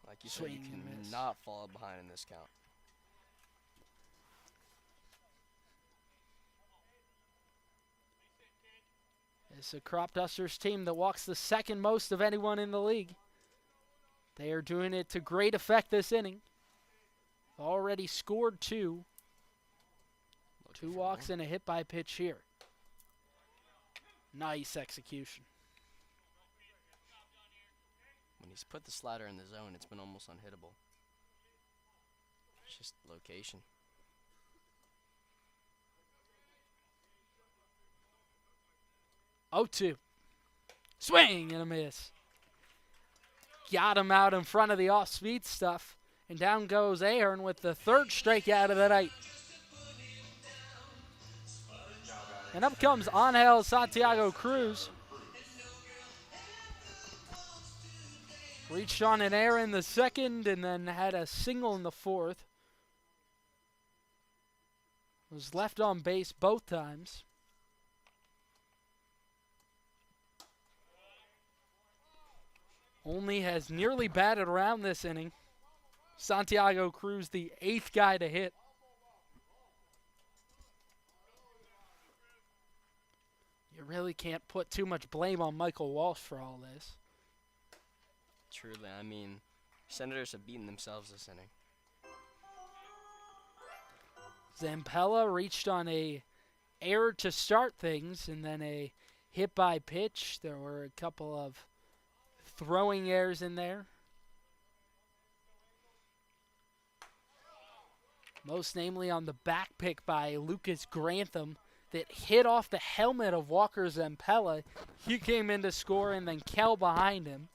Like you said, you Swing cannot fall behind in this count. It's a Cropdusters team that walks the second most of anyone in the league. They are doing it to great effect this inning. Already scored 2. 2 walks and a hit by pitch here. Nice execution. When he's put the slider in the zone, it's been almost unhittable. It's just location. Oh, 2. Swing and a miss. Got him out in front of the off-speed stuff. And down goes Ahern with the 3rd strikeout of the night. And up comes Angel Santiago Cruz. Reached on an error in the 2nd and then had a single in the 4th. Was left on base both times. Olney has nearly batted around this inning. Santiago Cruz, the 8th guy to hit. You really can't put too much blame on Michael Walsh for all this. Truly, I mean, Senators have beaten themselves this inning. Zampella reached on a error to start things and then a hit by pitch. There were a couple of throwing errors in there. Most namely on the back pick by Lucas Grantham that hit off the helmet of Walker Zampella. He came in to score and then Kell behind him.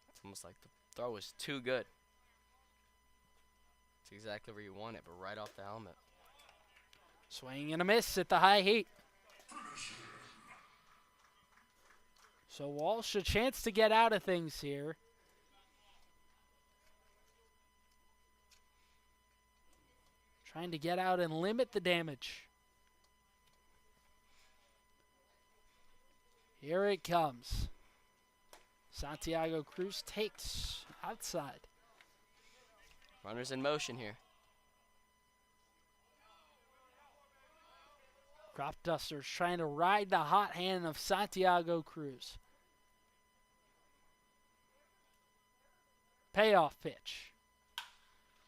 It's almost like the throw was too good. It's exactly where you want it, but right off the helmet. Swing and a miss at the high heat. So Walsh a chance to get out of things here. Trying to get out and limit the damage. Here it comes. Santiago Cruz takes outside. Runners in motion here. Cropdusters trying to ride the hot hand of Santiago Cruz. Payoff pitch.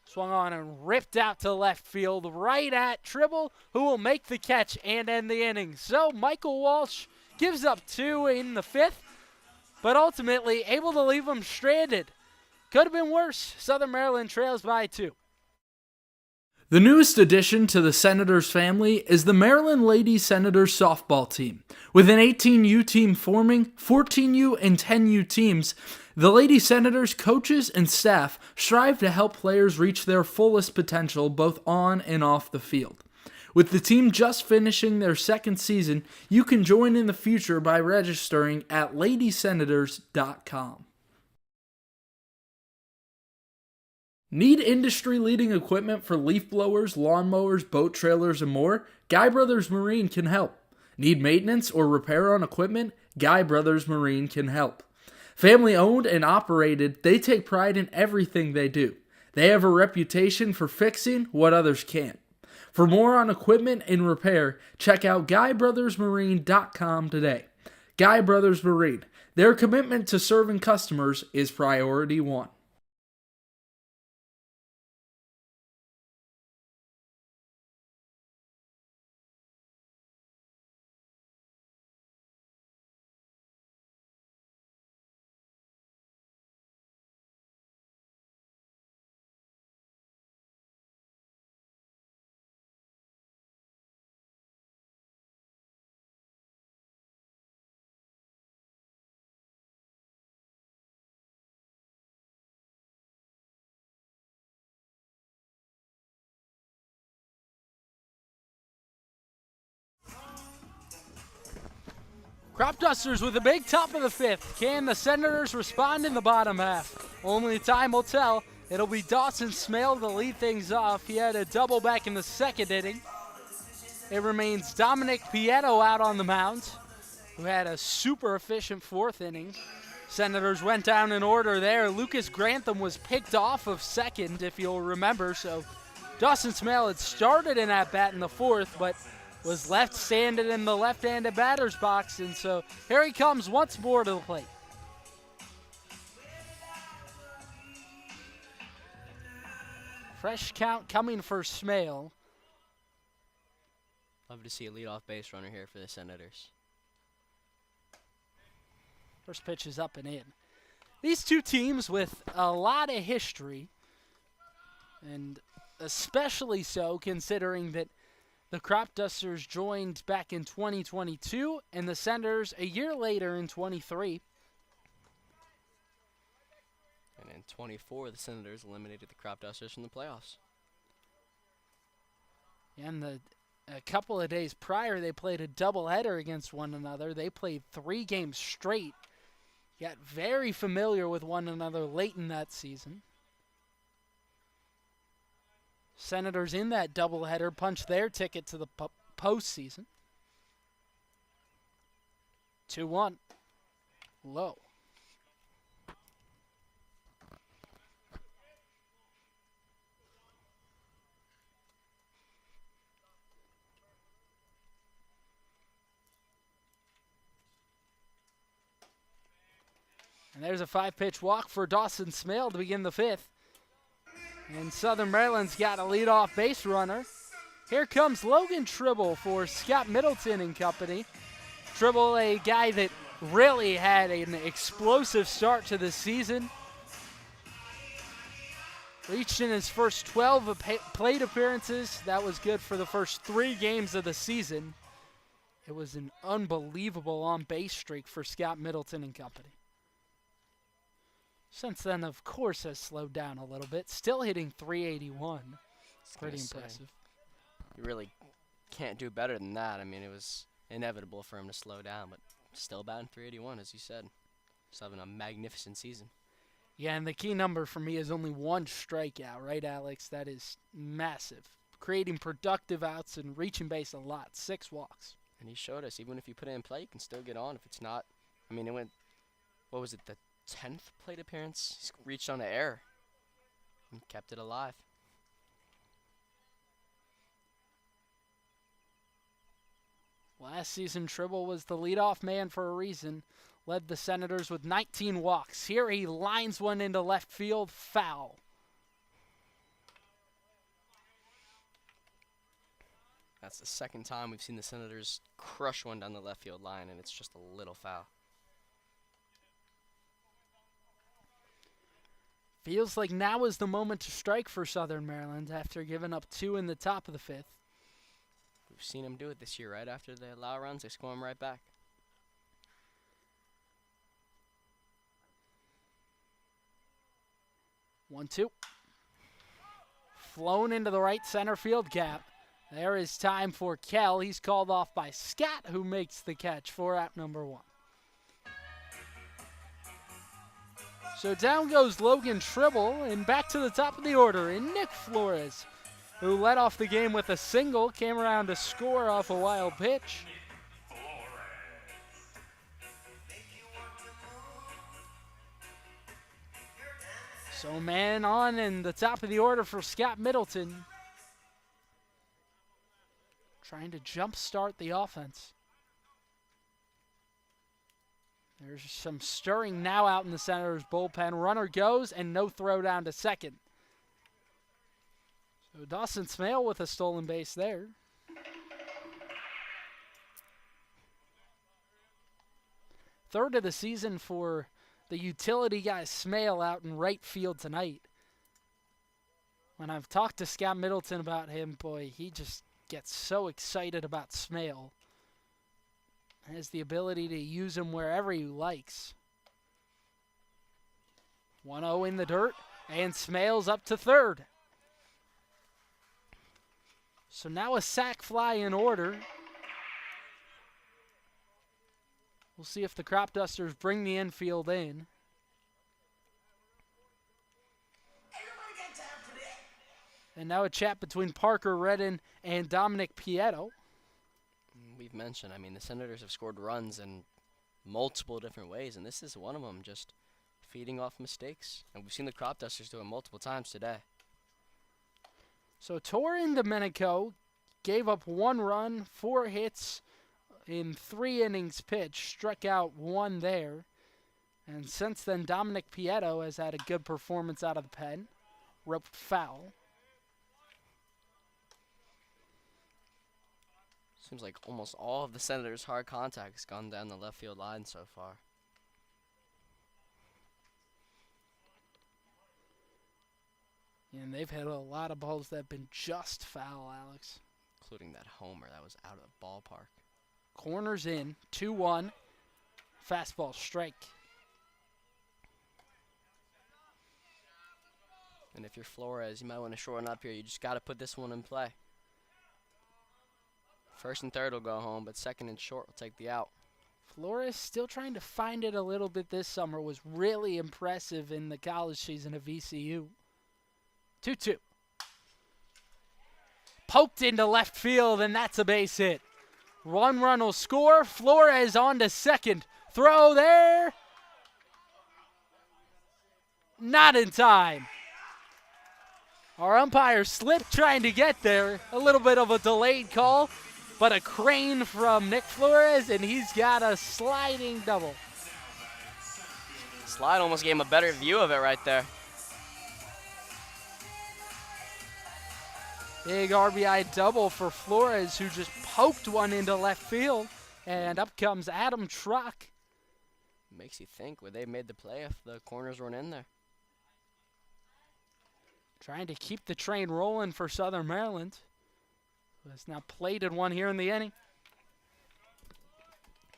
Swung on and ripped out to left field, right at Tribble, who will make the catch and end the inning. So Michael Walsh gives up 2 in the 5th, but ultimately able to leave him stranded. Could have been worse. Southern Maryland trails by 2. The newest addition to the Senators family is the Maryland Lady Senators softball team. With an 18U team forming, 14U and 10U teams, the Lady Senators coaches and staff strive to help players reach their fullest potential both on and off the field. With the team just finishing their 2nd season, you can join in the future by registering at ladysenators.com. Need industry-leading equipment for leaf blowers, lawnmowers, boat trailers, and more? Guy Brothers Marine can help. Need maintenance or repair on equipment? Guy Brothers Marine can help. Family owned and operated, they take pride in everything they do. They have a reputation for fixing what others can't. For more on equipment and repair, check out GuyBrothersMarine.com today. Guy Brothers Marine. Their commitment to serving customers is priority 1. Cropdusters with a big top of the fifth. Can the Senators respond in the bottom half? Only time will tell. It'll be Dawson Smale to lead things off. He had a double back in the second inning. It remains Dominic Pietto out on the mound, who had a super efficient fourth inning. Senators went down in order there. Lucas Grantham was picked off of second, if you'll remember. So Dawson Smale had started an at-bat in the fourth, but was left standing in the left-handed batter's box. And so here he comes once more to the plate. Fresh count coming for Smale. Love to see a leadoff base runner here for the Senators. First pitch is up and in. These two teams with a lot of history, and especially so considering that the Cropdusters joined back in 2022 and the Senators a year later in 23. And in 24, the Senators eliminated the Cropdusters from the playoffs. And a couple of days prior, they played a doubleheader against one another. They played 3 games straight. Got very familiar with one another late in that season. Senators in that doubleheader punched their ticket to the postseason. 2-1. Low. And there's a 5-pitch walk for Dawson Smale to begin the fifth. And Southern Maryland's got a leadoff base runner. Here comes Logan Tribble for Scott Middleton and company. Tribble, a guy that really had an explosive start to the season. Reached in his first 12 plate appearances. That was good for the first 3 games of the season. It was an unbelievable on-base streak for Scott Middleton and company. Since then, of course, has slowed down a little bit. Still hitting 381. Pretty impressive. You really can't do better than that. I mean, it was inevitable for him to slow down, but still batting 381, as you said. Still having a magnificent season. Yeah, and the key number for me is only 1 strikeout, right, Alex? That is massive. Creating productive outs and reaching base a lot. 6 walks. And he showed us, even if you put it in play, you can still get on. If it's not, I mean, it went, what was it, the 10th plate appearance? He's reached on an error and kept it alive. Last season, Tribble was the leadoff man for a reason. Led the Senators with 19 walks. Here he lines one into left field, foul. That's the second time we've seen the Senators crush one down the left field line, and it's just a little foul. Feels like now is the moment to strike for Southern Maryland after giving up 2 in the top of the 5th. We've seen them do it this year. Right after they allow runs, they score them right back. One, 2. Flown into the right center field gap. There is time for Kell. He's called off by Scott, who makes the catch for out number 1. So down goes Logan Tribble, and back to the top of the order in Nick Flores, who led off the game with a single, came around to score off a wild pitch. So man on in the top of the order for Scott Middleton. Trying to jumpstart the offense. There's some stirring now out in the Senators' bullpen. Runner goes and no throw down to second. So Dawson Smale with a stolen base there. Third of the season for the utility guy Smale out in right field tonight. When I've talked to Scott Middleton about him, boy, he just gets so excited about Smale. Has the ability to use him wherever he likes. 1-0 in the dirt, and Smale's up to third. So now a sac fly in order. We'll see if the Cropdusters bring the infield in. And now a chat between Parker Redden and Dominic Pietto. We've mentioned, the Senators have scored runs in multiple different ways, and this is one of them, just feeding off mistakes. And we've seen the Cropdusters do it multiple times today. So Torin Domenico gave up 1 run, 4 hits in 3 innings pitched, struck out 1 there. And since then, Dominic Pietto has had a good performance out of the pen. Roped foul. Seems like almost all of the Senators' hard contact has gone down the left field line so far. And they've hit a lot of balls that have been just foul, Alex. Including that homer that was out of the ballpark. Corners in, 2-1. Fastball strike. And if you're Flores, you might want to shorten up here. You just got to put this one in play. First and third will go home, but second and short will take the out. Flores still trying to find it a little bit this summer. Was really impressive in the college season of VCU. 2-2. Poked into left field, and that's a base hit. 1 run will score. Flores on to second. Throw there. Not in time. Our umpire slipped trying to get there. A little bit of a delayed call, but a crane from Nick Flores, and he's got a sliding double. Slide almost gave him a better view of it right there. Big RBI double for Flores, who just poked one into left field, and up comes Adam Truck. Makes you think, would they have made the play if the corners weren't in there? Trying to keep the train rolling for Southern Maryland, who has now plated one here in the inning.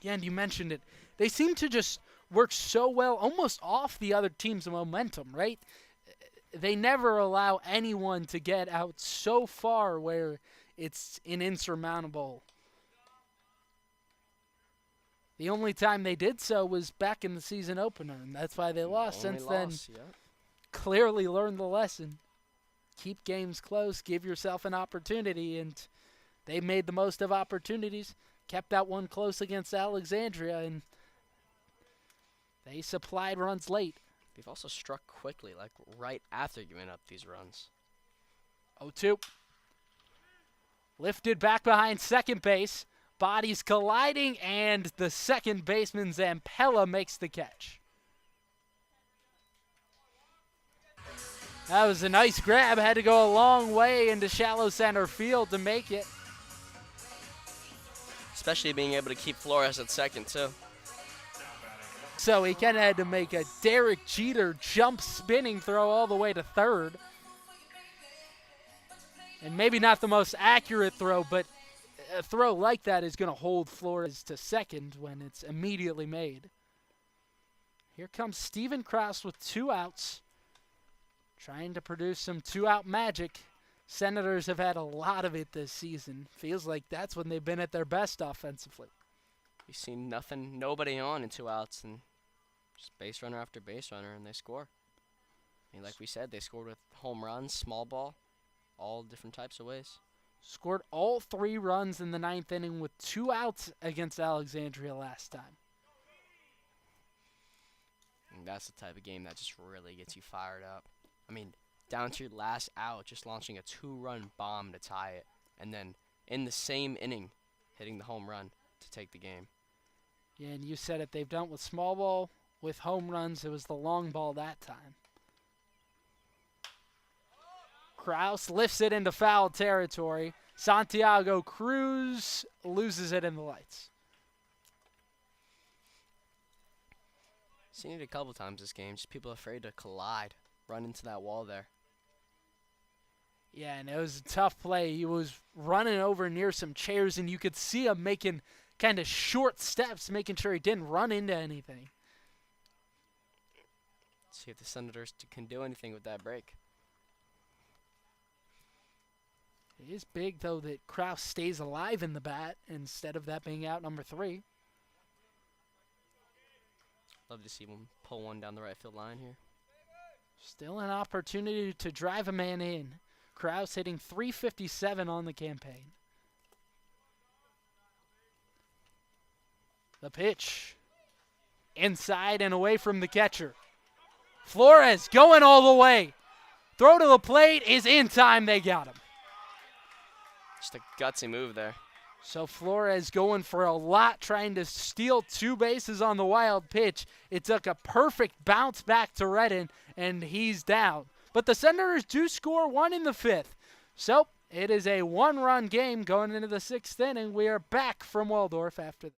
Again, you mentioned it. They seem to just work so well, almost off the other team's momentum, right? They never allow anyone to get out so far where it's an insurmountable. The only time they did so was back in the season opener, and that's why they lost. Since then, clearly learned the lesson. Keep games close, give yourself an opportunity, and they made the most of opportunities. Kept that one close against Alexandria, and they supplied runs late. They've also struck quickly, like right after giving up these runs. 0-2. Lifted back behind second base. Bodies colliding, and the second baseman, Zampella, makes the catch. That was a nice grab. Had to go a long way into shallow center field to make it. Especially being able to keep Flores at second, too. So he kind of had to make a Derek Jeter jump spinning throw all the way to third. And maybe not the most accurate throw, but a throw like that is going to hold Flores to second when it's immediately made. Here comes Steven Krause with 2 outs. Trying to produce some 2-out magic. Senators have had a lot of it this season. Feels like that's when they've been at their best offensively. We've seen nobody on in 2 outs, and just base runner after base runner, and they score. Like we said, they scored with home runs, small ball, all different types of ways. Scored all 3 runs in the 9th inning with 2 outs against Alexandria last time. And that's the type of game that just really gets you fired up. Down to your last out, just launching a 2-run bomb to tie it, and then in the same inning, hitting the home run to take the game. Yeah, and you said it. They've done it with small ball, with home runs. It was the long ball that time. Krause lifts it into foul territory. Santiago Cruz loses it in the lights. Seen it a couple times this game. Just people afraid to collide, run into that wall there. Yeah, and it was a tough play. He was running over near some chairs, and you could see him making kind of short steps, making sure he didn't run into anything. See if the Senators can do anything with that break. It is big, though, that Krause stays alive in the bat instead of that being out number 3. Love to see him pull one down the right field line here. Still an opportunity to drive a man in. Kraus hitting .357 on the campaign. The pitch. Inside and away from the catcher. Flores going all the way. Throw to the plate is in time. They got him. Just a gutsy move there. So Flores going for a lot, trying to steal 2 bases on the wild pitch. It took a perfect bounce back to Redden, and he's down. But the Senators do score 1 in the 5th. So it is a 1-run game going into the 6th inning. We are back from Waldorf after that.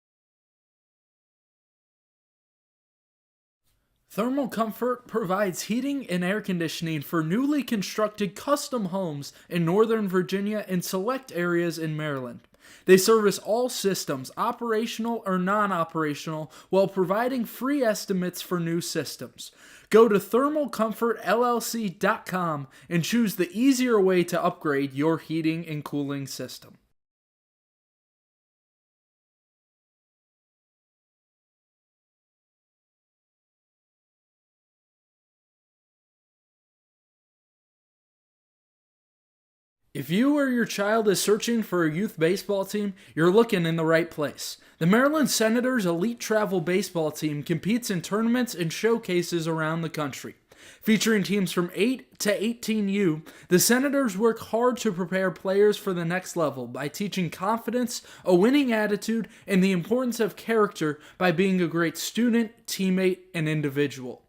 Thermal Comfort provides heating and air conditioning for newly constructed custom homes in Northern Virginia and select areas in Maryland. They service all systems, operational or non-operational, while providing free estimates for new systems. Go to thermalcomfortllc.com and choose the easier way to upgrade your heating and cooling system. If you or your child is searching for a youth baseball team, you're looking in the right place. The Maryland Senators Elite Travel Baseball Team competes in tournaments and showcases around the country. Featuring teams from 8 to 18U, the Senators work hard to prepare players for the next level by teaching confidence, a winning attitude, and the importance of character by being a great student, teammate, and individual.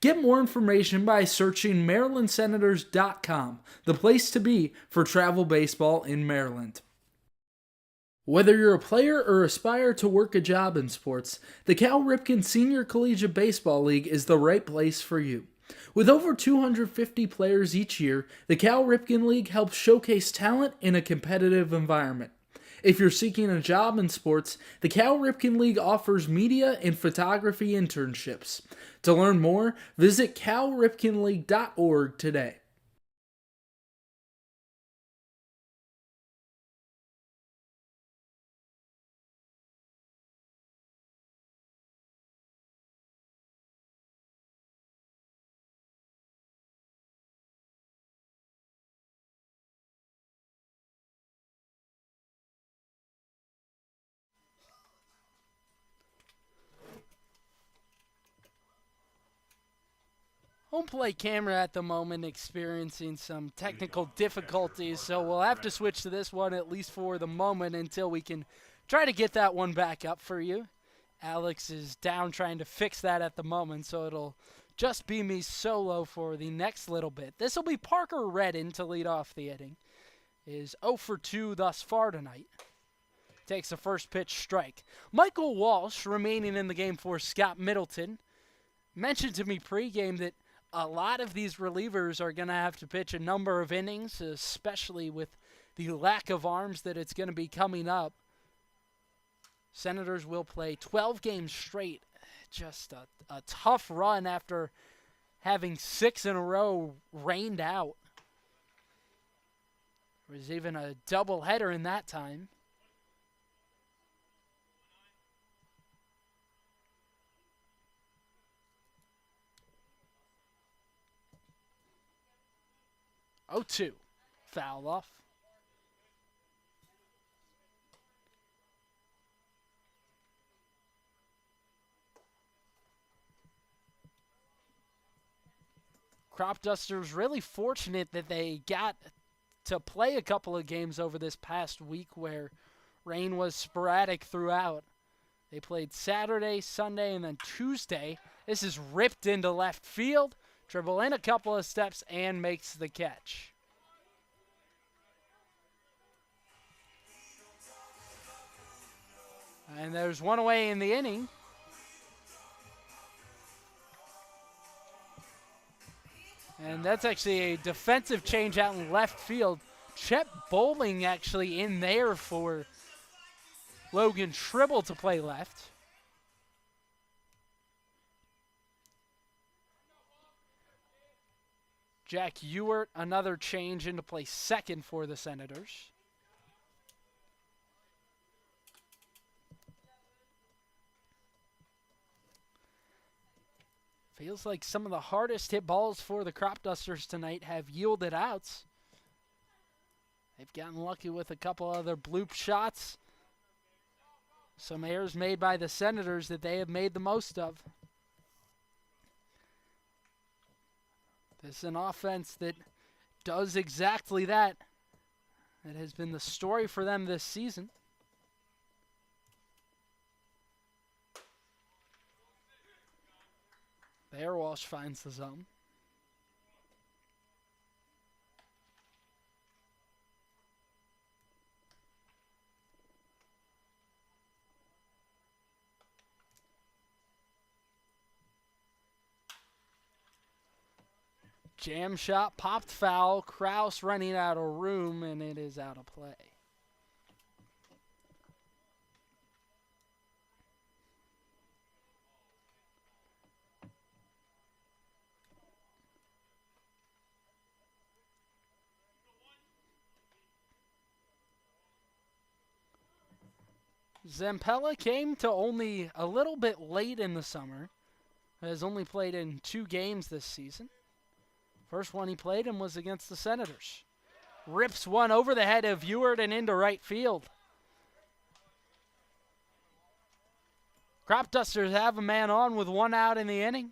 Get more information by searching MarylandSenators.com, the place to be for travel baseball in Maryland. Whether you're a player or aspire to work a job in sports, the Cal Ripken Senior Collegiate Baseball League is the right place for you. With over 250 players each year, the Cal Ripken League helps showcase talent in a competitive environment. If you're seeking a job in sports, the Cal Ripken League offers media and photography internships. To learn more, visit calripkenleague.org today. Home plate camera at the moment experiencing some technical difficulties, so we'll have to switch to this one at least for the moment until we can try to get that one back up for you. Alex is down trying to fix that at the moment, so it'll just be me solo for the next little bit. This will be Parker Redden to lead off the inning. Is 0 for 2 thus far tonight. Takes a first pitch strike. Michael Walsh remaining in the game for Scott Middleton. Mentioned to me pregame that a lot of these relievers are going to have to pitch a number of innings, especially with the lack of arms that it's going to be coming up. Senators will play 12 games straight. Just a tough run after having 6 in a row rained out. There was even a doubleheader in that time. Oh, 2. Foul off. Cropdusters really fortunate that they got to play a couple of games over this past week where rain was sporadic throughout. They played Saturday, Sunday, and then Tuesday. This is ripped into left field. Dribble in a couple of steps and makes the catch. And there's one away in the inning. And that's actually a defensive change out in left field. Chet Bowling actually in there for Logan Tribble to play left. Jack Ewert, another change into play second for the Senators. Feels like some of the hardest hit balls for the Cropdusters tonight have yielded outs. They've gotten lucky with a couple other bloop shots. Some errors made by the Senators that they have made the most of. This is an offense that does exactly that. That has been the story for them this season. There, Walsh finds the zone. Jam shot, popped foul, Kraus running out of room, and it is out of play. Zampella came to Olney a little bit late in the summer. Has only played in 2 games this season. First one he played in was against the Senators. Rips one over the head of Ewart and into right field. Cropdusters have a man on with 1 out in the inning.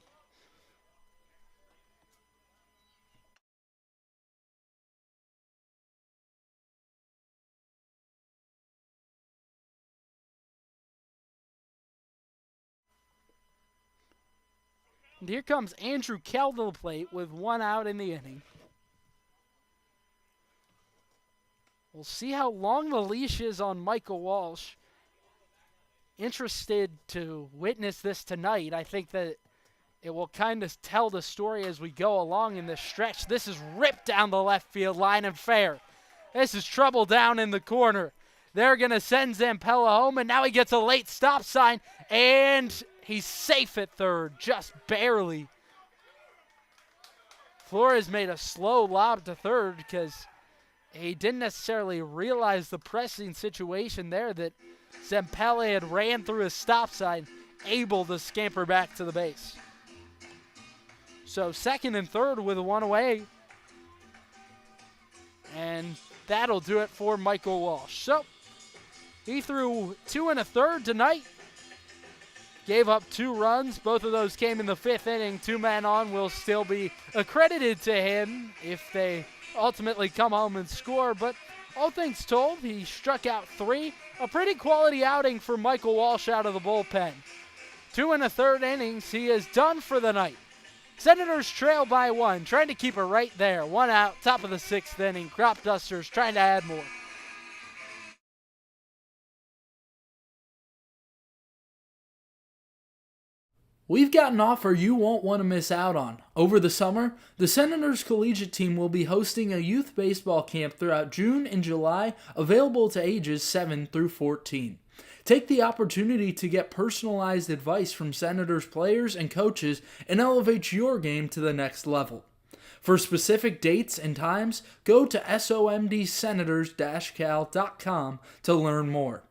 And here comes Andrew Kell to the plate with 1 out in the inning. We'll see how long the leash is on Michael Walsh. Interested to witness this tonight. I think that it will kind of tell the story as we go along in this stretch. This is ripped down the left field line and fair. This is trouble down in the corner. They're going to send Zampella home, and now he gets a late stop sign, and he's safe at third, just barely. Flores made a slow lob to third because he didn't necessarily realize the pressing situation there that Zampella had ran through his stop sign, able to scamper back to the base. So second and third with 1 away. And that'll do it for Michael Walsh. So he threw 2 1/3 tonight. Gave up 2 runs. Both of those came in the 5th inning. 2 men on will still be accredited to him if they ultimately come home and score. But all things told, he struck out 3. A pretty quality outing for Michael Walsh out of the bullpen. 2 1/3 innings. He is done for the night. Senators trail by 1, trying to keep it right there. 1 out, top of the 6th inning. Cropdusters trying to add more. We've got an offer you won't want to miss out on. Over the summer, the Senators collegiate team will be hosting a youth baseball camp throughout June and July, available to ages 7 through 14. Take the opportunity to get personalized advice from Senators players and coaches and elevate your game to the next level. For specific dates and times, go to somdsenators-cal.com to learn more.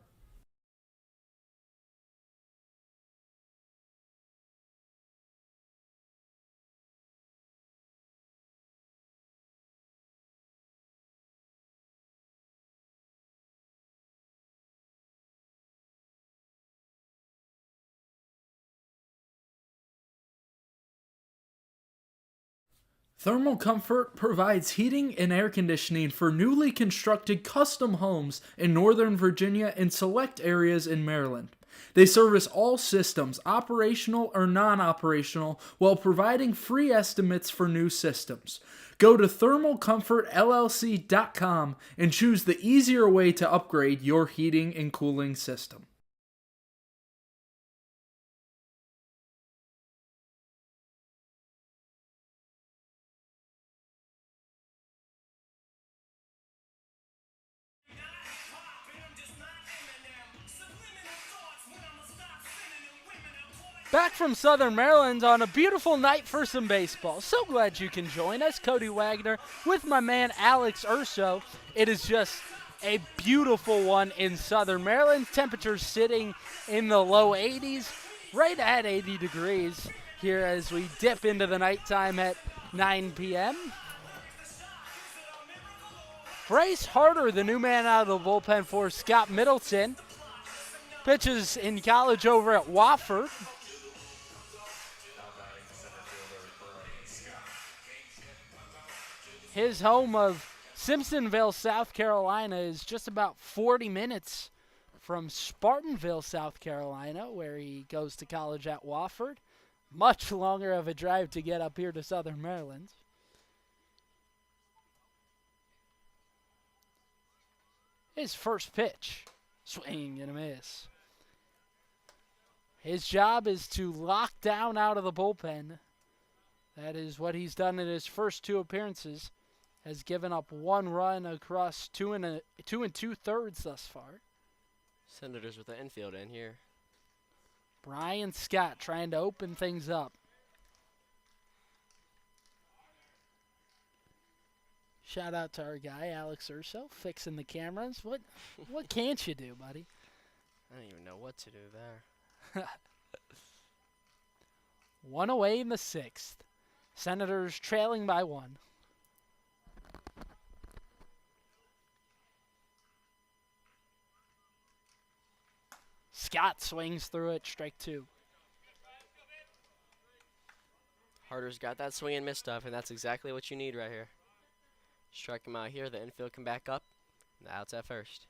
Thermal Comfort provides heating and air conditioning for newly constructed custom homes in Northern Virginia and select areas in Maryland. They service all systems, operational or non-operational, while providing free estimates for new systems. Go to thermalcomfortllc.com and choose the easier way to upgrade your heating and cooling system. Back from Southern Maryland on a beautiful night for some baseball. So glad you can join us. Cody Wagner with my man Alex Urso. It is just a beautiful one in Southern Maryland. Temperatures sitting in the low 80s, right at 80 degrees. here as we dip into the nighttime at 9 p.m. Bryce Harder, the new man out of the bullpen for Scott Middleton, pitches in college over at Wofford. His home of Simpsonville, South Carolina, is just about 40 minutes from Spartanville, South Carolina, where he goes to college at Wofford. Much longer of a drive to get up here to Southern Maryland. His first pitch, swing and a miss. His job is to lock down out of the bullpen. That is what he's done in his first 2 appearances. Has given up 1 run across 2 and 2/3 thus far. Senators with the infield in here. Brian Scott trying to open things up. Shout out to our guy, Alex Urso, fixing the cameras. What can't you do, buddy? I don't even know what to do there. 1 away in the 6th. Senators trailing by 1. Scott swings through it, strike 2. Harder's got that swing and miss stuff, and that's exactly what you need right here. Strike him out here, the infield can back up, and the out's at first.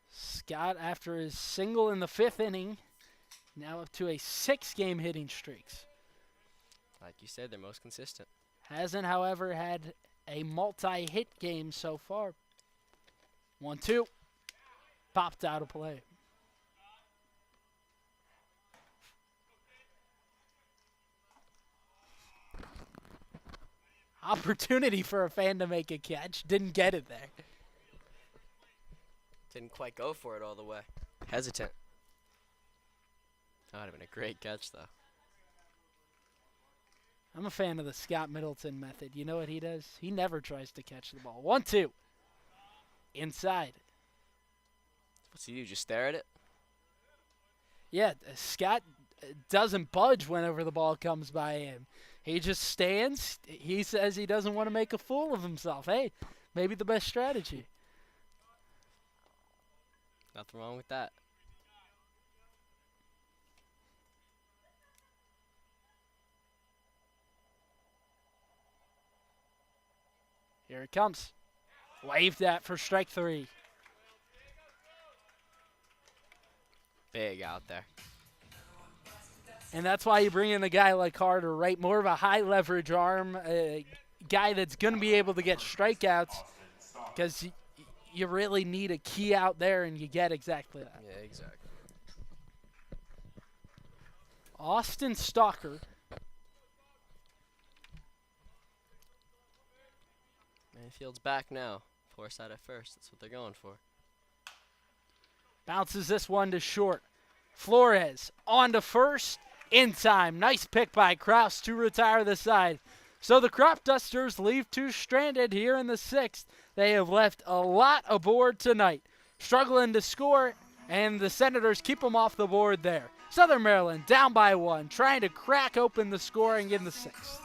Scott, after his single in the 5th inning, now up to a 6-game hitting streaks. Like you said, they're most consistent. Hasn't, however, had a multi-hit game so far. 1-2. Popped out of play. Opportunity for a fan to make a catch. Didn't get it there. Didn't quite go for it all the way. Hesitant. That would have been a great catch, though. I'm a fan of the Scott Middleton method. You know what he does? He never tries to catch the ball. 1-2. Inside. What's he do? Just stare at it? Yeah, Scott doesn't budge whenever the ball comes by him. He just stands. He says he doesn't want to make a fool of himself. Hey, maybe the best strategy. Nothing wrong with that. Here it comes. Waved that for strike 3. Big out there. And that's why you bring in a guy like Harder, right? More of a high leverage arm, a guy that's going to be able to get strikeouts because you really need a key out there, and you get exactly that. Yeah, exactly. Austin Stalker. Manfield's back now. Force out at first. That's what they're going for. Bounces this one to short. Flores on to first. In time. Nice pick by Kraus to retire the side. So the Cropdusters leave 2 stranded here in the 6th. They have left a lot aboard tonight. Struggling to score, and the Senators keep them off the board there. Southern Maryland down by 1, trying to crack open the scoring in the 6th.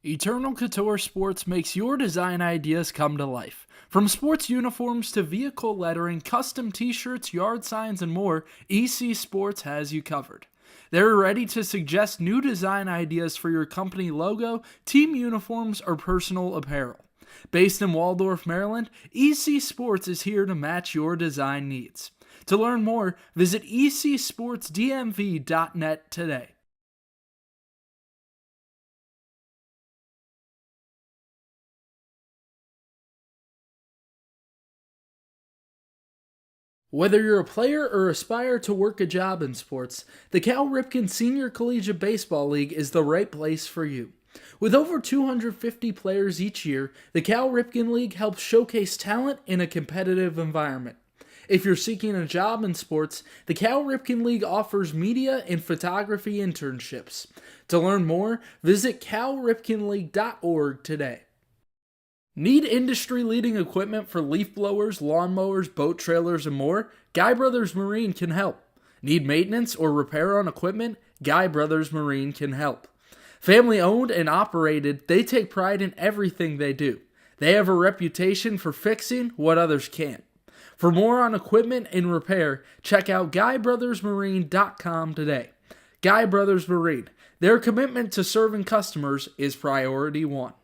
Eternal Couture Sports makes your design ideas come to life. From sports uniforms to vehicle lettering, custom t-shirts, yard signs, and more, EC Sports has you covered. They're ready to suggest new design ideas for your company logo, team uniforms, or personal apparel. Based in Waldorf, Maryland, EC Sports is here to match your design needs. To learn more, visit ecsportsdmv.net today. Whether you're a player or aspire to work a job in sports, the Cal Ripken Senior Collegiate Baseball League is the right place for you. With over 250 players each year, the Cal Ripken League helps showcase talent in a competitive environment. If you're seeking a job in sports, the Cal Ripken League offers media and photography internships. To learn more, visit calripkenleague.org today. Need industry-leading equipment for leaf blowers, lawnmowers, boat trailers, and more? Guy Brothers Marine can help. Need maintenance or repair on equipment? Guy Brothers Marine can help. Family owned and operated, they take pride in everything they do. They have a reputation for fixing what others can't. For more on equipment and repair, check out GuyBrothersMarine.com today. Guy Brothers Marine. Their commitment to serving customers is priority one.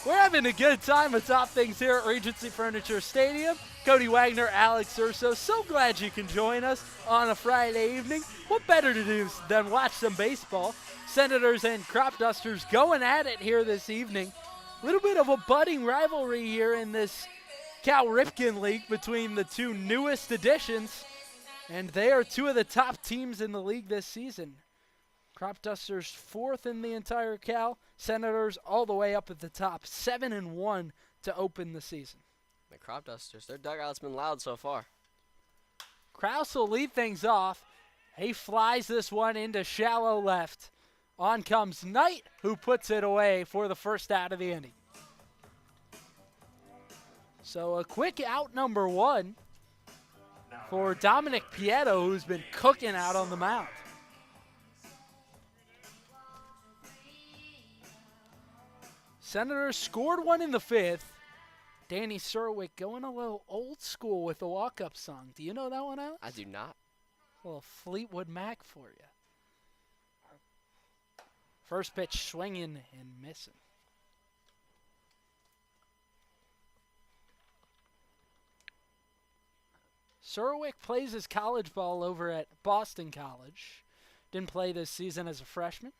We're having a good time atop things here at Regency Furniture Stadium. Cody Wagner, Alex Urso, so glad you can join us on a Friday evening. What better to do than watch some baseball? Senators and Cropdusters going at it here this evening. A little bit of a budding rivalry here in this Cal Ripken League between the two newest additions, and they are two of the top teams in the league this season. Cropdusters fourth in the entire Cal. Senators all the way up at the top, 7-1 to open the season. The Cropdusters, their dugout's been loud so far. Kraus will lead things off. He flies this one into shallow left. On comes Knight, who puts it away for the first out of the inning. So a quick out number one for Dominic Pietto, who's been cooking out on the mound. Senators scored one in the fifth. Danny Serwick going a little old school with the walk-up song. Do you know that one, Alex? I do not. A little Fleetwood Mac for you. First pitch swinging and missing. Serwick plays his college ball over at Boston College. Didn't play this season as a freshman.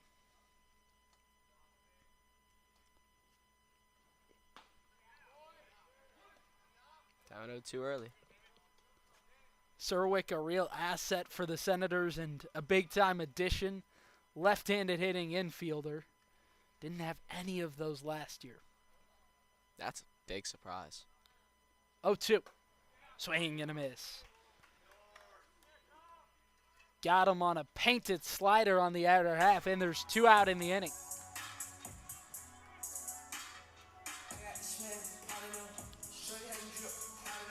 Down 0-2 early. Serwick, a real asset for the Senators and a big-time addition. Left-handed hitting infielder. Didn't have any of those last year. That's a big surprise. 0-2. Swing and a miss. Got him on a painted slider on the outer half, and there's two out in the inning.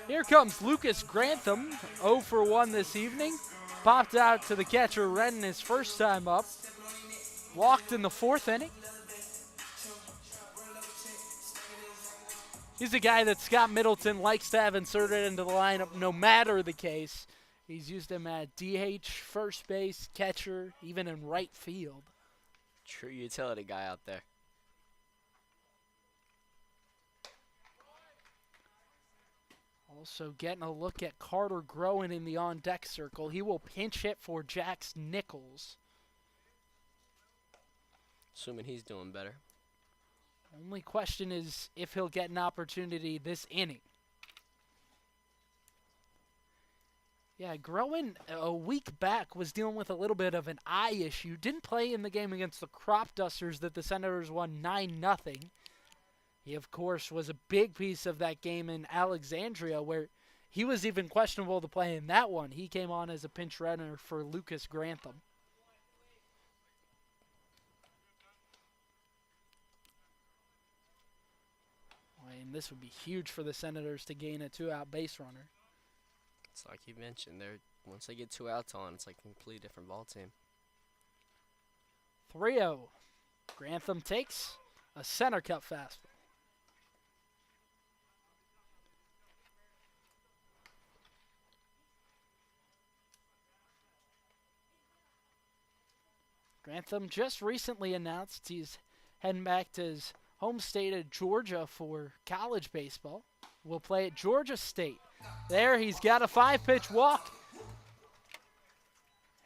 Here comes Lucas Grantham, 0 for 1 this evening. Popped out to the catcher, Redden, his first time up. Walked in the fourth inning. He's a guy that Scott Middleton likes to have inserted into the lineup no matter the case. He's used him at DH, first base, catcher, even in right field. True utility guy out there. Also getting a look at Carter Groen in the on-deck circle. He will pinch hit for Jax Nichols. Assuming he's doing better. Only question is if he'll get an opportunity this inning. Yeah, Groen a week back was dealing with a little bit of an eye issue. Didn't play in the game against the Cropdusters that the Senators won 9-0. He, of course, was a big piece of that game in Alexandria where he was even questionable to play in that one. He came on as a pinch runner for Lucas Grantham. And this would be huge for the Senators to gain a two-out base runner. It's like you mentioned, once they get two outs on, it's like a completely different ball team. 3-0. Grantham takes a center cut fastball. Grantham just recently announced he's heading back to his home state of Georgia for college baseball. Will play at Georgia State. There, he's got a 5-pitch walk.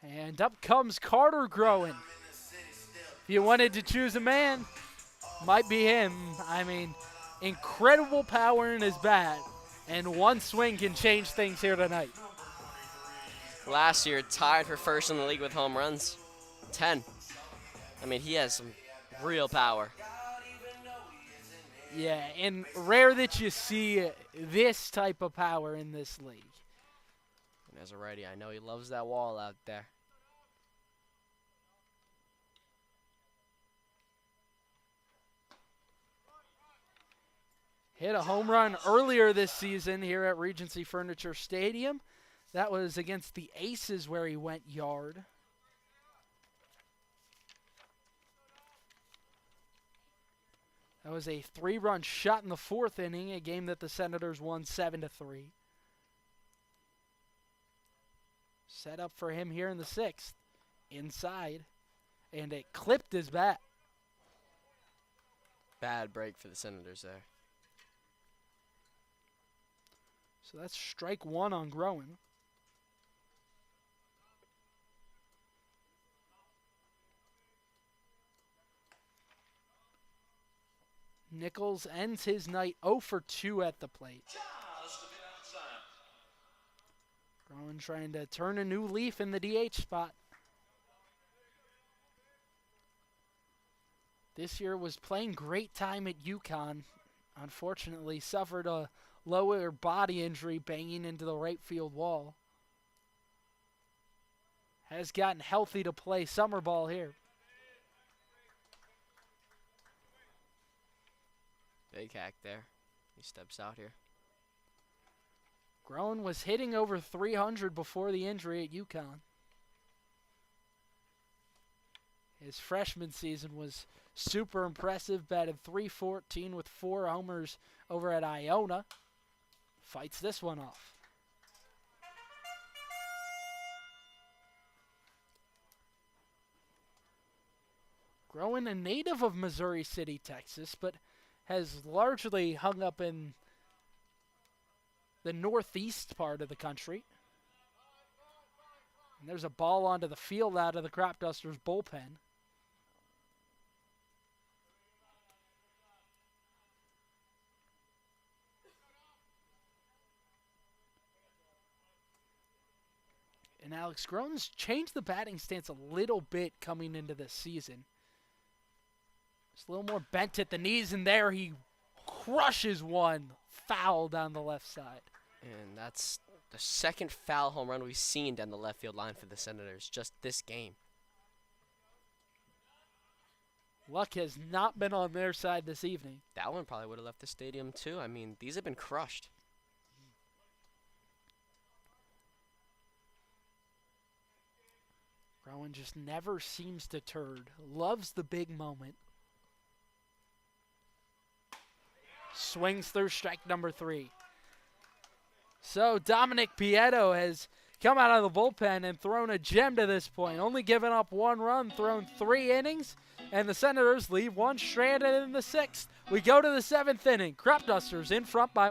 And up comes Carter Groen. If you wanted to choose a man, might be him. I mean, incredible power in his bat. And one swing can change things here tonight. Last year, tied for first in the league with home runs. 10. I mean, he has some real power. Yeah, and rare that you see this type of power in this league. And as a righty, I know he loves that wall out there. Hit a home run earlier this season here at Regency Furniture Stadium. That was against the Aces where he went yard. That was a 3-run shot in the 4th inning, a game that the Senators won 7-3. Set up for him here in the 6th. Inside. And it clipped his bat. Bad break for the Senators there. So that's strike 1 on Groen. Nichols ends his night 0 for 2 at the plate. Groen trying to turn a new leaf in the DH spot. This year was playing great time at UConn. Unfortunately, suffered a lower body injury banging into the right field wall. Has gotten healthy to play summer ball here. Big hack there. He steps out here. Groen was hitting over 300 before the injury at UConn. His freshman season was super impressive. Batted .314 with 4 homers over at Iona. Fights this one off. Groen, a native of Missouri City, Texas, but has largely hung up in the northeast part of the country. And there's a ball onto the field out of the Cropdusters bullpen. And Alex Groen's changed the batting stance a little bit coming into this season. Just a little more bent at the knees, and there he crushes one foul down the left side. And that's the second foul home run we've seen down the left field line for the Senators just this game. Luck has not been on their side this evening. That one probably would have left the stadium too. I mean, these have been crushed. Groen just never seems deterred. Loves the big moment. Swings through strike number 3. So Dominic Pietto has come out of the bullpen and thrown a gem to this point. Only given up 1 run, thrown 3 innings, and the Senators leave one stranded in the 6th. We go to the 7th inning. Cropdusters in front by...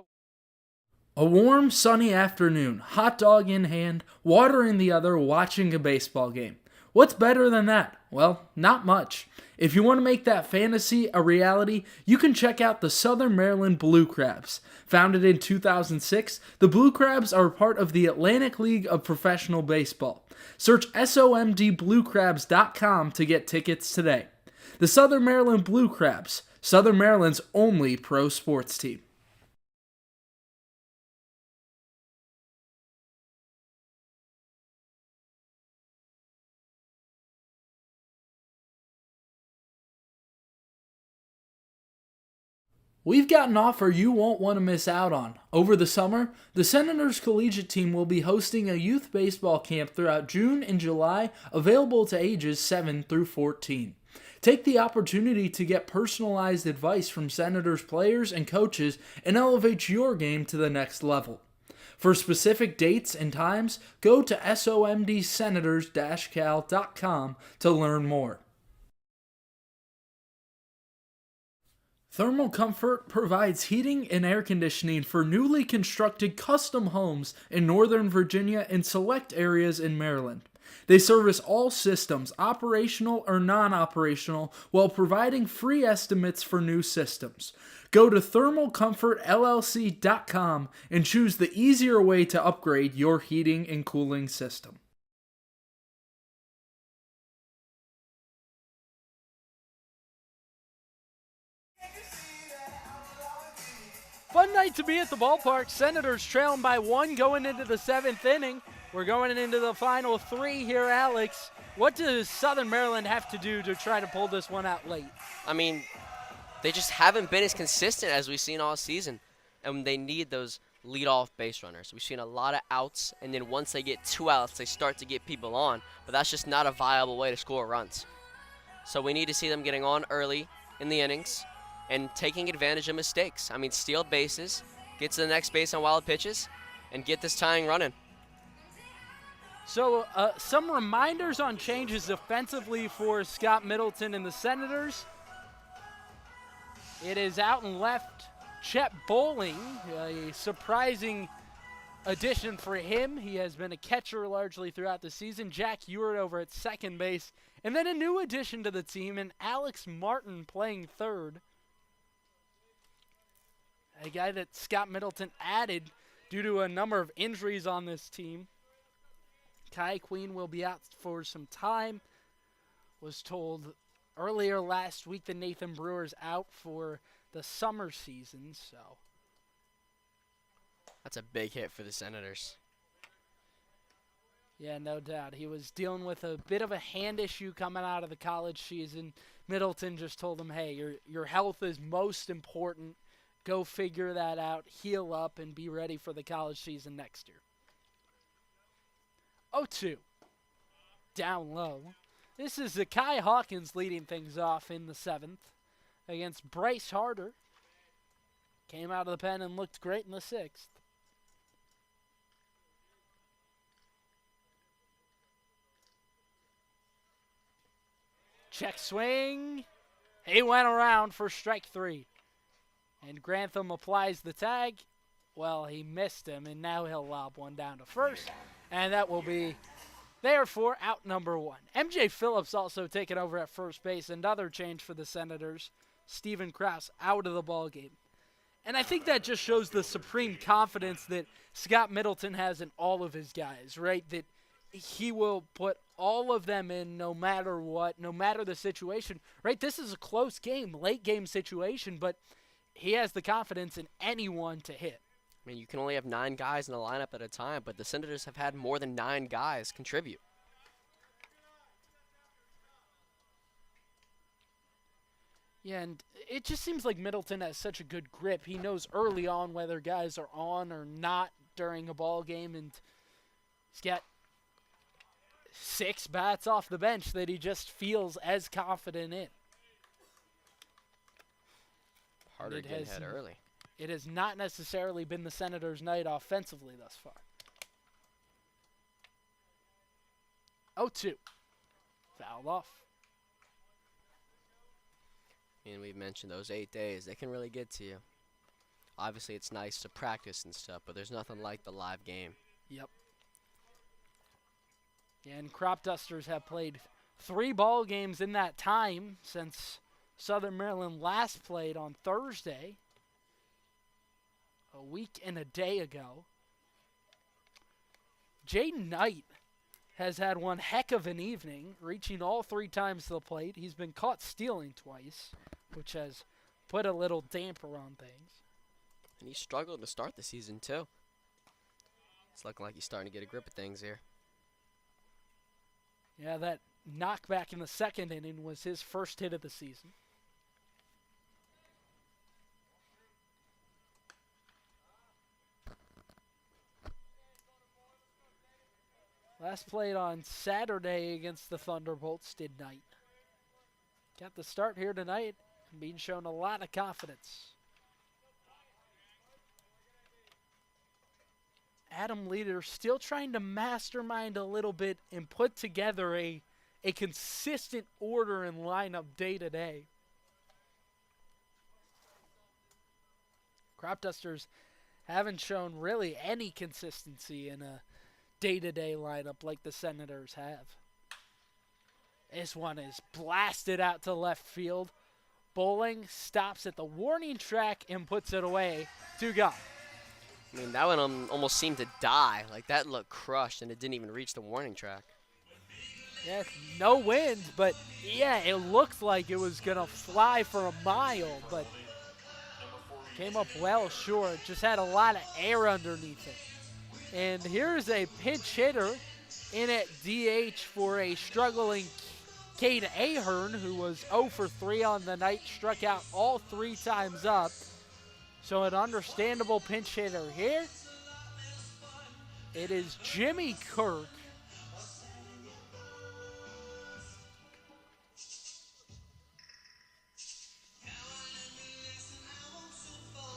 A warm, sunny afternoon, hot dog in hand, water in the other, watching a baseball game. What's better than that? Well, not much. If you want to make that fantasy a reality, you can check out the Southern Maryland Blue Crabs. Founded in 2006, the Blue Crabs are part of the Atlantic League of Professional Baseball. Search SOMDBlueCrabs.com to get tickets today. The Southern Maryland Blue Crabs, Southern Maryland's only pro sports team. We've got an offer you won't want to miss out on. Over the summer, the Senators collegiate team will be hosting a youth baseball camp throughout June and July, available to ages 7 through 14. Take the opportunity to get personalized advice from Senators players and coaches and elevate your game to the next level. For specific dates and times, go to somdsenators-cal.com to learn more. Thermal Comfort provides heating and air conditioning for newly constructed custom homes in Northern Virginia and select areas in Maryland. They service all systems, operational or non-operational, while providing free estimates for new systems. Go to thermalcomfortllc.com and choose the easier way to upgrade your heating and cooling system. Fun night to be at the ballpark. Senators trailing by 1 going into the 7th inning. We're going into the final 3 here, Alex. What does Southern Maryland have to do to try to pull this one out late? I mean, They just haven't been as consistent as we've seen all season, and they need those leadoff base runners. We've seen a lot of outs, and then once they get 2 outs, they start to get people on, but that's just not a viable way to score runs. So we need to see them getting on early in the innings and taking advantage of mistakes. I mean, steal bases, get to the next base on wild pitches, and get this tying running. So some reminders on changes offensively for Scott Middleton and the Senators. It is out and left Chet Bowling, a surprising addition for him. He has been a catcher largely throughout the season. Jack Ewart over at second base. And then a new addition to the team, and Alex Martin playing third. A guy that Scott Middleton added due to a number of injuries on this team. Kai Queen will be out for some time. Was told earlier last week that Nathan Brewer's out for the summer season, so. That's a big hit for the Senators. Yeah, no doubt. He was dealing with a bit of a hand issue coming out of the college season. Middleton just told him, hey, your health is most important. Go figure that out, heal up, and be ready for the college season next year. 0-2. Down low. This is Zakai Hawkins leading things off in the 7th against Bryce Harder. Came out of the pen and looked great in the 6th. Check swing. He went around for strike 3. And Grantham applies the tag. Well, he missed him, and now he'll lob one down to first. And that will be, therefore, out number 1. MJ Phillips also taking over at first base. Another change for the Senators. Steven Krause out of the ballgame. And I think that just shows the supreme confidence that Scott Middleton has in all of his guys, right? That he will put all of them in no matter what, no matter the situation, right? This is a close game, late game situation, but he has the confidence in anyone to hit. I mean, you can only have 9 guys in the lineup at a time, but the Senators have had more than 9 guys contribute. Yeah, and it just seems like Middleton has such a good grip. He knows early on whether guys are on or not during a ball game, and he's got 6 bats off the bench that he just feels as confident in. Harder getting hit early. It has not necessarily been the Senators' night offensively thus far. 0-2. Fouled off. And we've mentioned those 8 days. They can really get to you. Obviously, it's nice to practice and stuff, but there's nothing like the live game. Yep. And Cropdusters have played 3 ball games in that time since Southern Maryland last played on Thursday, a week and a day ago. Jaden Knight has had one heck of an evening, reaching all 3 times to the plate. He's been caught stealing twice, which has put a little damper on things. And he struggled to start the season, too. It's looking like he's starting to get a grip of things here. Yeah, that knockback in the 2nd inning was his first hit of the season. Last played on Saturday against the Thunderbolts did Knight. Got the start here tonight and being shown a lot of confidence. Adam Leader still trying to mastermind a little bit and put together a consistent order and lineup day to day. Cropdusters haven't shown really any consistency in a day-to-day lineup like the Senators have. This one is blasted out to left field. Bowling stops at the warning track and puts it away. 2 gone. I mean, that one almost seemed to die. Like, that looked crushed, and it didn't even reach the warning track. Yeah, no wind, but yeah, it looked like it was going to fly for a mile, but came up well short. Just had a lot of air underneath it. And here's a pinch hitter in at DH for a struggling Cade Ahern, who was 0 for 3 on the night, struck out all 3 times up. So an understandable pinch hitter here. It is Jimmy Kirk.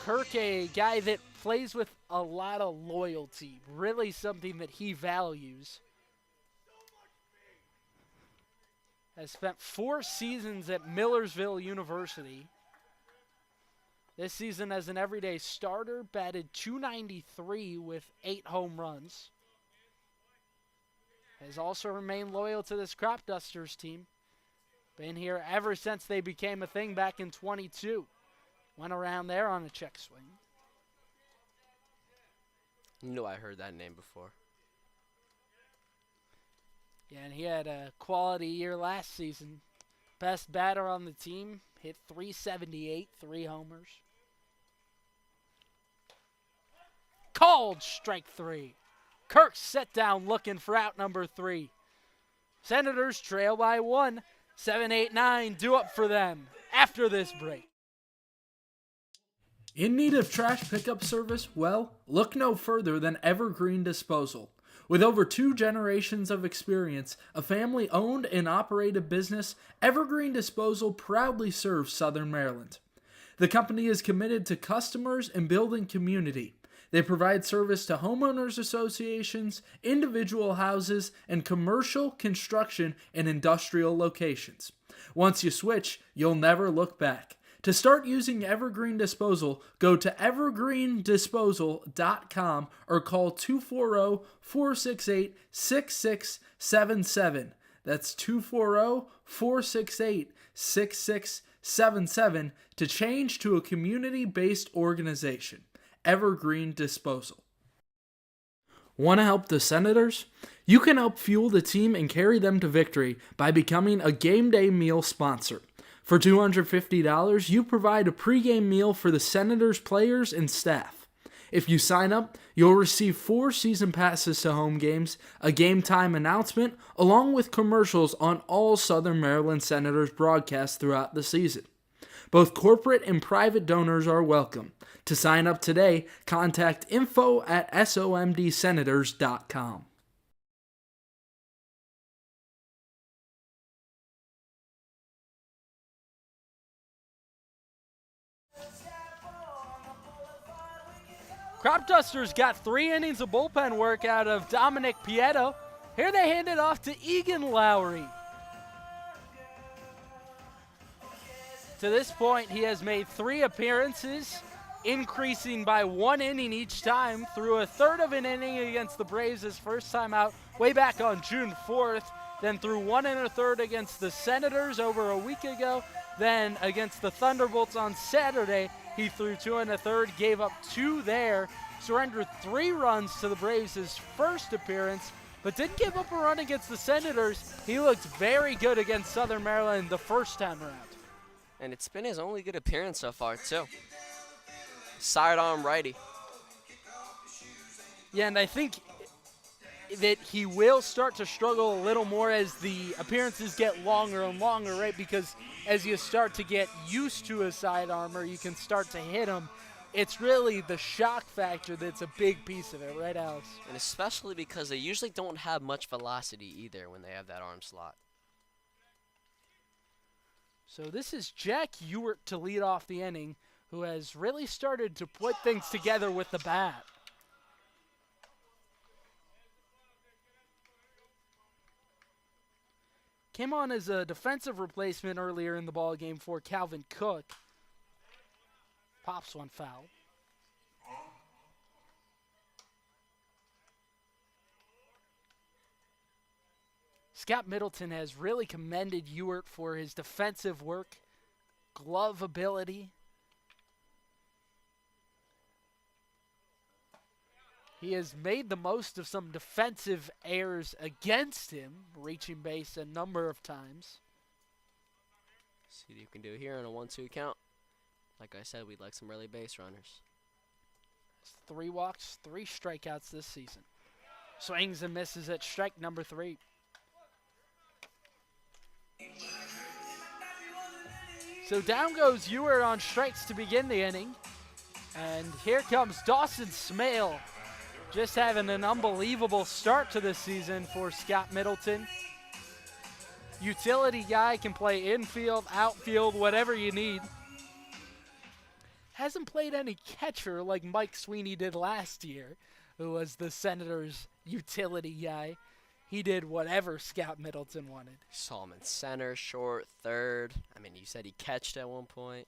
Kirk, a guy that plays with a lot of loyalty, really something that he values. Has spent 4 seasons at Millersville University. This season as an everyday starter, batted .293 with 8 home runs. Has also remained loyal to this Cropdusters team. Been here ever since they became a thing back in 22. Went around there on a check swing. You know I heard that name before. Yeah, and he had a quality year last season. Best batter on the team, hit .378, 3 homers. Called strike 3. Kirk set down looking for out number 3. Senators trail by 1. 7-8-9 due up for them after this break. In need of trash pickup service? Well, look no further than Evergreen Disposal. With over 2 generations of experience, a family-owned and operated business, Evergreen Disposal proudly serves Southern Maryland. The company is committed to customers and building community. They provide service to homeowners associations, individual houses, and commercial, construction, and industrial locations. Once you switch, you'll never look back. To start using Evergreen Disposal, go to evergreendisposal.com or call 240-468-6677. That's 240-468-6677 to change to a community-based organization. Evergreen Disposal. Want to help the Senators? You can help fuel the team and carry them to victory by becoming a game day meal sponsor. For $250, you provide a pregame meal for the Senators players and staff. If you sign up, you'll receive 4 season passes to home games, a game time announcement, along with commercials on all Southern Maryland Senators broadcasts throughout the season. Both corporate and private donors are welcome. To sign up today, contact info@somdsenators.com. Cropdusters got 3 innings of bullpen work out of Dominic Pietto. Here they hand it off to Egan Lowry. To this point, he has made 3 appearances, increasing by 1 inning each time, through a third of an inning against the Braves his first time out way back on June 4th, then threw 1 1/3 against the Senators over a week ago, then against the Thunderbolts on Saturday, he threw 2 1/3, gave up 2 there, surrendered 3 runs to the Braves his first appearance, but didn't give up a run against the Senators. He looked very good against Southern Maryland the first time around. And it's been his only good appearance so far, too. Sidearm righty. Yeah, and I think that he will start to struggle a little more as the appearances get longer and longer, right? Because as you start to get used to a sidearmer, you can start to hit him. It's really the shock factor that's a big piece of it, right, Alex? And especially because they usually don't have much velocity either when they have that arm slot. So this is Jack Ewert to lead off the inning, who has really started to put things together with the bat. Came on as a defensive replacement earlier in the ballgame for Calvin Cook. Pops one foul. Scott Middleton has really commended Ewert for his defensive work, glove ability. He has made the most of some defensive errors against him, reaching base a number of times. See what you can do here on a 1-2 count. Like I said, we'd like some early base runners. 3 walks, 3 strikeouts this season. Swings and misses at strike number 3. So down goes Ewert on strikes to begin the inning. And here comes Dawson Smale, just having an unbelievable start to this season for Scott Middleton. Utility guy, can play infield, outfield, whatever you need. Hasn't played any catcher like Mike Sweeney did last year, who was the Senators' utility guy. He did whatever Scout Middleton wanted. Saw him in center, short, third. I mean, you said he catched at one point.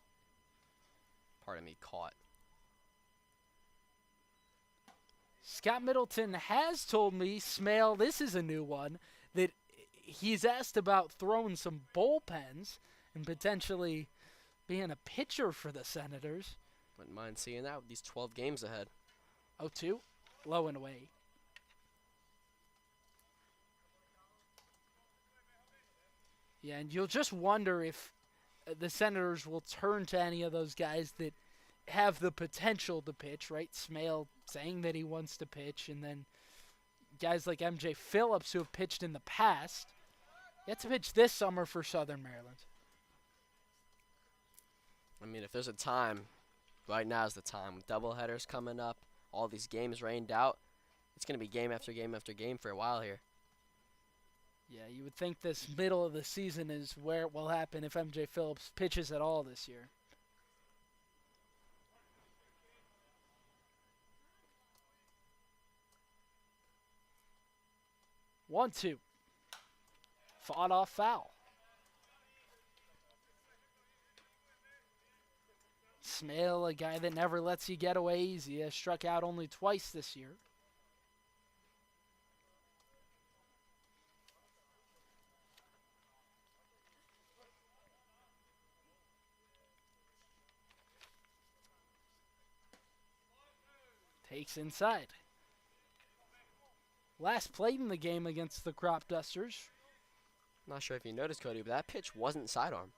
Pardon me, caught. Scott Middleton has told me, Smale, this is a new one, that he's asked about throwing some bullpens and potentially being a pitcher for the Senators. Wouldn't mind seeing that with these 12 games ahead. 0-2, low and away. Yeah, and you'll just wonder if the Senators will turn to any of those guys that have the potential to pitch, right? Smale saying that he wants to pitch, and then guys like M.J. Phillips who have pitched in the past. He had to pitch this summer for Southern Maryland. I mean, if there's a time, right now is the time. With doubleheaders coming up, all these games rained out, it's going to be game after game after game for a while here. Yeah, you would think this middle of the season is where it will happen if M.J. Phillips pitches at all this year. One, two. Fought off foul. Smale, a guy that never lets you get away easy, has struck out only twice this year. Takes inside. Last played in the game against the Cropdusters. Not sure if you noticed, Cody, but that pitch wasn't sidearm.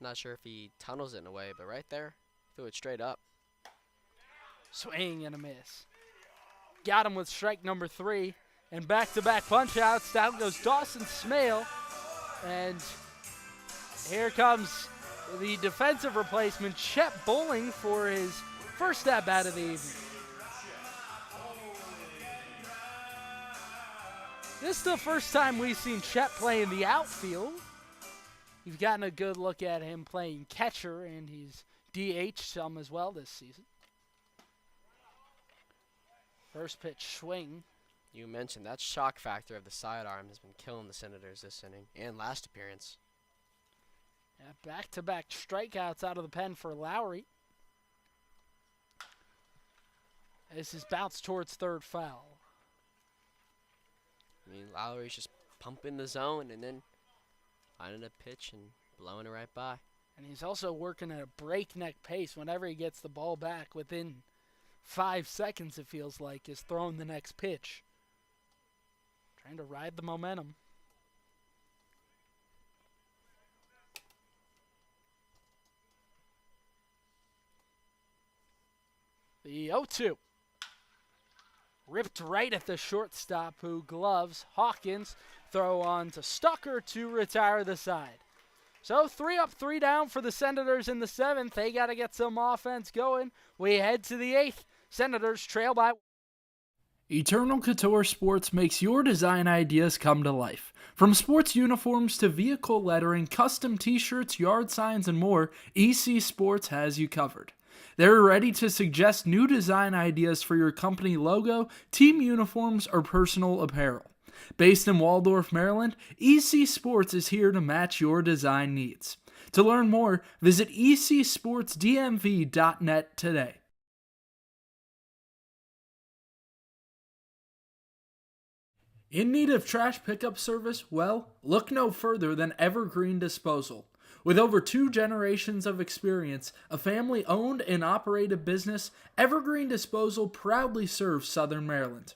Not sure if he tunnels it in a way, but right there, threw it straight up. Swing and a miss. Got him with strike number 3. And back-to-back punch-outs. Down goes Dawson Smale. And here comes the defensive replacement, Chet Bowling, for his first at-bat of the evening. This is the first time we've seen Chet play in the outfield. You've gotten a good look at him playing catcher, and he's DH some as well this season. First pitch swing. You mentioned that shock factor of the sidearm has been killing the Senators this inning and last appearance. Yeah, back-to-back strikeouts out of the pen for Lowry. This is bounced towards third foul. I mean, Lowry's just pumping the zone and then finding a pitch and blowing it right by. And he's also working at a breakneck pace. Whenever he gets the ball back, within 5 seconds, it feels like, is throwing the next pitch. Trying to ride the momentum. The 0-2. Ripped right at the shortstop, who gloves Hawkins. Throw on to Stucker to retire the side. So 3 up, 3 down for the Senators in the 7th. They got to get some offense going. We head to the 8th. Senators trail by. Eternal Couture Sports makes your design ideas come to life. From sports uniforms to vehicle lettering, custom t-shirts, yard signs, and more, EC Sports has you covered. They're ready to suggest new design ideas for your company logo, team uniforms, or personal apparel. Based in Waldorf, Maryland, EC Sports is here to match your design needs. To learn more, visit ecsportsdmv.net today. In need of trash pickup service? Well, look no further than Evergreen Disposal. With over 2 generations of experience, a family-owned and operated business, Evergreen Disposal proudly serves Southern Maryland.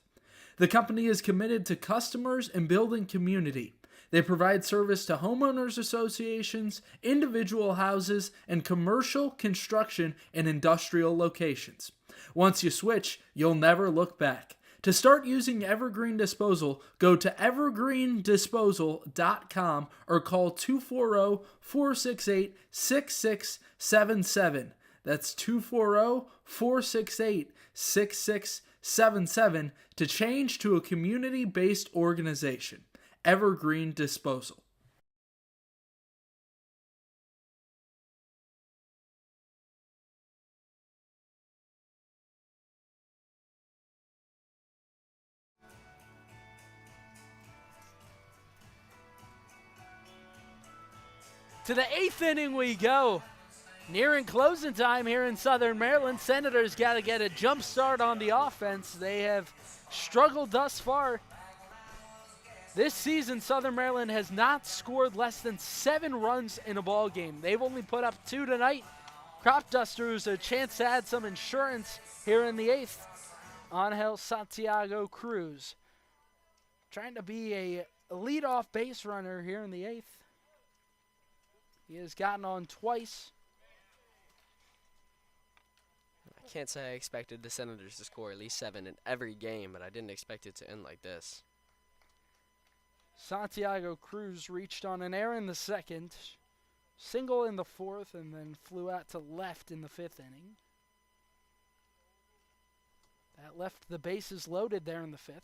The company is committed to customers and building community. They provide service to homeowners associations, individual houses, and commercial, construction, and industrial locations. Once you switch, you'll never look back. To start using Evergreen Disposal, go to evergreendisposal.com or call 240-468-6677. That's 240-468-6677 to change to a community-based organization. Evergreen Disposal. To the 8th inning we go. Nearing closing time here in Southern Maryland. Senators got to get a jump start on the offense. They have struggled thus far. This season, Southern Maryland has not scored less than 7 runs in a ball game. They've only put up 2 tonight. Cropdusters a chance to add some insurance here in the 8th. Angel Santiago Cruz trying to be a leadoff base runner here in the 8th. He has gotten on twice. I can't say I expected the Senators to score at least 7 in every game, but I didn't expect it to end like this. Santiago Cruz reached on an error in the 2nd, single in the 4th, and then flew out to left in the 5th inning. That left the bases loaded there in the 5th.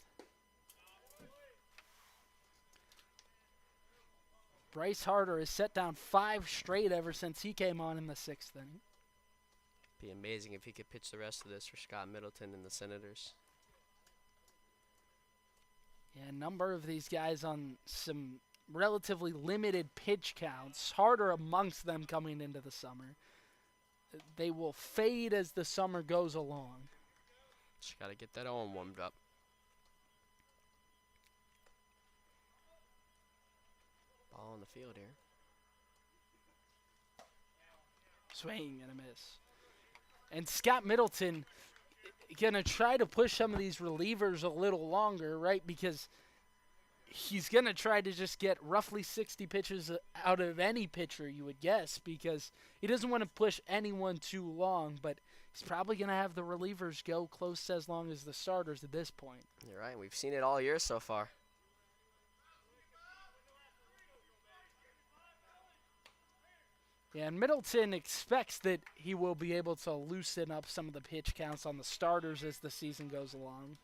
Bryce Harder has set down 5 straight ever since he came on in the 6th inning. Be amazing if he could pitch the rest of this for Scott Middleton and the Senators. Yeah, a number of these guys on some relatively limited pitch counts, Harder amongst them coming into the summer. They will fade as the summer goes along. Just got to get that arm warmed up. Ball on the field here. Swing and a miss. And Scott Middleton going to try to push some of these relievers a little longer, right? Because he's going to try to just get roughly 60 pitches out of any pitcher, you would guess, because he doesn't want to push anyone too long, but he's probably going to have the relievers go close as long as the starters at this point. You're right. We've seen it all year so far. Yeah, and Middleton expects that he will be able to loosen up some of the pitch counts on the starters as the season goes along.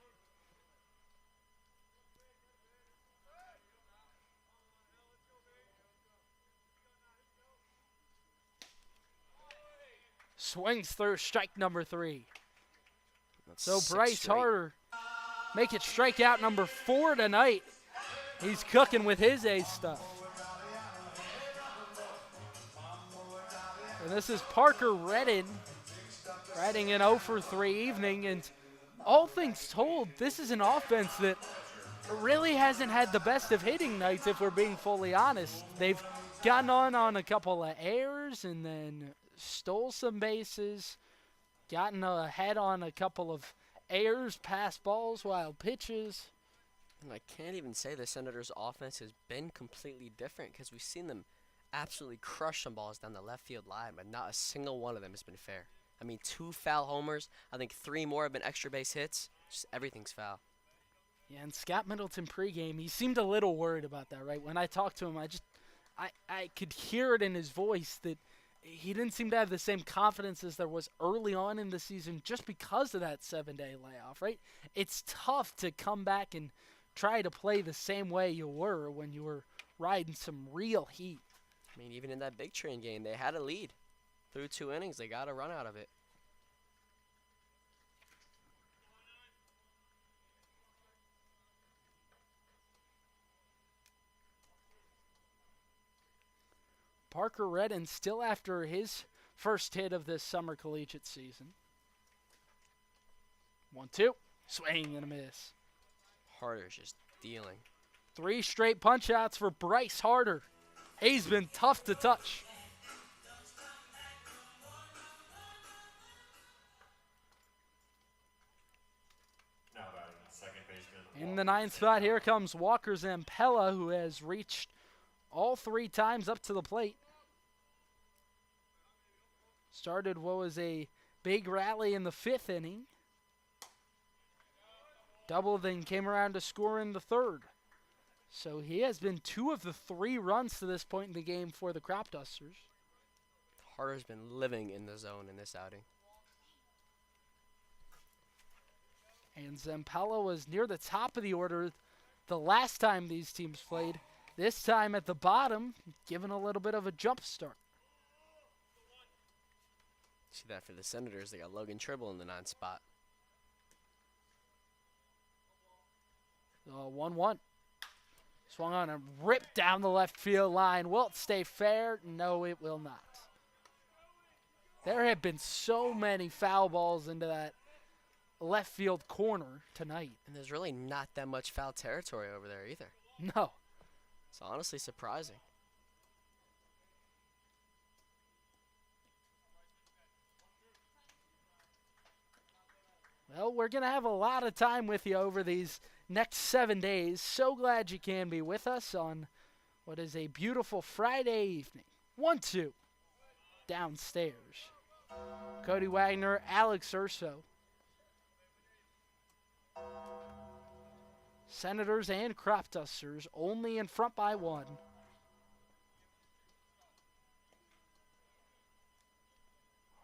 Swings through strike number 3. So Bryce Harder make it strikeout number 4 tonight. He's cooking with his ace stuff. And this is Parker Redden riding an 0 for 3 evening. And all things told, this is an offense that really hasn't had the best of hitting nights, if we're being fully honest. They've gotten on a couple of errors and then stole some bases, gotten ahead on a couple of errors, pass balls, wild pitches. And I can't even say the Senators' offense has been completely different, because we've seen them absolutely crush some balls down the left field line, but not a single one of them has been fair. I mean, 2 foul homers. I think 3 more have been extra base hits. Just everything's foul. Yeah, and Scott Middleton pregame, he seemed a little worried about that, right? When I talked to him, I could hear it in his voice that he didn't seem to have the same confidence as there was early on in the season just because of that 7-day layoff, right? It's tough to come back and try to play the same way you were when you were riding some real heat. I mean, even in that Big Train game, they had a lead. Through 2 innings, they got a run out of it. Parker Redden still after his first hit of this summer collegiate season. 1-2. Swing and a miss. Harder's just dealing. 3 straight punch-outs for Bryce Harder. He's been tough to touch. In the 9th spot, here comes Walker Zampella, who has reached all 3 times up to the plate. Started what was a big rally in the 5th inning. Double, then came around to score in the third. So he has been 2 of the 3 runs to this point in the game for the Cropdusters. Harder's been living in the zone in this outing. And Zampella was near the top of the order the last time these teams played. This time at the bottom, given a little bit of a jump start. See that for the Senators, they got Logan Tribble in the 9th spot. 1-1. Swung on and ripped down the left field line. Will it stay fair? No, it will not. There have been so many foul balls into that left field corner tonight. And there's really not that much foul territory over there either. No. It's honestly surprising. Well, we're going to have a lot of time with you over these next 7 days. So glad you can be with us on what is a beautiful Friday evening. 1-2 downstairs. Cody Wagner, Alex Urso. Senators and Cropdusters only in front by 1.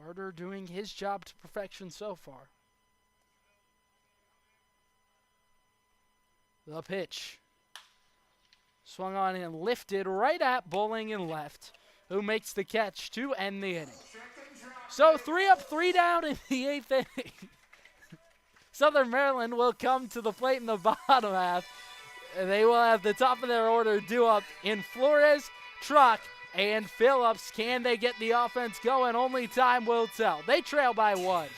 Harder doing his job to perfection so far. The pitch. Swung on and lifted right at Bowling and left, who makes the catch to end the inning. So 3 up, 3 down in the 8th inning. Southern Maryland will come to the plate in the bottom half. They will have the top of their order due up in Flores, Truck, and Phillips. Can they get the offense going? Only time will tell. They trail by 1.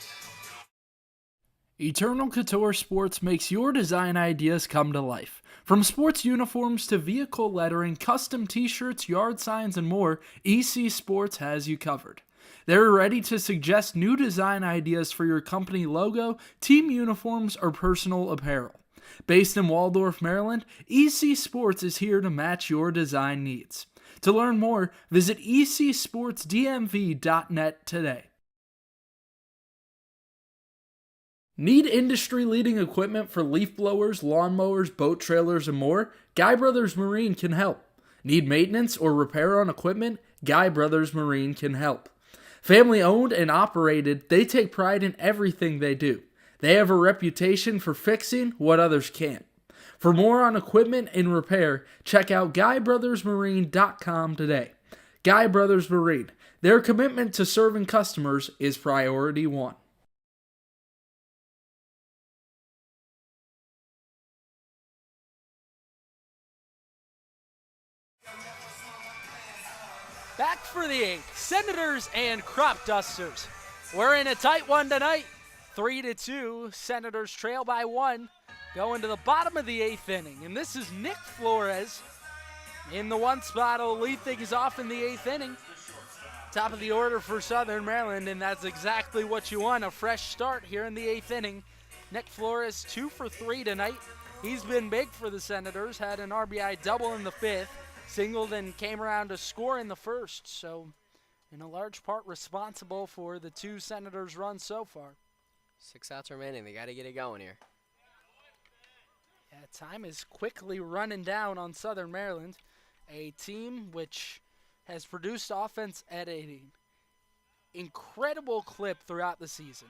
Eternal Couture Sports makes your design ideas come to life. From sports uniforms to vehicle lettering, custom t-shirts, yard signs, and more, EC Sports has you covered. They're ready to suggest new design ideas for your company logo, team uniforms, or personal apparel. Based in Waldorf, Maryland, EC Sports is here to match your design needs. To learn more, visit ecsportsdmv.net today. Need industry-leading equipment for leaf blowers, lawnmowers, boat trailers, and more? Guy Brothers Marine can help. Need maintenance or repair on equipment? Guy Brothers Marine can help. Family owned and operated, they take pride in everything they do. They have a reputation for fixing what others can't. For more on equipment and repair, check out GuyBrothersMarine.com today. Guy Brothers Marine, their commitment to serving customers is priority 1. Back for the 8th, Senators and Cropdusters. We're in a tight one tonight, 3-2. Senators trail by 1, going to the bottom of the 8th inning. And this is Nick Flores in the 1 spot. Will lead things off in the 8th inning. Top of the order for Southern Maryland, and that's exactly what you want, a fresh start here in the 8th inning. Nick Flores 2 for 3 tonight. He's been big for the Senators, had an RBI double in the 5th. Singled and came around to score in the 1st, so in a large part responsible for the 2 Senators' runs so far. 6 outs remaining. They got to get it going here. Yeah, time is quickly running down on Southern Maryland, a team which has produced offense at an incredible clip throughout the season.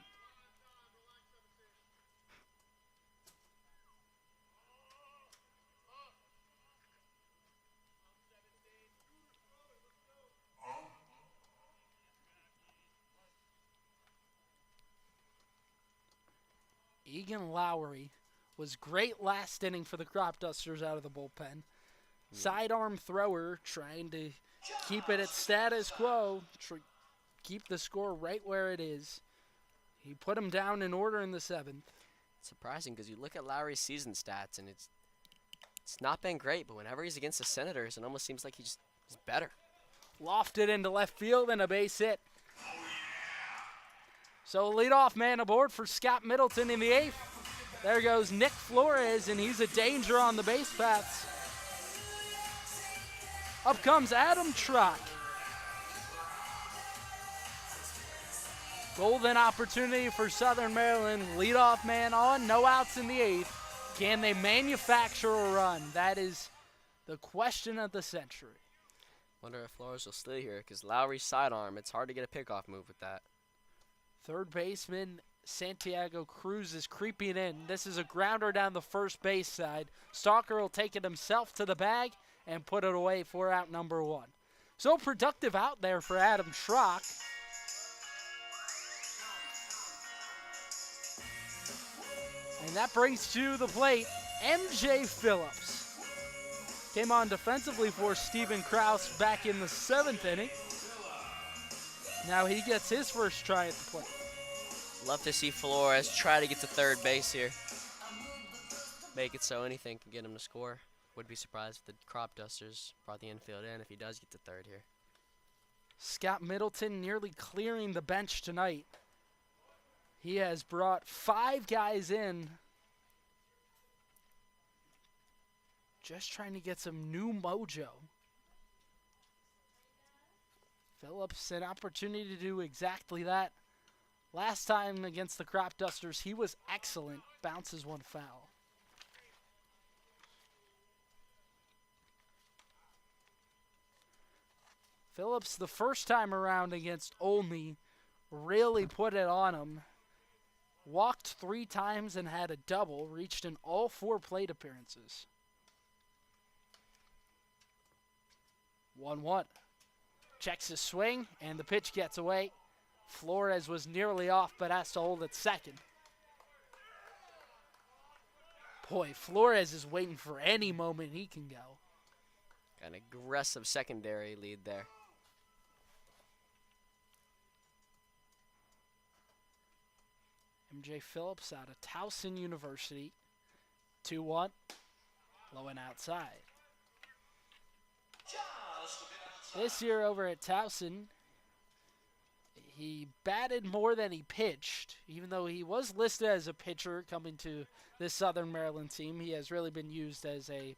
Egan Lowry was great last inning for the Cropdusters out of the bullpen. Sidearm thrower trying to keep it at status quo, keep the score right where it is. He put him down in order in the 7th. It's surprising because you look at Lowry's season stats and it's not been great, but whenever he's against the Senators, it almost seems like he's better. Lofted into left field and a base hit. So leadoff man aboard for Scott Middleton in the 8th. There goes Nick Flores, and he's a danger on the base paths. Up comes Adam Trock. Golden opportunity for Southern Maryland. Leadoff man on, no outs in the 8th. Can they manufacture a run? That is the question of the century. Wonder if Flores will stay here because Lowry's sidearm. It's hard to get a pickoff move with that. Third baseman Santiago Cruz is creeping in. This is a grounder down the first base side. Stalker will take it himself to the bag and put it away for out number 1. So productive out there for Adam Schrock. And that brings to the plate MJ Phillips. Came on defensively for Steven Krause back in the 7th inning. Now he gets his first try at the plate. Love to see Flores try to get to third base here. Make it so anything can get him to score. Would be surprised if the Cropdusters brought the infield in if he does get to third here. Scott Middleton nearly clearing the bench tonight. He has brought 5 guys in. Just trying to get some new mojo. Phillips, an opportunity to do exactly that. Last time against the Cropdusters, he was excellent. Bounces one foul. Phillips, the first time around against Olney, really put it on him. Walked 3 times and had a double, reached in all 4 plate appearances. 1-1. Checks his swing, and the pitch gets away. Flores was nearly off, but has to hold it second. Boy, Flores is waiting for any moment he can go. An aggressive secondary lead there. MJ Phillips out of Towson University. 2-1. Low and outside. This year over at Towson, he batted more than he pitched. Even though he was listed as a pitcher coming to this Southern Maryland team, he has really been used as a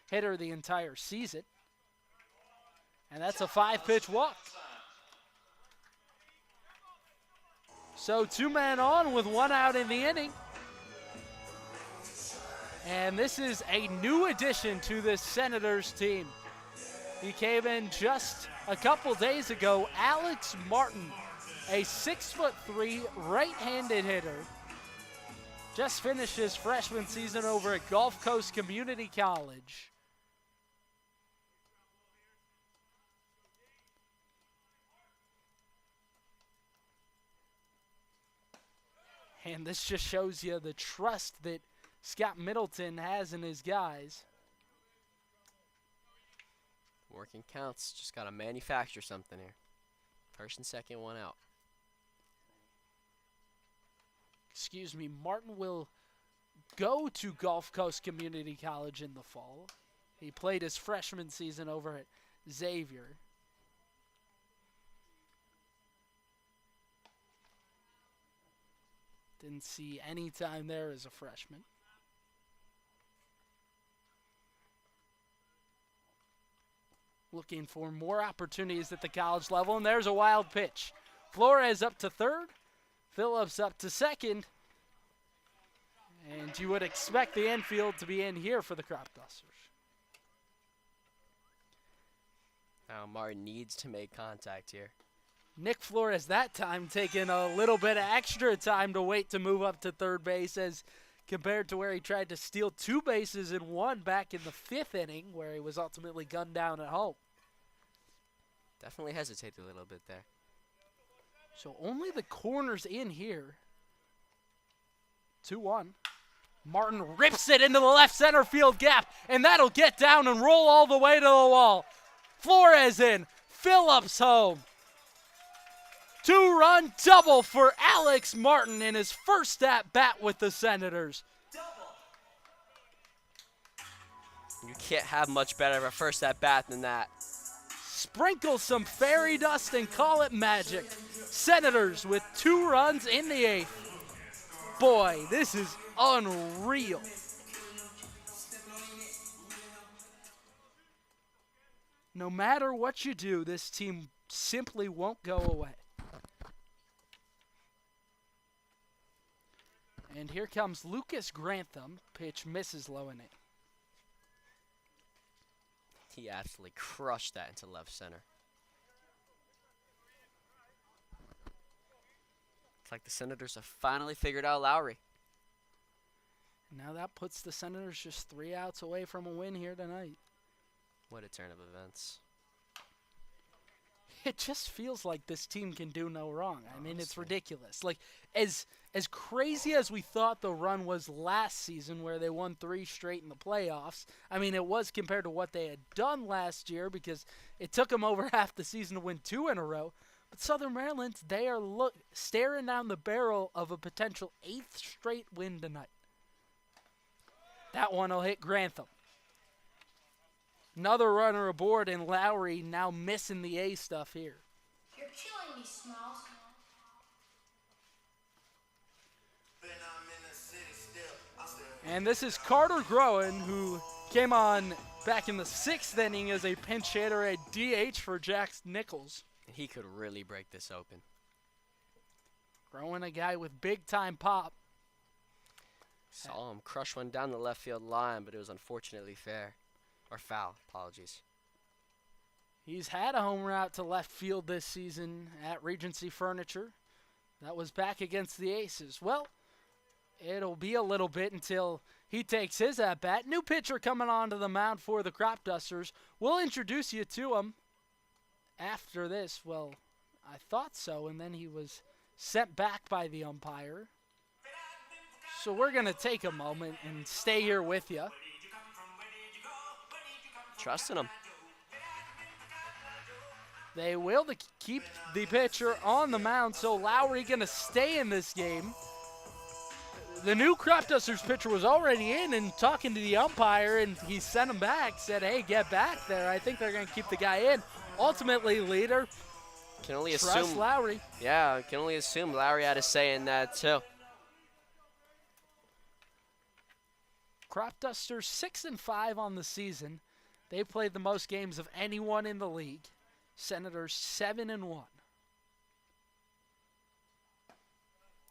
hitter the entire season. And that's a 5-pitch walk. So 2 men on with 1 out in the inning. And this is a new addition to this Senators team. He came in just a couple days ago. Alex Martin, a 6'3" right-handed hitter. Just finished his freshman season over at Gulf Coast Community College. And this just shows you the trust that Scott Middleton has in his guys. Working counts. Just got to manufacture something here. First and second, 1 out. Excuse me, Martin will go to Gulf Coast Community College in the fall. He played his freshman season over at Xavier. Didn't see any time there as a freshman. Looking for more opportunities at the college level, and there's a wild pitch. Flores up to third, Phillips up to second, and you would expect the infield to be in here for the Cropdusters. Now Martin needs to make contact here. Nick Flores that time taking a little bit of extra time to wait to move up to third base as compared to where he tried to steal 2 bases in 1 back in the 5th inning where he was ultimately gunned down at home. Definitely hesitated a little bit there. So only the corners in here. 2-1. Martin rips it into the left center field gap, and that'll get down and roll all the way to the wall. Flores in, Phillips home. 2-run double for Alex Martin in his first at-bat with the Senators. You can't have much better of a first at-bat than that. Sprinkle some fairy dust and call it magic. Senators with 2 runs in the 8th. Boy, this is unreal. No matter what you do, this team simply won't go away. And here comes Lucas Grantham. Pitch misses low and in. He absolutely crushed that into left center. It's like the Senators have finally figured out Lowry. Now that puts the Senators just 3 outs away from a win here tonight. What a turn of events. It just feels like this team can do no wrong. I mean, it's ridiculous. Like, as crazy as we thought the run was last season where they won 3 straight in the playoffs, I mean, it was compared to what they had done last year because it took them over half the season to win 2 in a row. But Southern Maryland, they are staring down the barrel of a potential 8th straight win tonight. That one will hit Grantham. Another runner aboard, and Lowry now missing the A stuff here. You're killing me, Smalls. And this is Carter Groen, who came on back in the 6th inning as a pinch hitter at DH for Jack Nichols. He could really break this open. Groen, a guy with big-time pop. Saw him crush one down the left field line, but it was unfortunately fair. Or foul, apologies. He's had a homer out to left field this season at Regency Furniture. That was back against the Aces. Well, it'll be a little bit until he takes his at-bat. New pitcher coming onto the mound for the Cropdusters. We'll introduce you to him after this. Well, I thought so, and then he was sent back by the umpire. So we're going to take a moment and stay here with you. Trusting him. They will keep the pitcher on the mound, so Lowry going to stay in this game. The new Cropdusters pitcher was already in and talking to the umpire, and he sent him back, said, hey, get back there. I think they're going to keep the guy in. Ultimately, leader, can only trust assume Lowry. Yeah, can only assume Lowry had a say in that too. Cropdusters 6-5 on the season. They played the most games of anyone in the league. Senators 7-1.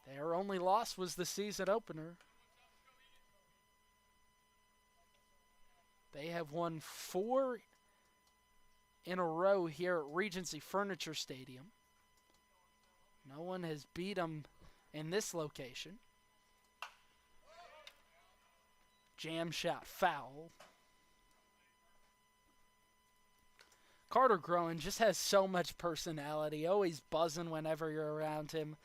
Their only loss was the season opener. They have won 4 in a row here at Regency Furniture Stadium. No one has beat them in this location. Jam shot foul. Carter Groen just has so much personality, always buzzing whenever you're around him.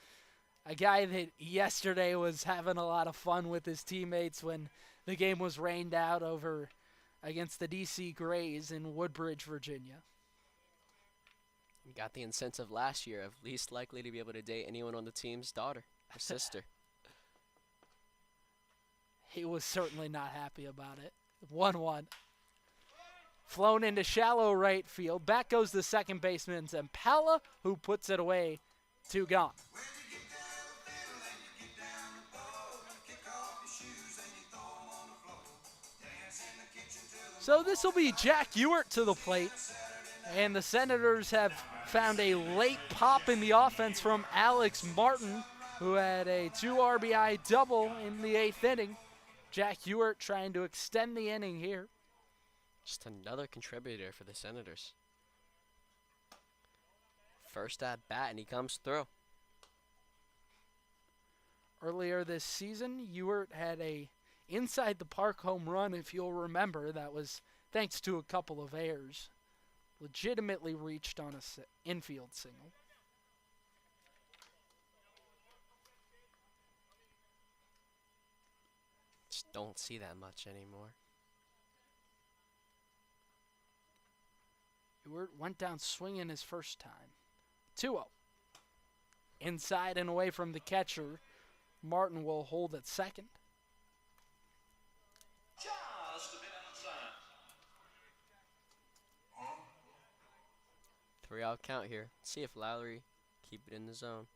A guy that yesterday was having a lot of fun with his teammates when the game was rained out over against the DC Grays in Woodbridge, Virginia. He got the incentive last year of least likely to be able to date anyone on the team's daughter or sister. He was certainly not happy about it. 1-1. Flown into shallow right field. Back goes the second baseman, Zampella, who puts it away. 2 gone. So this will be Jack Ewart to the plate. And the Senators have found a late pop in the offense from Alex Martin, who had a 2 RBI double in the 8th inning. Jack Ewart trying to extend the inning here. Just another contributor for the Senators. First at bat, and he comes through. Earlier this season, Ewart had a inside the park home run, if you'll remember. That was thanks to a couple of errors. Legitimately reached on a infield single. Just don't see that much anymore. Ewart went down swinging his first time. 2-0. Inside and away from the catcher. Martin will hold at second. Just a bit outside. 3-out count here. See if Lowry keep it in the zone.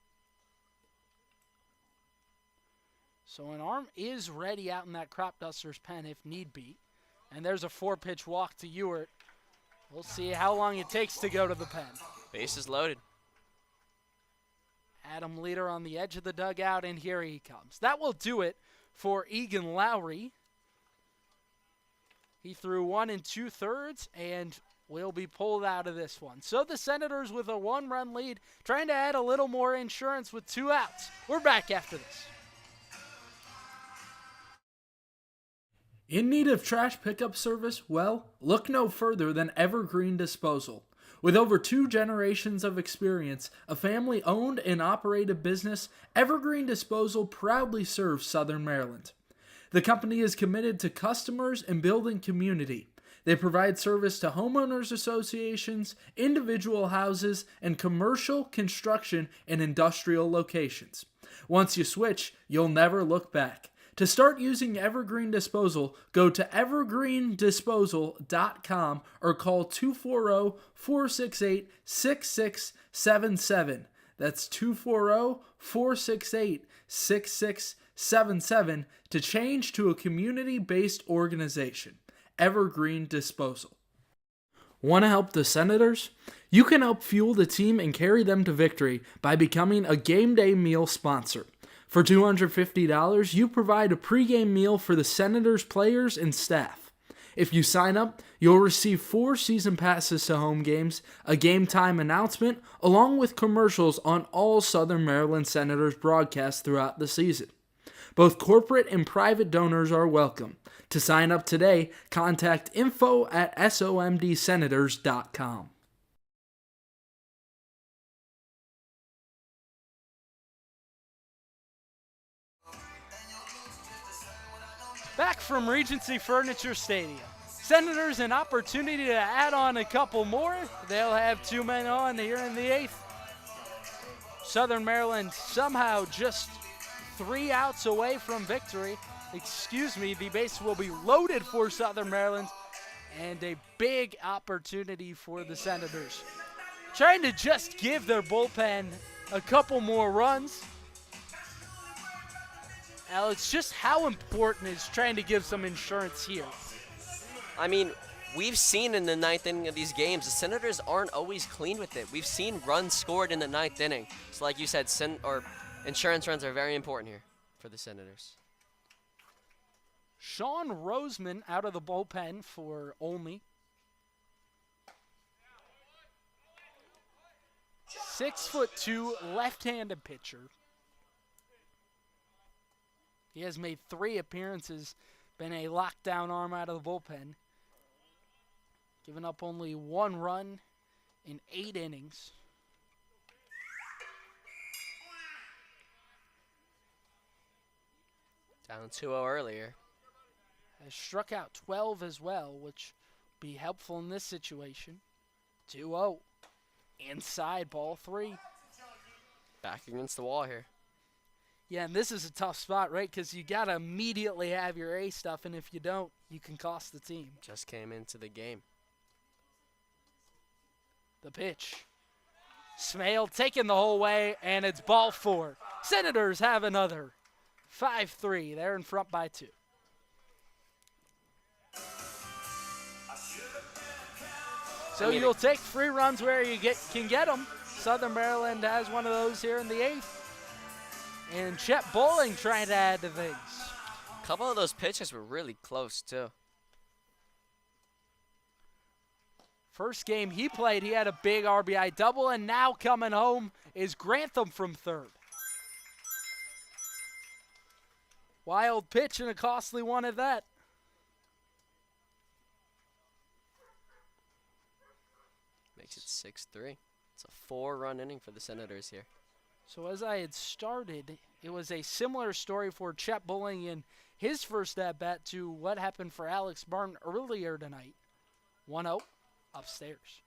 So an arm is ready out in that Cropdusters pen if need be. And there's a 4-pitch walk to Ewart. We'll see how long it takes to go to the pen. Base is loaded. Adam Leader on the edge of the dugout, and here he comes. That will do it for Egan Lowry. He threw 1 2/3 and will be pulled out of this one. So the Senators with a 1-run lead, trying to add a little more insurance with 2 outs. We're back after this. In need of trash pickup service? Well, look no further than Evergreen Disposal. With over 2 generations of experience, a family-owned and operated business, Evergreen Disposal proudly serves Southern Maryland. The company is committed to customers and building community. They provide service to homeowners associations, individual houses, and commercial, construction, and industrial locations. Once you switch, you'll never look back. To start using Evergreen Disposal, go to evergreendisposal.com or call 240-468-6677. That's 240-468-6677 to change to a community-based organization. Evergreen Disposal. Want to help the Senators? You can help fuel the team and carry them to victory by becoming a game day meal sponsor. For $250, you provide a pregame meal for the Senators players and staff. If you sign up, you'll receive 4 season passes to home games, a game time announcement, along with commercials on all Southern Maryland Senators broadcasts throughout the season. Both corporate and private donors are welcome. To sign up today, contact info@somdsenators.com. Back from Regency Furniture Stadium. Senators an opportunity to add on a couple more. They'll have 2 men on here in the 8th. Southern Maryland somehow just 3 outs away from victory. The base will be loaded for Southern Maryland, and a big opportunity for the Senators. Trying to just give their bullpen a couple more runs. Alex, just how important is trying to give some insurance here? I mean, we've seen in the 9th inning of these games, the Senators aren't always clean with it. We've seen runs scored in the 9th inning. So like you said, insurance runs are very important here for the Senators. Sean Roseman out of the bullpen for Olney. 6'2", left-handed pitcher. He has made 3 appearances, been a lockdown arm out of the bullpen. Given up only 1 run in 8 innings. Down 2-0 earlier. Has struck out 12 as well, which would be helpful in this situation. 2-0. Inside, ball 3. Back against the wall here. Yeah, and this is a tough spot, right? Because you got to immediately have your A stuff, and if you don't, you can cost the team. Just came into the game. The pitch. Smale taking the whole way, and it's ball 4. Senators have another. 5-3. They're in front by 2. So you'll take 3 runs where you can get them. Southern Maryland has one of those here in the 8th. And Chet Bowling trying to add to things. A couple of those pitches were really close, too. First game he played, he had a big RBI double, and now coming home is Grantham from 3rd. Wild pitch and a costly one at that. Makes it 6-3. It's a 4-run inning for the Senators here. So as I had started, it was a similar story for Chet Bowling in his first at-bat to what happened for Alex Barton earlier tonight. 1-0 upstairs.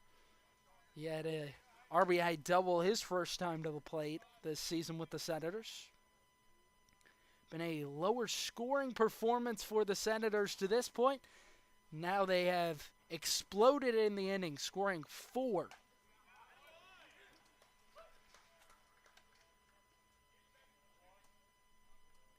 He had a RBI double his first time to the plate this season with the Senators. Been a lower scoring performance for the Senators to this point. Now they have exploded in the inning, scoring 4.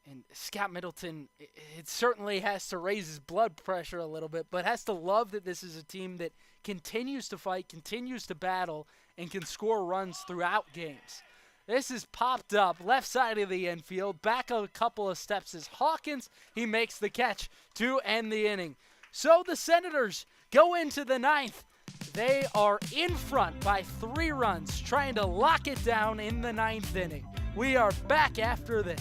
And Scott Middleton, it certainly has to raise his blood pressure a little bit, but has to love that this is a team that continues to fight, continues to battle, and can score runs throughout games. This is popped up, left side of the infield. Back a couple of steps is Hawkins. He makes the catch to end the inning. So the Senators go into the ninth. They are in front by 3 runs, trying to lock it down in the ninth inning. We are back after this.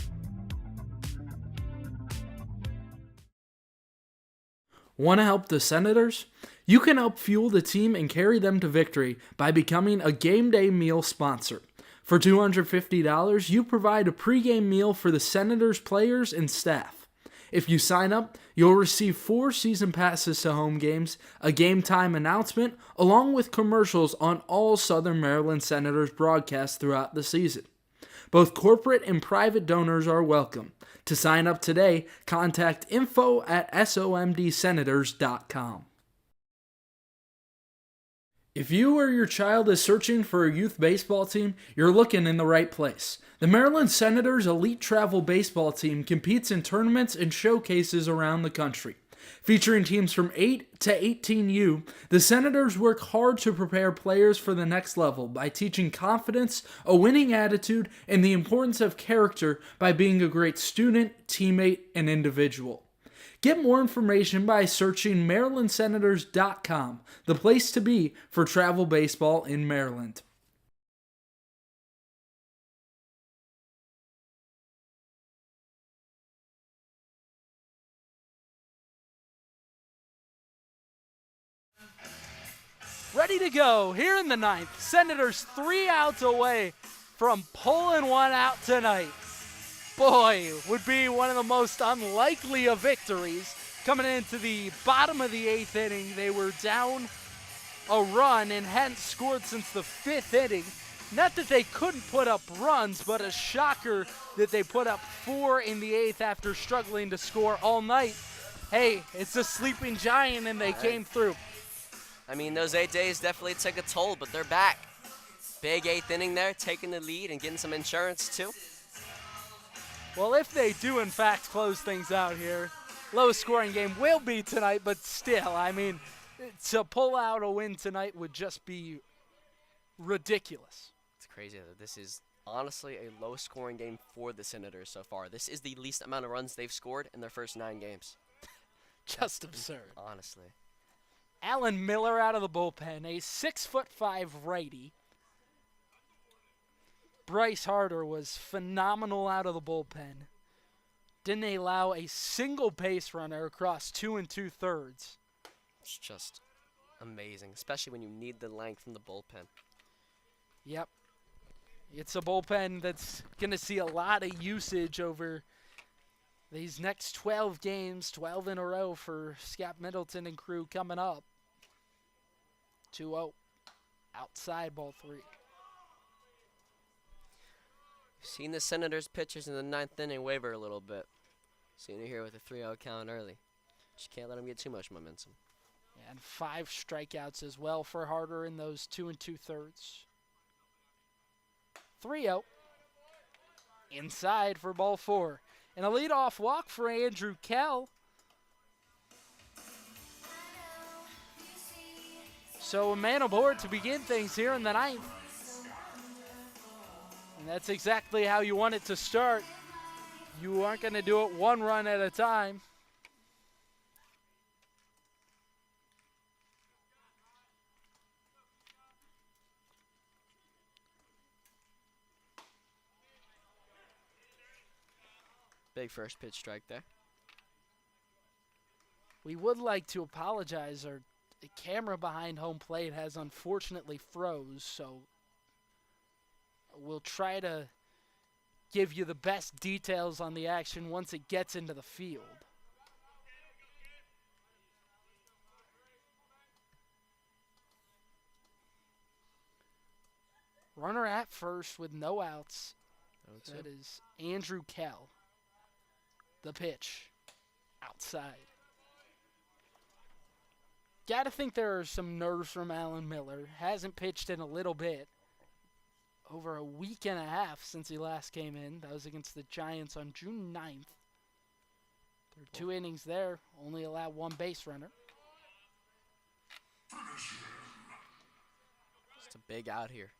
Want to help the Senators? You can help fuel the team and carry them to victory by becoming a game day meal sponsor. For $250, you provide a pregame meal for the Senators players and staff. If you sign up, you'll receive 4 season passes to home games, a game time announcement, along with commercials on all Southern Maryland Senators broadcasts throughout the season. Both corporate and private donors are welcome. To sign up today, contact info@somdsenators.com. If you or your child is searching for a youth baseball team, you're looking in the right place. The Maryland Senators Elite Travel Baseball Team competes in tournaments and showcases around the country. Featuring teams from 8 to 18U, the Senators work hard to prepare players for the next level by teaching confidence, a winning attitude, and the importance of character by being a great student, teammate, and individual. Get more information by searching MarylandSenators.com, the place to be for travel baseball in Maryland. Ready to go here in the ninth. Senators 3 outs away from pulling one out tonight. Boy, would be one of the most unlikely of victories. Coming into the bottom of the 8th inning, they were down a run and hadn't scored since the 5th inning. Not that they couldn't put up runs, but a shocker that they put up 4 in the 8th after struggling to score all night. Hey, it's a sleeping giant, and they came through. I mean, those 8 days definitely took a toll, but they're back. Big 8th inning there, taking the lead and getting some insurance too. Well, if they do, in fact, close things out here, lowest scoring game will be tonight, but still, I mean, to pull out a win tonight would just be ridiculous. It's crazy that this is honestly a low scoring game for the Senators so far. This is the least amount of runs they've scored in their first 9 games. Just absurd. Honestly. Alan Miller out of the bullpen, a 6'5" righty. Bryce Harder was phenomenal out of the bullpen. Didn't allow a single base runner across 2 2/3. It's just amazing, especially when you need the length from the bullpen. Yep. It's a bullpen that's going to see a lot of usage over these next 12 games, 12 in a row for Scott Middleton and crew coming up. 2-0. Outside ball 3. Seen the Senators pitchers in the 9th inning waver a little bit. Seen it here with a 3-0 count early. Just can't let them get too much momentum. And 5 strikeouts as well for Harder in those 2 2/3. 3-0. Inside for ball 4. And a leadoff walk for Andrew Kell. So a man aboard to begin things here in the 9th. And that's exactly how you want it to start. You aren't going to do it 1 run at a time. Big first pitch strike there. We would like to apologize. Our camera behind home plate has unfortunately froze, so we'll try to give you the best details on the action once it gets into the field. Runner at first with no outs. That is Andrew Kell. The pitch. Outside. Got to think there are some nerves from Alan Miller. Hasn't pitched in a little bit. Over a week and a half since he last came in. That was against the Giants on June 9th. There are 2 innings there. Only allowed 1 base runner. Just a big out here.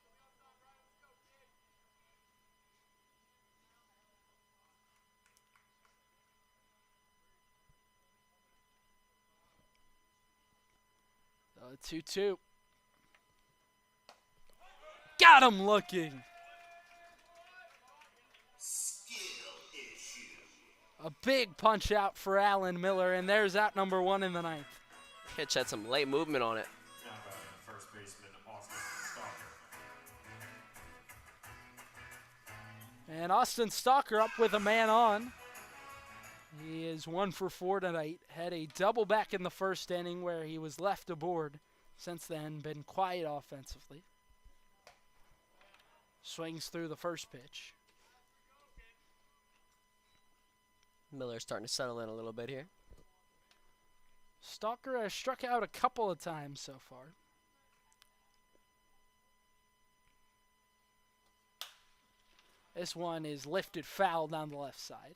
The 2-2. Got him looking. A big punch out for Alan Miller, and there's out number 1 in the 9th. Pitch had some late movement on it. First baseman Austin Stalker. And Austin Stalker up with a man on. He is 1 for 4 tonight. Had a double back in the first inning where he was left aboard. Since then, been quiet offensively. Swings through the first pitch. Miller's starting to settle in a little bit here. Stalker has struck out a couple of times so far. This one is lifted foul down the left side.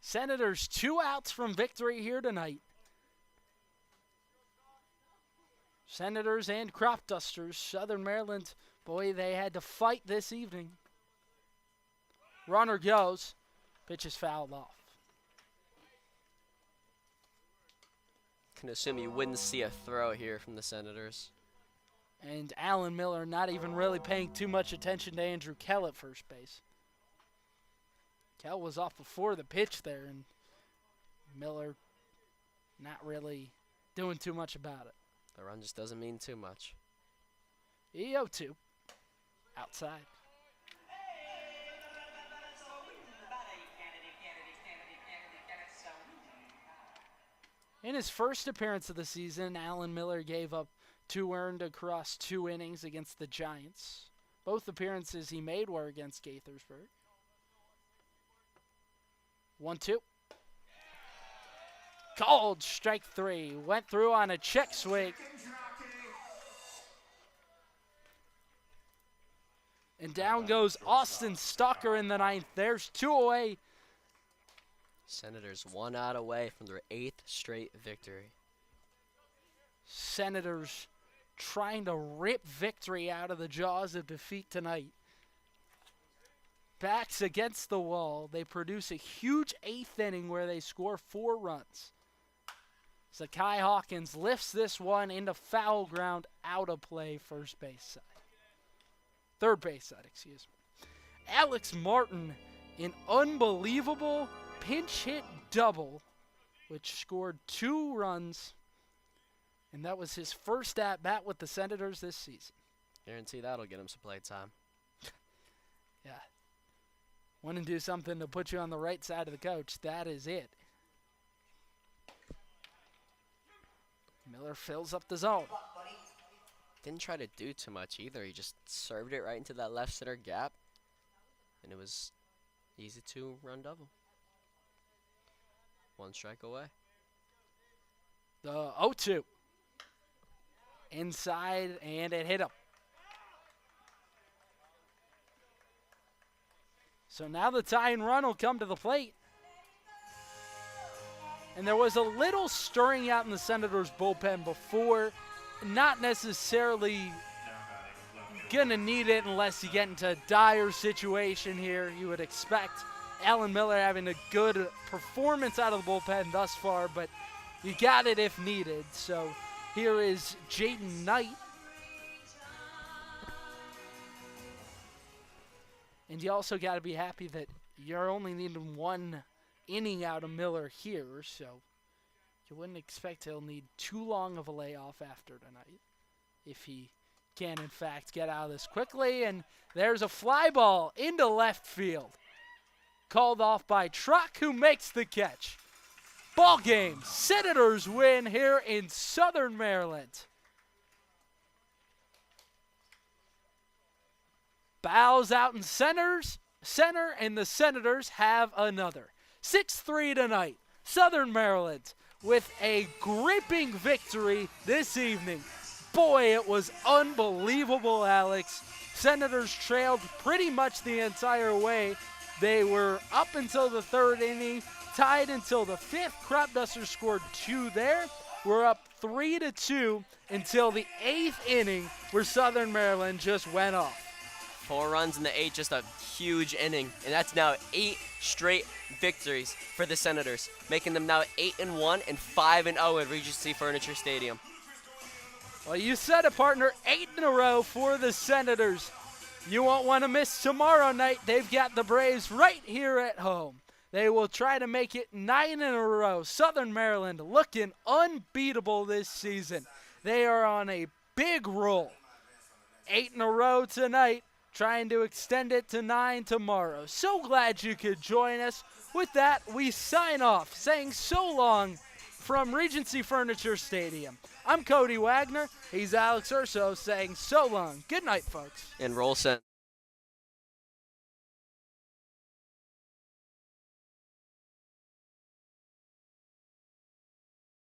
Senators 2 outs from victory here tonight. Senators and Cropdusters, Southern Maryland, boy, they had to fight this evening. Runner goes, pitch is fouled off. Can assume you wouldn't see a throw here from the Senators. And Alan Miller not even really paying too much attention to Andrew Kell at first base. Kell was off before the pitch there, and Miller not really doing too much about it. The run just doesn't mean too much. EO2 outside. In his first appearance of the season, Alan Miller gave up 2 earned across 2 innings against the Giants. Both appearances he made were against Gaithersburg. 1-2. Called strike 3. Went through on a check swing. And down goes Austin Stalker in the 9th. There's 2 away. Senators 1 out away from their 8th straight victory. Senators trying to rip victory out of the jaws of defeat tonight. Backs against the wall. They produce a huge 8th inning where they score 4 runs. Zakai Hawkins lifts this one into foul ground, out of play, first base side. Third base side, excuse me. Alex Martin, an unbelievable pinch hit double, which scored 2 runs, and that was his first at bat with the Senators this season. Guarantee that'll get him some play time. Yeah. Want to do something to put you on the right side of the coach, that is it. Miller fills up the zone. Didn't try to do too much either. He just served it right into that left center gap, and it was easy 2-run double. 1 strike away. The 0-2. Inside, and it hit him. So now the tying run will come to the plate. And there was a little stirring out in the Senators' bullpen before. Not necessarily going to need it unless you get into a dire situation here. You would expect Alan Miller having a good performance out of the bullpen thus far, but you got it if needed. So here is Jaden Knight. And you also got to be happy that you're only needing 1 inning out of Miller here, so you wouldn't expect he'll need too long of a layoff after tonight if he can, in fact, get out of this quickly. And there's a fly ball into left field. Called off by Truck, who makes the catch. Ball game. Senators win here in Southern Maryland. Bows out in center, and the Senators have another. 6-3 tonight. Southern Maryland with a gripping victory this evening. Boy, it was unbelievable, Alex. Senators trailed pretty much the entire way. They were up until the 3rd inning, tied until the 5th. Cropdusters scored 2 there. We're up 3-2 until the 8th inning, where Southern Maryland just went off. 4 runs in the 8, just a huge inning. And that's now 8 straight victories for the Senators, making them now 8-1 and 5-0 at Regency Furniture Stadium. Well, you said it, partner. 8 in a row for the Senators. You won't want to miss tomorrow night. They've got the Braves right here at home. They will try to make it 9 in a row. Southern Maryland looking unbeatable this season. They are on a big roll. 8 in a row tonight, trying to extend it to 9 tomorrow. So glad you could join us. With that, we sign off, saying so long from Regency Furniture Stadium. I'm Cody Wagner. He's Alex Urso saying so long. Good night, folks. And roll send.